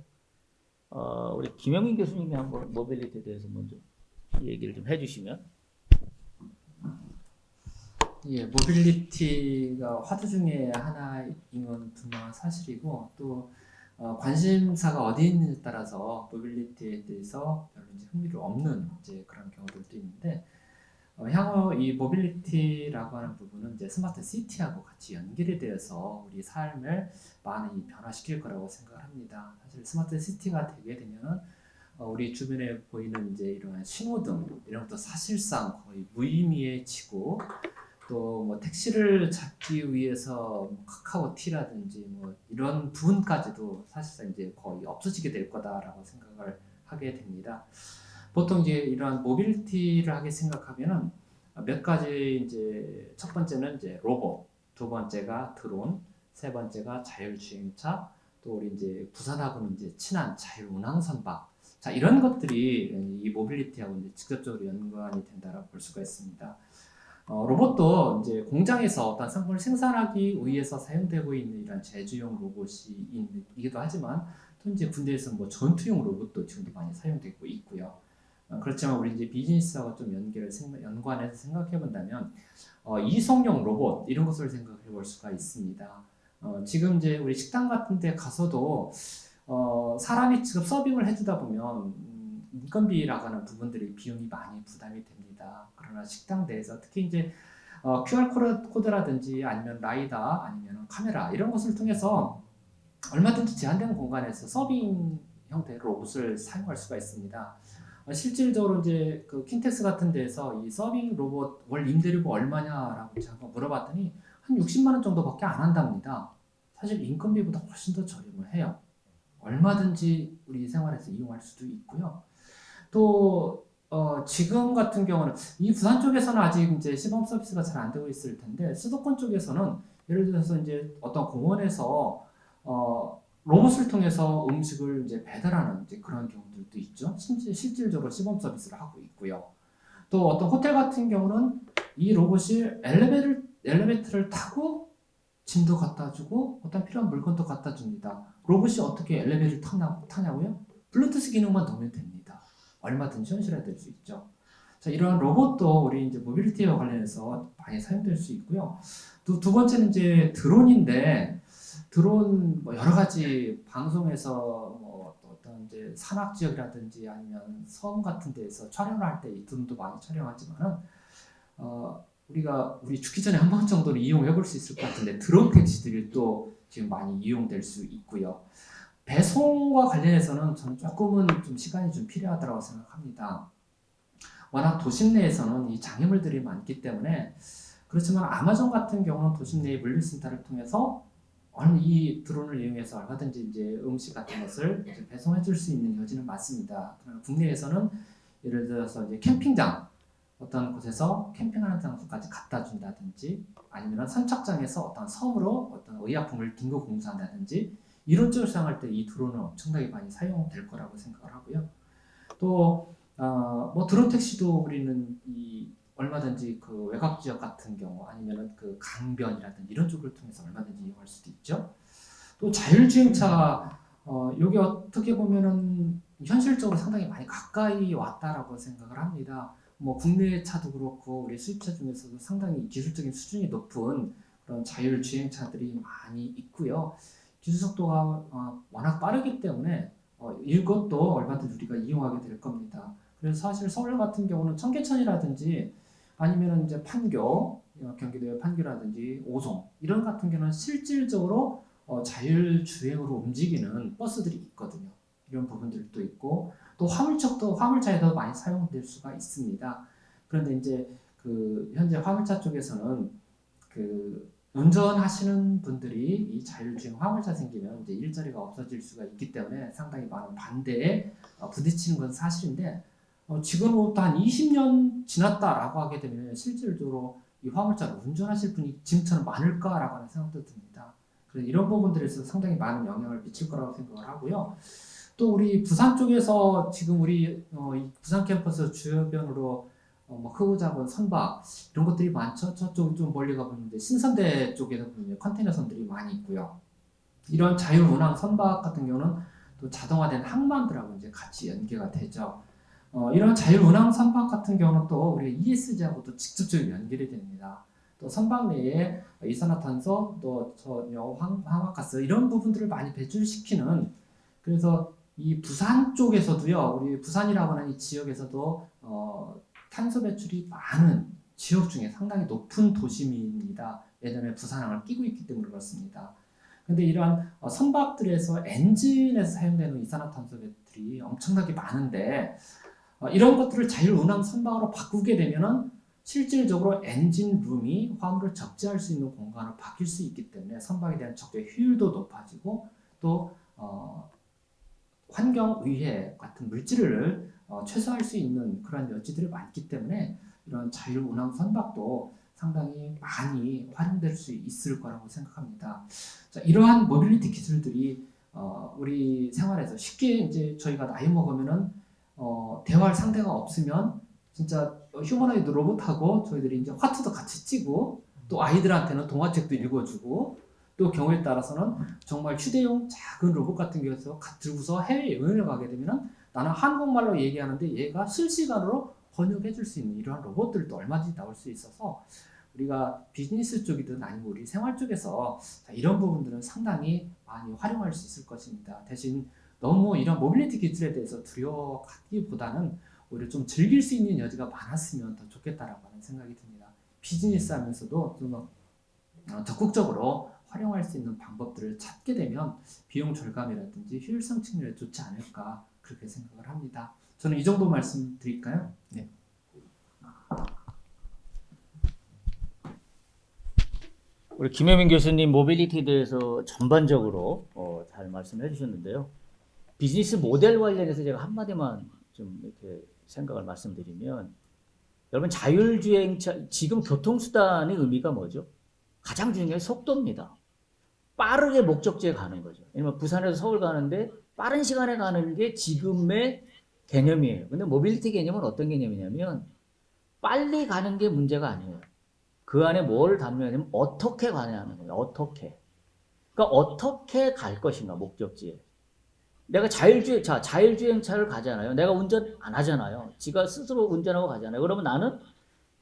우리 김영민 교수님이 한번 모빌리티에 대해서 먼저 얘기를 좀 해주시면. 예, 모빌리티가 화두 중에 하나인 건 분명한 사실이고 또 관심사가 어디 있느냐에 따라서 모빌리티에 대해서 별로 이제 흥미를 없는 이제 그런 경우들도 있는데 향후 이 모빌리티라고 하는 부분은 이제 스마트 시티하고 같이 연결이 되어서 우리 삶을 많이 변화시킬 거라고 생각을 합니다. 사실 스마트 시티가 되게 되면은 우리 주변에 보이는 이제 이런 신호등 이런 것도 사실상 거의 무의미해지고 또 뭐 택시를 잡기 위해서 뭐 카카오티라든지 뭐 이런 부분까지도 사실상 이제 거의 없어지게 될 거다라고 생각을 하게 됩니다. 보통 이제 이런 모빌리티를 하게 생각하면은 몇 가지 이제 첫 번째는 이제 로봇, 두 번째가 드론, 세 번째가 자율주행차, 또 우리 이제 부산하고는 이제 친한 자율운항 선박. 자, 이런 것들이 이 모빌리티하고 이제 직접적으로 연관이 된다라고 볼 수가 있습니다. 로봇도 이제 공장에서 어떤 상품을 생산하기 위해서 사용되고 있는 이런 제조용 로봇이기도 하지만 또 이제 군대에서 뭐 전투용 로봇도 지금도 많이 사용되고 있고요. 그렇지만 우리 이제 비즈니스하고 좀 연관해서 생각해 본다면 이송용 로봇 이런 것을 생각해 볼 수가 있습니다. 지금 이제 우리 식당 같은 데 가서도 사람이 직접 서빙을 해주다 보면 인건비라고 하는 부분들이 비용이 많이 부담이 됩니다. 그러나 식당 내에서 특히 이제 QR 코드라든지 아니면 라이다 아니면 카메라 이런 것을 통해서 얼마든지 제한된 공간에서 서빙 형태의 로봇을 사용할 수가 있습니다. 실질적으로 이제 그 킨텍스 같은 데서 이 서빙 로봇 월 임대료가 얼마냐라고 제가 한번 물어봤더니 한 60만 원 정도밖에 안 한답니다. 사실 인건비보다 훨씬 더 저렴을 해요. 얼마든지 우리 생활에서 이용할 수도 있고요. 또 지금 같은 경우는 이 부산 쪽에서는 아직 이제 시범 서비스가 잘 안 되고 있을 텐데 수도권 쪽에서는 예를 들어서 이제 어떤 공원에서 로봇을 통해서 음식을 이제 배달하는 이제 그런 경우들도 있죠. 실질적으로 시범 서비스를 하고 있고요. 또 어떤 호텔 같은 경우는 이 로봇이 엘리베이터를 타고 짐도 갖다 주고 어떤 필요한 물건도 갖다 줍니다. 로봇이 어떻게 엘리베이터를 타냐고요? 블루투스 기능만 넣으면 됩니다. 얼마든지 현실화될 수 있죠. 자, 이런 로봇도 우리 이제 모빌리티와 관련해서 많이 사용될 수 있고요. 또 두 번째는 이제 드론인데 드론 뭐 여러 가지 방송에서 뭐 어떤 이제 산악 지역이라든지 아니면 섬 같은 데에서 촬영을 할 때 이 드론도 많이 촬영하지만은 우리 죽기 전에 한 번 정도는 이용해 볼 수 있을 것 같은데 드론 택시들이 또 지금 많이 이용될 수 있고요. 배송과 관련해서는 저는 조금은 좀 시간이 좀 필요하다고 생각합니다. 워낙 도심 내에서는 이 장애물들이 많기 때문에 그렇지만 아마존 같은 경우는 도심 내의 물류센터를 통해서 이 드론을 이용해서 얼마든지 이제 음식 같은 것을 배송해 줄 수 있는 여지는 많습니다. 그러나 국내에서는 예를 들어서 이제 캠핑장 어떤 곳에서 캠핑하는 장소까지 갖다 준다든지 아니면 선착장에서 어떤 섬으로 어떤 의약품을 긴급 공수한다든지 이런 쪽을 사용할 때 이 드론은 엄청나게 많이 사용될 거라고 생각을 하고요. 또 뭐 드론 택시도 우리는 얼마든지 그 외곽 지역 같은 경우 아니면은 그 강변이라든지 이런 쪽을 통해서 얼마든지 이용할 수도 있죠. 또 자율주행차 여기 어떻게 보면은 현실적으로 상당히 많이 가까이 왔다라고 생각을 합니다. 뭐 국내 차도 그렇고 우리 수입차 중에서도 상당히 기술적인 수준이 높은 그런 자율주행차들이 많이 있고요. 기술 속도가 워낙 빠르기 때문에 이것도 얼마든지 우리가 이용하게 될 겁니다. 그래서 사실 서울 같은 경우는 청계천이라든지 아니면 이제 판교, 경기도의 판교라든지 오송 이런 같은 경우는 실질적으로 자율주행으로 움직이는 버스들이 있거든요. 이런 부분들도 있고 또 화물차에도 많이 사용될 수가 있습니다. 그런데 이제 그 현재 화물차 쪽에서는 그 운전하시는 분들이 이 자율주행 화물차 생기면 이제 일자리가 없어질 수가 있기 때문에 상당히 많은 반대에 부딪히는 건 사실인데 지금부터 한 20년 지났다라고 하게 되면 실질적으로 이 화물차를 운전하실 분이 지금처럼 많을까라고 하는 생각도 듭니다. 그래서 이런 부분들에서 상당히 많은 영향을 미칠 거라고 생각을 하고요. 또 우리 부산 쪽에서 지금 우리 이 부산 캠퍼스 주변으로 뭐 크고잡은 선박 이런 것들이 많죠. 저쪽 좀 멀리 가보는데 신선대 쪽에서 보면 컨테이너선들이 많이 있고요. 이런 자율운항 선박 같은 경우는 또 자동화된 항만들하고 이제 같이 연계가 되죠. 이런 자율운항 선박 같은 경우는 또 우리 ESG하고도 직접적으로 연결이 됩니다. 또 선박 내에 이산화탄소, 또 황화가스 이런 부분들을 많이 배출시키는 그래서 이 부산 쪽에서도요, 우리 부산이라고 하는 이 지역에서도 탄소 배출이 많은 지역 중에 상당히 높은 도심입니다. 왜냐하면 부산항을 끼고 있기 때문에 그렇습니다. 근데 이러한 선박들에서 엔진에서 사용되는 이산화탄소 배출이 엄청나게 많은데 이런 것들을 자율운항 선박으로 바꾸게 되면은 실질적으로 엔진룸이 화물을 적재할 수 있는 공간으로 바뀔 수 있기 때문에 선박에 대한 적재 효율도 높아지고 또 환경위해 같은 물질을 최소화할 수 있는 그런 여지들이 많기 때문에 이런 자율운항 선박도 상당히 많이 활용될 수 있을 거라고 생각합니다. 자, 이러한 모빌리티 기술들이 우리 생활에서 쉽게 이제 저희가 나이 먹으면은 대화할 상대가 없으면 진짜 휴머노이드 로봇하고 저희들이 이제 화투도 같이 찌고 또 아이들한테는 동화책도 읽어주고 또 경우에 따라서는 정말 휴대용 작은 로봇 같은 경우에서 들고서 해외 여행을 가게 되면은 나는 한국말로 얘기하는데 얘가 실시간으로 번역해 줄 수 있는 이러한 로봇들도 얼마든지 나올 수 있어서 우리가 비즈니스 쪽이든 아니면 우리 생활 쪽에서 이런 부분들은 상당히 많이 활용할 수 있을 것입니다. 대신 너무 이런 모빌리티 기술에 대해서 두려워하기보다는 오히려 좀 즐길 수 있는 여지가 많았으면 더 좋겠다라고 하는 생각이 듭니다. 비즈니스 하면서도 좀 적극적으로 활용할 수 있는 방법들을 찾게 되면 비용 절감이라든지 효율성 측면에 좋지 않을까 그렇게 생각을 합니다. 저는 이 정도 말씀드릴까요? 네. 우리 김혜민 교수님 모빌리티에 대해서 전반적으로 잘 말씀해 주셨는데요. 비즈니스 모델 관련해서 제가 한마디만 좀 이렇게 생각을 말씀드리면 여러분 자율주행차 지금 교통수단의 의미가 뭐죠? 가장 중요한 게 속도입니다. 빠르게 목적지에 가는 거죠. 왜냐면 부산에서 서울 가는데 빠른 시간에 가는 게 지금의 개념이에요. 근데 모빌리티 개념은 어떤 개념이냐면 빨리 가는 게 문제가 아니에요. 그 안에 뭘 담느냐면 어떻게 가냐는 거예요. 어떻게. 그러니까 어떻게 갈 것인가 목적지에. 내가 자율주행차를 가잖아요. 내가 운전 안 하잖아요. 지가 스스로 운전하고 가잖아요. 그러면 나는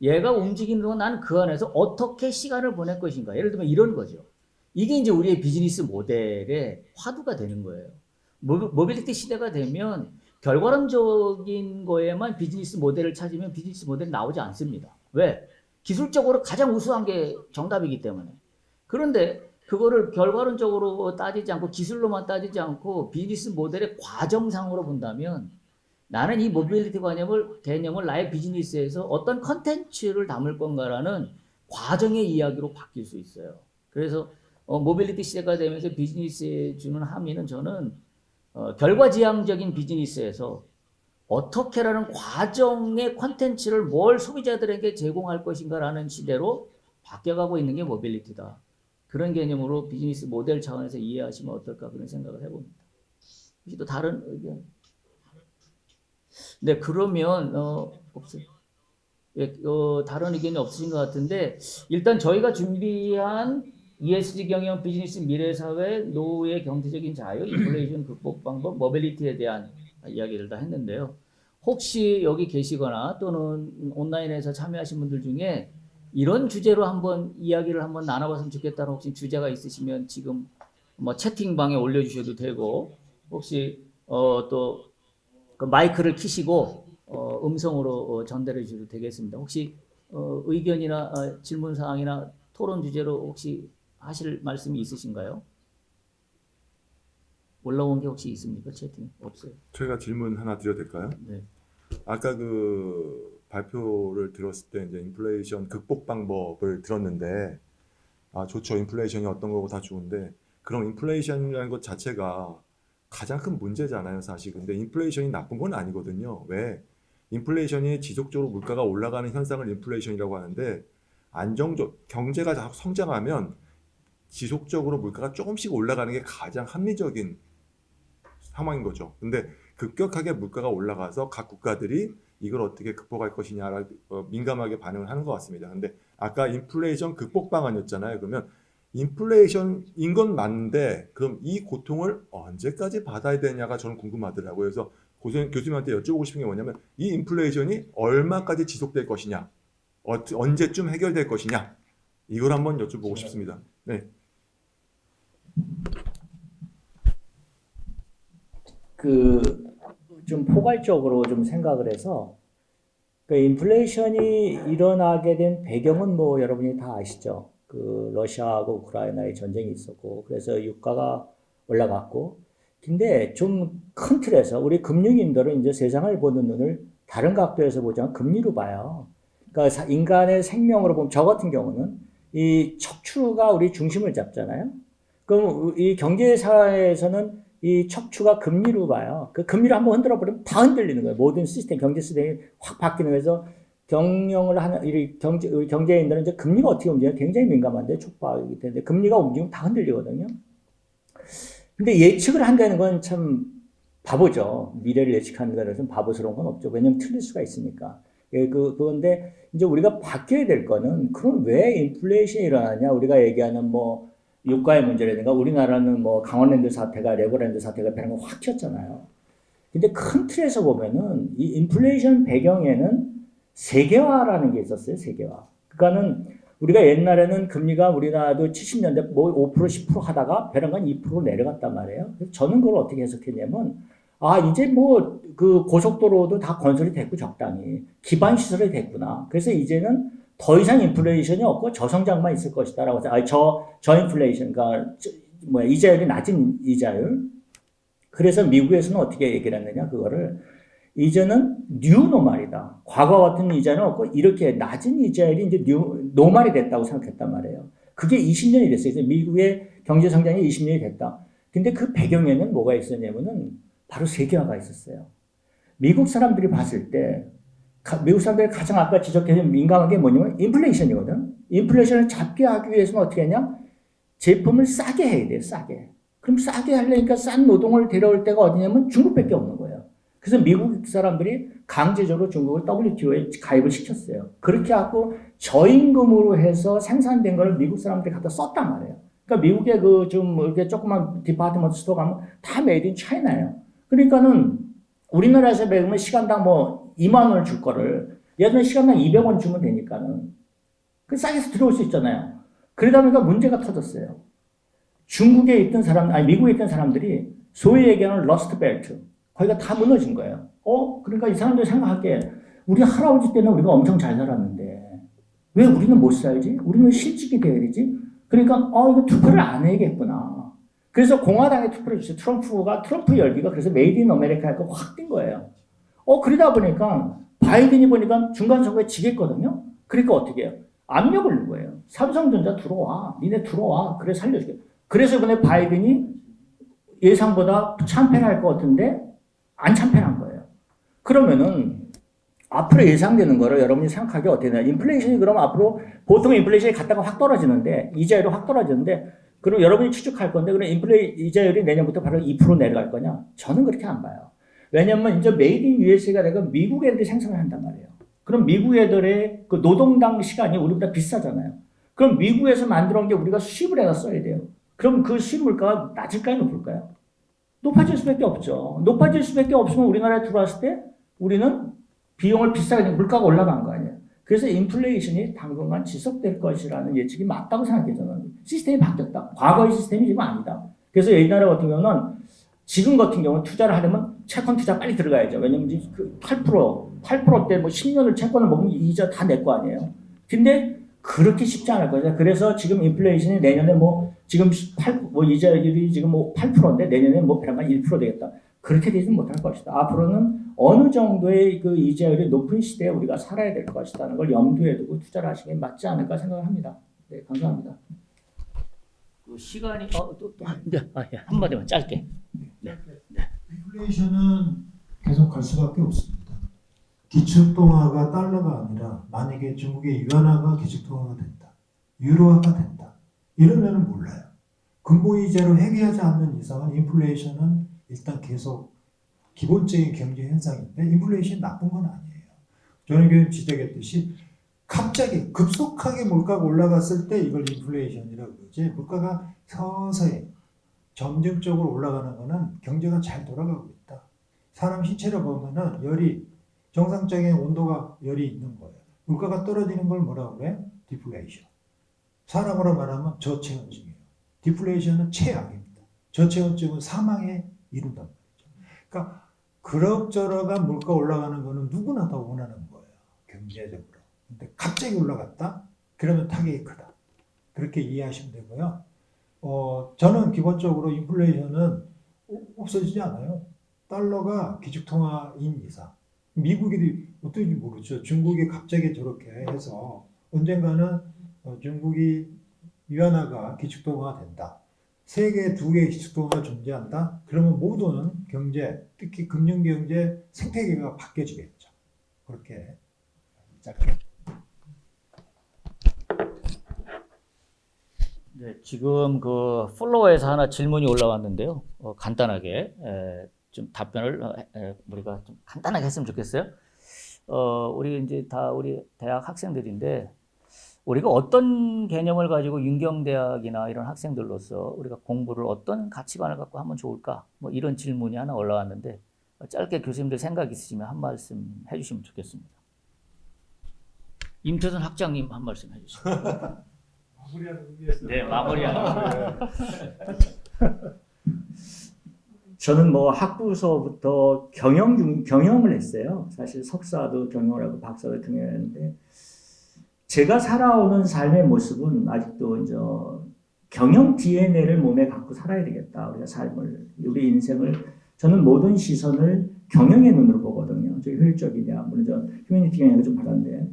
얘가 움직이는 동안 나는 그 안에서 어떻게 시간을 보낼 것인가. 예를 들면 이런 거죠. 이게 이제 우리의 비즈니스 모델의 화두가 되는 거예요. 모빌리티 시대가 되면 결과론적인 거에만 비즈니스 모델을 찾으면 비즈니스 모델이 나오지 않습니다. 왜? 기술적으로 가장 우수한 게 정답이기 때문에. 그런데 그거를 결과론적으로 따지지 않고 기술로만 따지지 않고 비즈니스 모델의 과정상으로 본다면 나는 이 모빌리티 개념을 나의 비즈니스에서 어떤 컨텐츠를 담을 건가라는 과정의 이야기로 바뀔 수 있어요. 그래서 모빌리티 시대가 되면서 비즈니스에 주는 함의는 저는 결과지향적인 비즈니스에서 어떻게라는 과정의 컨텐츠를 뭘 소비자들에게 제공할 것인가라는 시대로 바뀌어가고 있는 게 모빌리티다. 그런 개념으로 비즈니스 모델 차원에서 이해하시면 어떨까 그런 생각을 해봅니다. 혹시 또 다른 의견? 네, 그러면 없어요. 예, 다른 의견이 없으신 것 같은데 일단 저희가 준비한 ESG 경영 비즈니스 미래사회 노후의 경제적인 자유, 인플레이션 극복 방법, 모빌리티에 대한 이야기를 다 했는데요. 혹시 여기 계시거나 또는 온라인에서 참여하신 분들 중에 이런 주제로 한번 이야기를 한번 나눠봤으면 좋겠다는 혹시 주제가 있으시면 지금 뭐 채팅방에 올려주셔도 되고 혹시 또 그 마이크를 켜시고 음성으로 전달해 주셔도 되겠습니다. 혹시 의견이나 질문 사항이나 토론 주제로 혹시 하실 말씀이 있으신가요? 올라온 게 혹시 있습니까? 채팅 없어요. 제가 질문 하나 드려도 될까요? 네. 아까 그 발표를 들었을 때 이제 인플레이션 극복 방법을 들었는데 좋죠. 인플레이션이 어떤 거고 다 좋은데 그럼 인플레이션이라는 것 자체가 가장 큰 문제잖아요, 사실. 근데 인플레이션이 나쁜 건 아니거든요. 왜? 인플레이션이 지속적으로 물가가 올라가는 현상을 인플레이션이라고 하는데 경제가 성장하면 지속적으로 물가가 조금씩 올라가는 게 가장 합리적인 상황인 거죠. 근데 급격하게 물가가 올라가서 각 국가들이 이걸 어떻게 극복할 것이냐를 민감하게 반응을 하는 것 같습니다. 근데 아까 인플레이션 극복 방안이었잖아요. 그러면 인플레이션인 건 맞는데 그럼 이 고통을 언제까지 받아야 되냐가 저는 궁금하더라고요. 그래서 교수님한테 여쭤보고 싶은 게 뭐냐면 이 인플레이션이 얼마까지 지속될 것이냐, 언제쯤 해결될 것이냐 이걸 한번 여쭤보고 싶습니다. 네. 좀 포괄적으로 좀 생각을 해서 그 인플레이션이 일어나게 된 배경은 뭐 여러분이 다 아시죠. 그 러시아하고 우크라이나의 전쟁이 있었고 그래서 유가가 올라갔고 근데 좀 큰 틀에서 우리 금융인들은 이제 세상을 보는 눈을 다른 각도에서 보지 않고 금리로 봐요. 그러니까 인간의 생명으로 보면 저 같은 경우는 이 척추가 우리 중심을 잡잖아요. 그럼 이 경제사회에서는 이 척추가 금리로 가요. 그 금리를 한번 흔들어 버리면 다 흔들리는 거예요. 모든 시스템, 경제 시스템이 확 바뀌는 거에서 경영을 하는 우리 경제인들은 이제 금리가 어떻게 움직여요? 굉장히 민감한데 촉박이기 때문에 금리가 움직이면 다 흔들리거든요. 근데 예측을 한다는 건 참 바보죠. 미래를 예측하는 것은 바보스러운 건 없죠. 왜냐면 틀릴 수가 있으니까. 예, 그건데 이제 우리가 바뀌어야 될 거는 그럼 왜 인플레이션이 일어나냐? 우리가 얘기하는 뭐 유가의 문제라든가 우리나라는 뭐 강원랜드 사태가 레고랜드 사태가 배는 거확 튀었잖아요. 근데 큰 틀에서 보면은 이 인플레이션 배경에는 세계화라는 게 있었어요. 세계화. 그러니까는 우리가 옛날에는 금리가 우리나라도 70년대 뭐 5% 10% 하다가 배런간 2% 내려갔단 말이에요. 그래서 저는 그걸 어떻게 해석했냐면 이제 뭐 그 고속도로도 다 건설이 됐고 적당히 기반 시설이 됐구나. 그래서 이제는 더 이상 인플레이션이 없고 저성장만 있을 것이다라고 해서 저인플레이션, 그러니까 이자율이 낮은 이자율. 그래서 미국에서는 어떻게 얘기를 했느냐 그거를 이제는 뉴노멀이다. 과거 같은 이자는 없고 이렇게 낮은 이자율이 이제 노멀이 됐다고 생각했단 말이에요. 그게 20년이 됐어요. 이제 미국의 경제 성장이 20년이 됐다. 근데 그 배경에는 뭐가 있었냐면은 바로 세계화가 있었어요. 미국 사람들이 봤을 때 미국 사람들이 가장 아까 지적해서 민감한 게 뭐냐면 인플레이션이거든. 인플레이션을 잡게 하기 위해서는 어떻게 하냐? 제품을 싸게 해야 돼요. 싸게. 그럼 싸게 하려니까 싼 노동을 데려올 데가 어디냐면 중국밖에 없는 거예요. 그래서 미국 사람들이 강제적으로 중국을 WTO에 가입을 시켰어요. 그렇게 하고 저임금으로 해서 생산된 걸 미국 사람들이 갖다 썼단 말이에요. 그러니까 미국의 그 좀 이렇게 조그만 디파트먼트 스토어 가면 다 메이드 인 차이나예요. 그러니까는 우리나라에서 매우면 시간당 뭐 2만 원을 줄 거를 예전에 시간당 200원 주면 되니까는 그 싸게 들어올 수 있잖아요. 그러다 보니까 문제가 터졌어요. 중국에 있던 미국에 있던 사람들이 소위 얘기하는 러스트 벨트 거기가 다 무너진 거예요. 그러니까 이 사람들이 생각하기에 우리 할아버지 때는 우리가 엄청 잘 살았는데 왜 우리는 못 살지? 우리는 실직이 돼야 되지? 그러니까 이거 투표를 안 해야겠구나. 그래서 공화당에 투표를 줬어요. 트럼프 열기가 그래서 메이드 인 아메리카가 확 뛴 거예요. 그러다 보니까 바이든이 보니까 중간 선거에 지겠거든요. 그러니까 어떻게 해요? 압력을 넣은 거예요. 삼성전자 들어와. 니네 들어와. 그래 살려줄게. 그래서 이번에 바이든이 예상보다 참패할 것 같은데 안 참패한 거예요. 그러면은 앞으로 예상되는 거를 여러분이 생각하기 어떻게 되나? 인플레이션이 그럼 앞으로 보통 인플레이션이 갔다가 확 떨어지는데 이자율이 확 떨어지는데 그럼 여러분이 추측할 건데 그럼 이자율이 내년부터 바로 2% 내려갈 거냐? 저는 그렇게 안 봐요. 왜냐면 이제 메이드 인 USA가 되고 미국 애들이 생산을 한단 말이에요. 그럼 미국 애들의 그 노동당 시간이 우리보다 비싸잖아요. 그럼 미국에서 만들어 온 게 우리가 수입을 해서 써야 돼요. 그럼 그 수입 물가가 낮을까요? 높을까요? 높아질 수밖에 없죠. 높아질 수밖에 없으면 우리나라에 들어왔을 때 우리는 비용을 비싸게 내고 물가가 올라간 거 아니에요. 그래서 인플레이션이 당분간 지속될 것이라는 예측이 맞다고 생각해요. 저는 시스템이 바뀌었다. 과거의 시스템이 지금 아니다. 그래서 옛날에 같은 경우는 지금 같은 경우는 투자를 하려면 채권 투자 빨리 들어가야죠. 왜냐면 그 8%대 뭐 10년을 채권을 먹으면 이자 다 낼 거 아니에요. 근데 그렇게 쉽지 않을 거죠. 그래서 지금 인플레이션이 내년에 지금 이자율이 지금 8%인데 내년에 배란간 1% 되겠다. 그렇게 되지 못할 것이다. 앞으로는 어느 정도의 그 이자율이 높은 시대에 우리가 살아야 될 것이라는 걸 염두에 두고 투자를 하시는 게 맞지 않을까 생각을 합니다. 네, 감사합니다. 그 시간이 한마디만 짧게. 인플레이션은 계속 갈 수밖에 없습니다. 기축통화가 달러가 아니라 만약에 중국의 유안화가 기축통화가 된다. 유로화가 된다. 이러면 몰라요. 근본이자로 회귀하지 않는 이상은 인플레이션은 일단 계속 기본적인 경제 현상인데 인플레이션이 나쁜 건 아니에요. 저는 교수님 지적했듯이 갑자기 급속하게 물가가 올라갔을 때 이걸 인플레이션이라고 그러지 물가가 서서히 점진적으로 올라가는 거는 경제가 잘 돌아가고 있다. 사람 신체를 보면은 정상적인 온도가 열이 있는 거예요. 물가가 떨어지는 걸 뭐라고 그래요? 디플레이션. 사람으로 말하면 저체온증이에요. 디플레이션은 최악입니다. 저체온증은 사망에 이른단 말이죠. 그러니까 그럭저럭한 물가 올라가는 거는 누구나 다 원하는 거예요. 경제적으로. 근데 갑자기 올라갔다? 그러면 타격이 크다. 그렇게 이해하시면 되고요. 저는 기본적으로 인플레이션은 없어지지 않아요. 달러가 기축통화인 이상 미국이 어떤지 모르죠. 중국이 갑자기 저렇게 해서 언젠가는 중국이 위안화가 기축통화가 된다. 세계 두 개의 기축통화가 존재한다. 그러면 모든 경제, 특히 금융경제 생태계가 바뀌어지겠죠. 그렇게 짧게. 네, 지금 그 플로어에서 하나 질문이 올라왔는데요. 간단하게 좀 답변을 우리가 좀 간단하게 했으면 좋겠어요. 우리 이제 다 우리 대학 학생들인데 우리가 어떤 개념을 가지고 윤경대학이나 이런 학생들로서 우리가 공부를 어떤 가치관을 갖고 하면 좋을까? 뭐 이런 질문이 하나 올라왔는데 짧게 교수님들 생각 있으시면 한 말씀 해주시면 좋겠습니다. 임태선 학장님 한 말씀 해주시죠. 마무리하는 의미에서. 네, 마무리하는. 저는 뭐 학부서부터 경영을 했어요. 사실 석사도 경영을 하고 박사도 경영을 했는데 제가 살아오는 삶의 모습은 아직도 이제 경영 DNA를 몸에 갖고 살아야 되겠다. 우리가 삶을, 우리 인생을, 저는 모든 시선을 경영의 눈으로 보거든요. 저 효율적이냐, 물론 저 휴머니티 경영을 좀 받았는데,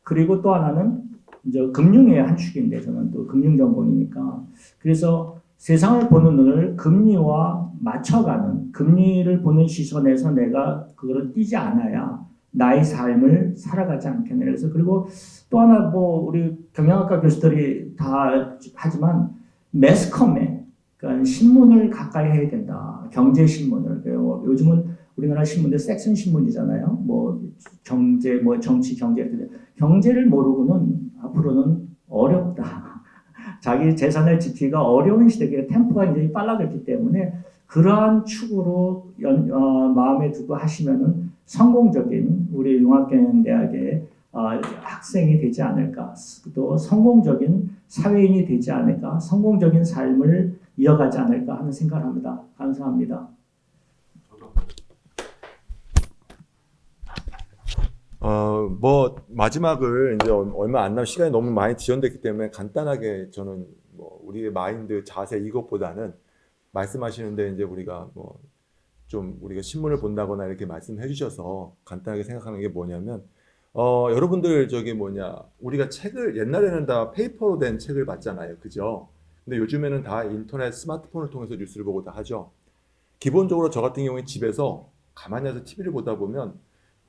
그리고 또 하나는 이제 금융의 한 축인데 저는 또 금융 전공이니까 그래서 세상을 보는 눈을 금리와 맞춰가는, 금리를 보는 시선에서 내가 그거를 띄지 않아야 나의 삶을 살아가지 않겠네. 그래서 그리고 또 하나 뭐 우리 경영학과 교수들이 다 하지만 매스컴에, 그러니까 신문을 가까이 해야 된다. 경제 신문을. 요즘은 우리나라 신문들 섹션 신문이잖아요. 뭐 경제, 뭐 정치, 경제. 경제를 모르고는 앞으로는 어렵다. 자기 재산을 지키기가 어려운 시대에 템포가 굉장히 빨라졌기 때문에 그러한 축으로 마음에 두고 하시면은 성공적인 우리 융합경영대학의 학생이 되지 않을까, 또 성공적인 사회인이 되지 않을까, 성공적인 삶을 이어가지 않을까 하는 생각을 합니다. 감사합니다. 뭐 마지막을 이제 얼마 안 남은 시간이 너무 많이 지연됐기 때문에 간단하게 저는 뭐 우리의 마인드, 자세 이것보다는 말씀하시는데 이제 우리가 뭐 좀 우리가 신문을 본다거나 이렇게 말씀해 주셔서 간단하게 생각하는 게 뭐냐면 여러분들 저기 뭐냐, 우리가 책을 옛날에는 다 페이퍼로 된 책을 봤잖아요, 그죠? 근데 요즘에는 다 인터넷, 스마트폰을 통해서 뉴스를 보고 다 하죠. 기본적으로 저 같은 경우에 집에서 가만히 앉아서 TV를 보다 보면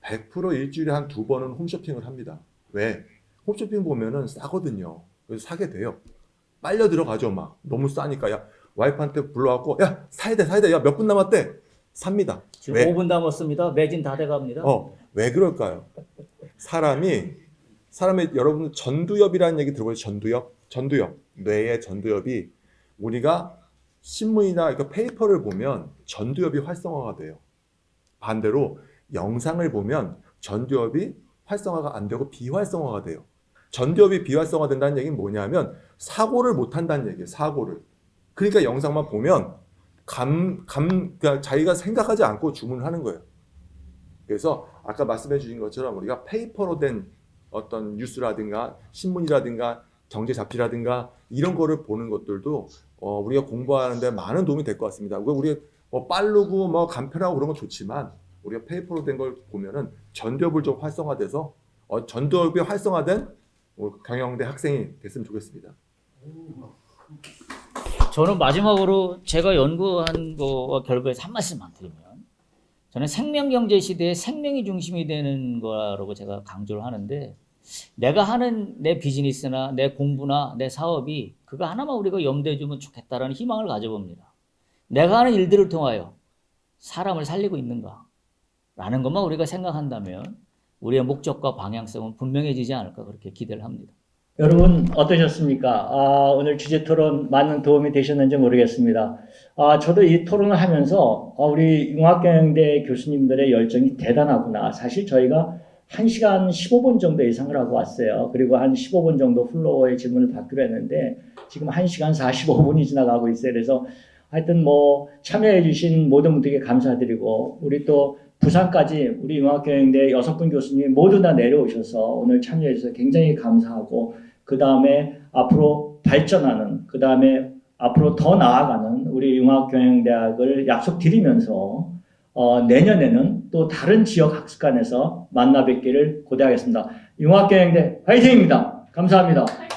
100% 일주일에 한 2번은 홈쇼핑을 합니다. 왜? 홈쇼핑 보면은 싸거든요. 그래서 사게 돼요. 빨려 들어가죠, 막. 너무 싸니까. 야, 와이프한테 불러갖고, 야, 사야 돼. 야, 몇 분 남았대? 삽니다. 지금 왜? 5분 남았습니다. 매진 다 돼갑니다. 왜 그럴까요? 사람이 여러분 전두엽이라는 얘기 들어보셨죠? 전두엽. 뇌의 전두엽이 우리가 신문이나 그러니까 페이퍼를 보면 전두엽이 활성화가 돼요. 반대로 영상을 보면 전두엽이 활성화가 안 되고 비활성화가 돼요. 전두엽이 비활성화된다는 얘기는 뭐냐면 사고를 못 한다는 얘기예요. 사고를. 그러니까 영상만 보면 그러니까 자기가 생각하지 않고 주문을 하는 거예요. 그래서 아까 말씀해 주신 것처럼 우리가 페이퍼로 된 어떤 뉴스라든가 신문이라든가 경제 잡지라든가 이런 거를 보는 것들도 우리가 공부하는데 많은 도움이 될 것 같습니다. 우리가 뭐 빠르고 뭐 간편하고 그런 건 좋지만 우리가 페이퍼로 된 걸 보면은 전두엽을 좀 활성화돼서 전두엽이 활성화된 경영대 학생이 됐으면 좋겠습니다. 저는 마지막으로 제가 연구한 거와 결부해서 한 말씀만 드리면, 저는 생명경제 시대에 생명이 중심이 되는 거라고 제가 강조를 하는데, 내가 하는 내 비즈니스나 내 공부나 내 사업이 그거 하나만 우리가 염두에 두면 좋겠다라는 희망을 가져봅니다. 내가 하는 일들을 통하여 사람을 살리고 있는가 라는 것만 우리가 생각한다면 우리의 목적과 방향성은 분명해지지 않을까, 그렇게 기대를 합니다. 여러분 어떠셨습니까? 오늘 주제 토론 많은 도움이 되셨는지 모르겠습니다. 저도 이 토론을 하면서 우리 융합경영대 교수님들의 열정이 대단하구나. 사실 저희가 1시간 15분 정도 예상을 하고 왔어요. 그리고 한 15분 정도 플로어의 질문을 받기로 했는데 지금 1시간 45분이 지나가고 있어요. 그래서 하여튼 뭐 참여해 주신 모든 분들께 감사드리고, 우리 또 부산까지 우리 융합경영대 6분 교수님 모두 다 내려오셔서 오늘 참여해 주셔서 굉장히 감사하고, 그 다음에 앞으로 발전하는, 그 다음에 앞으로 더 나아가는 우리 융합경영대학을 약속드리면서 내년에는 또 다른 지역 학습관에서 만나 뵙기를 고대하겠습니다. 융합경영대 화이팅입니다. 감사합니다.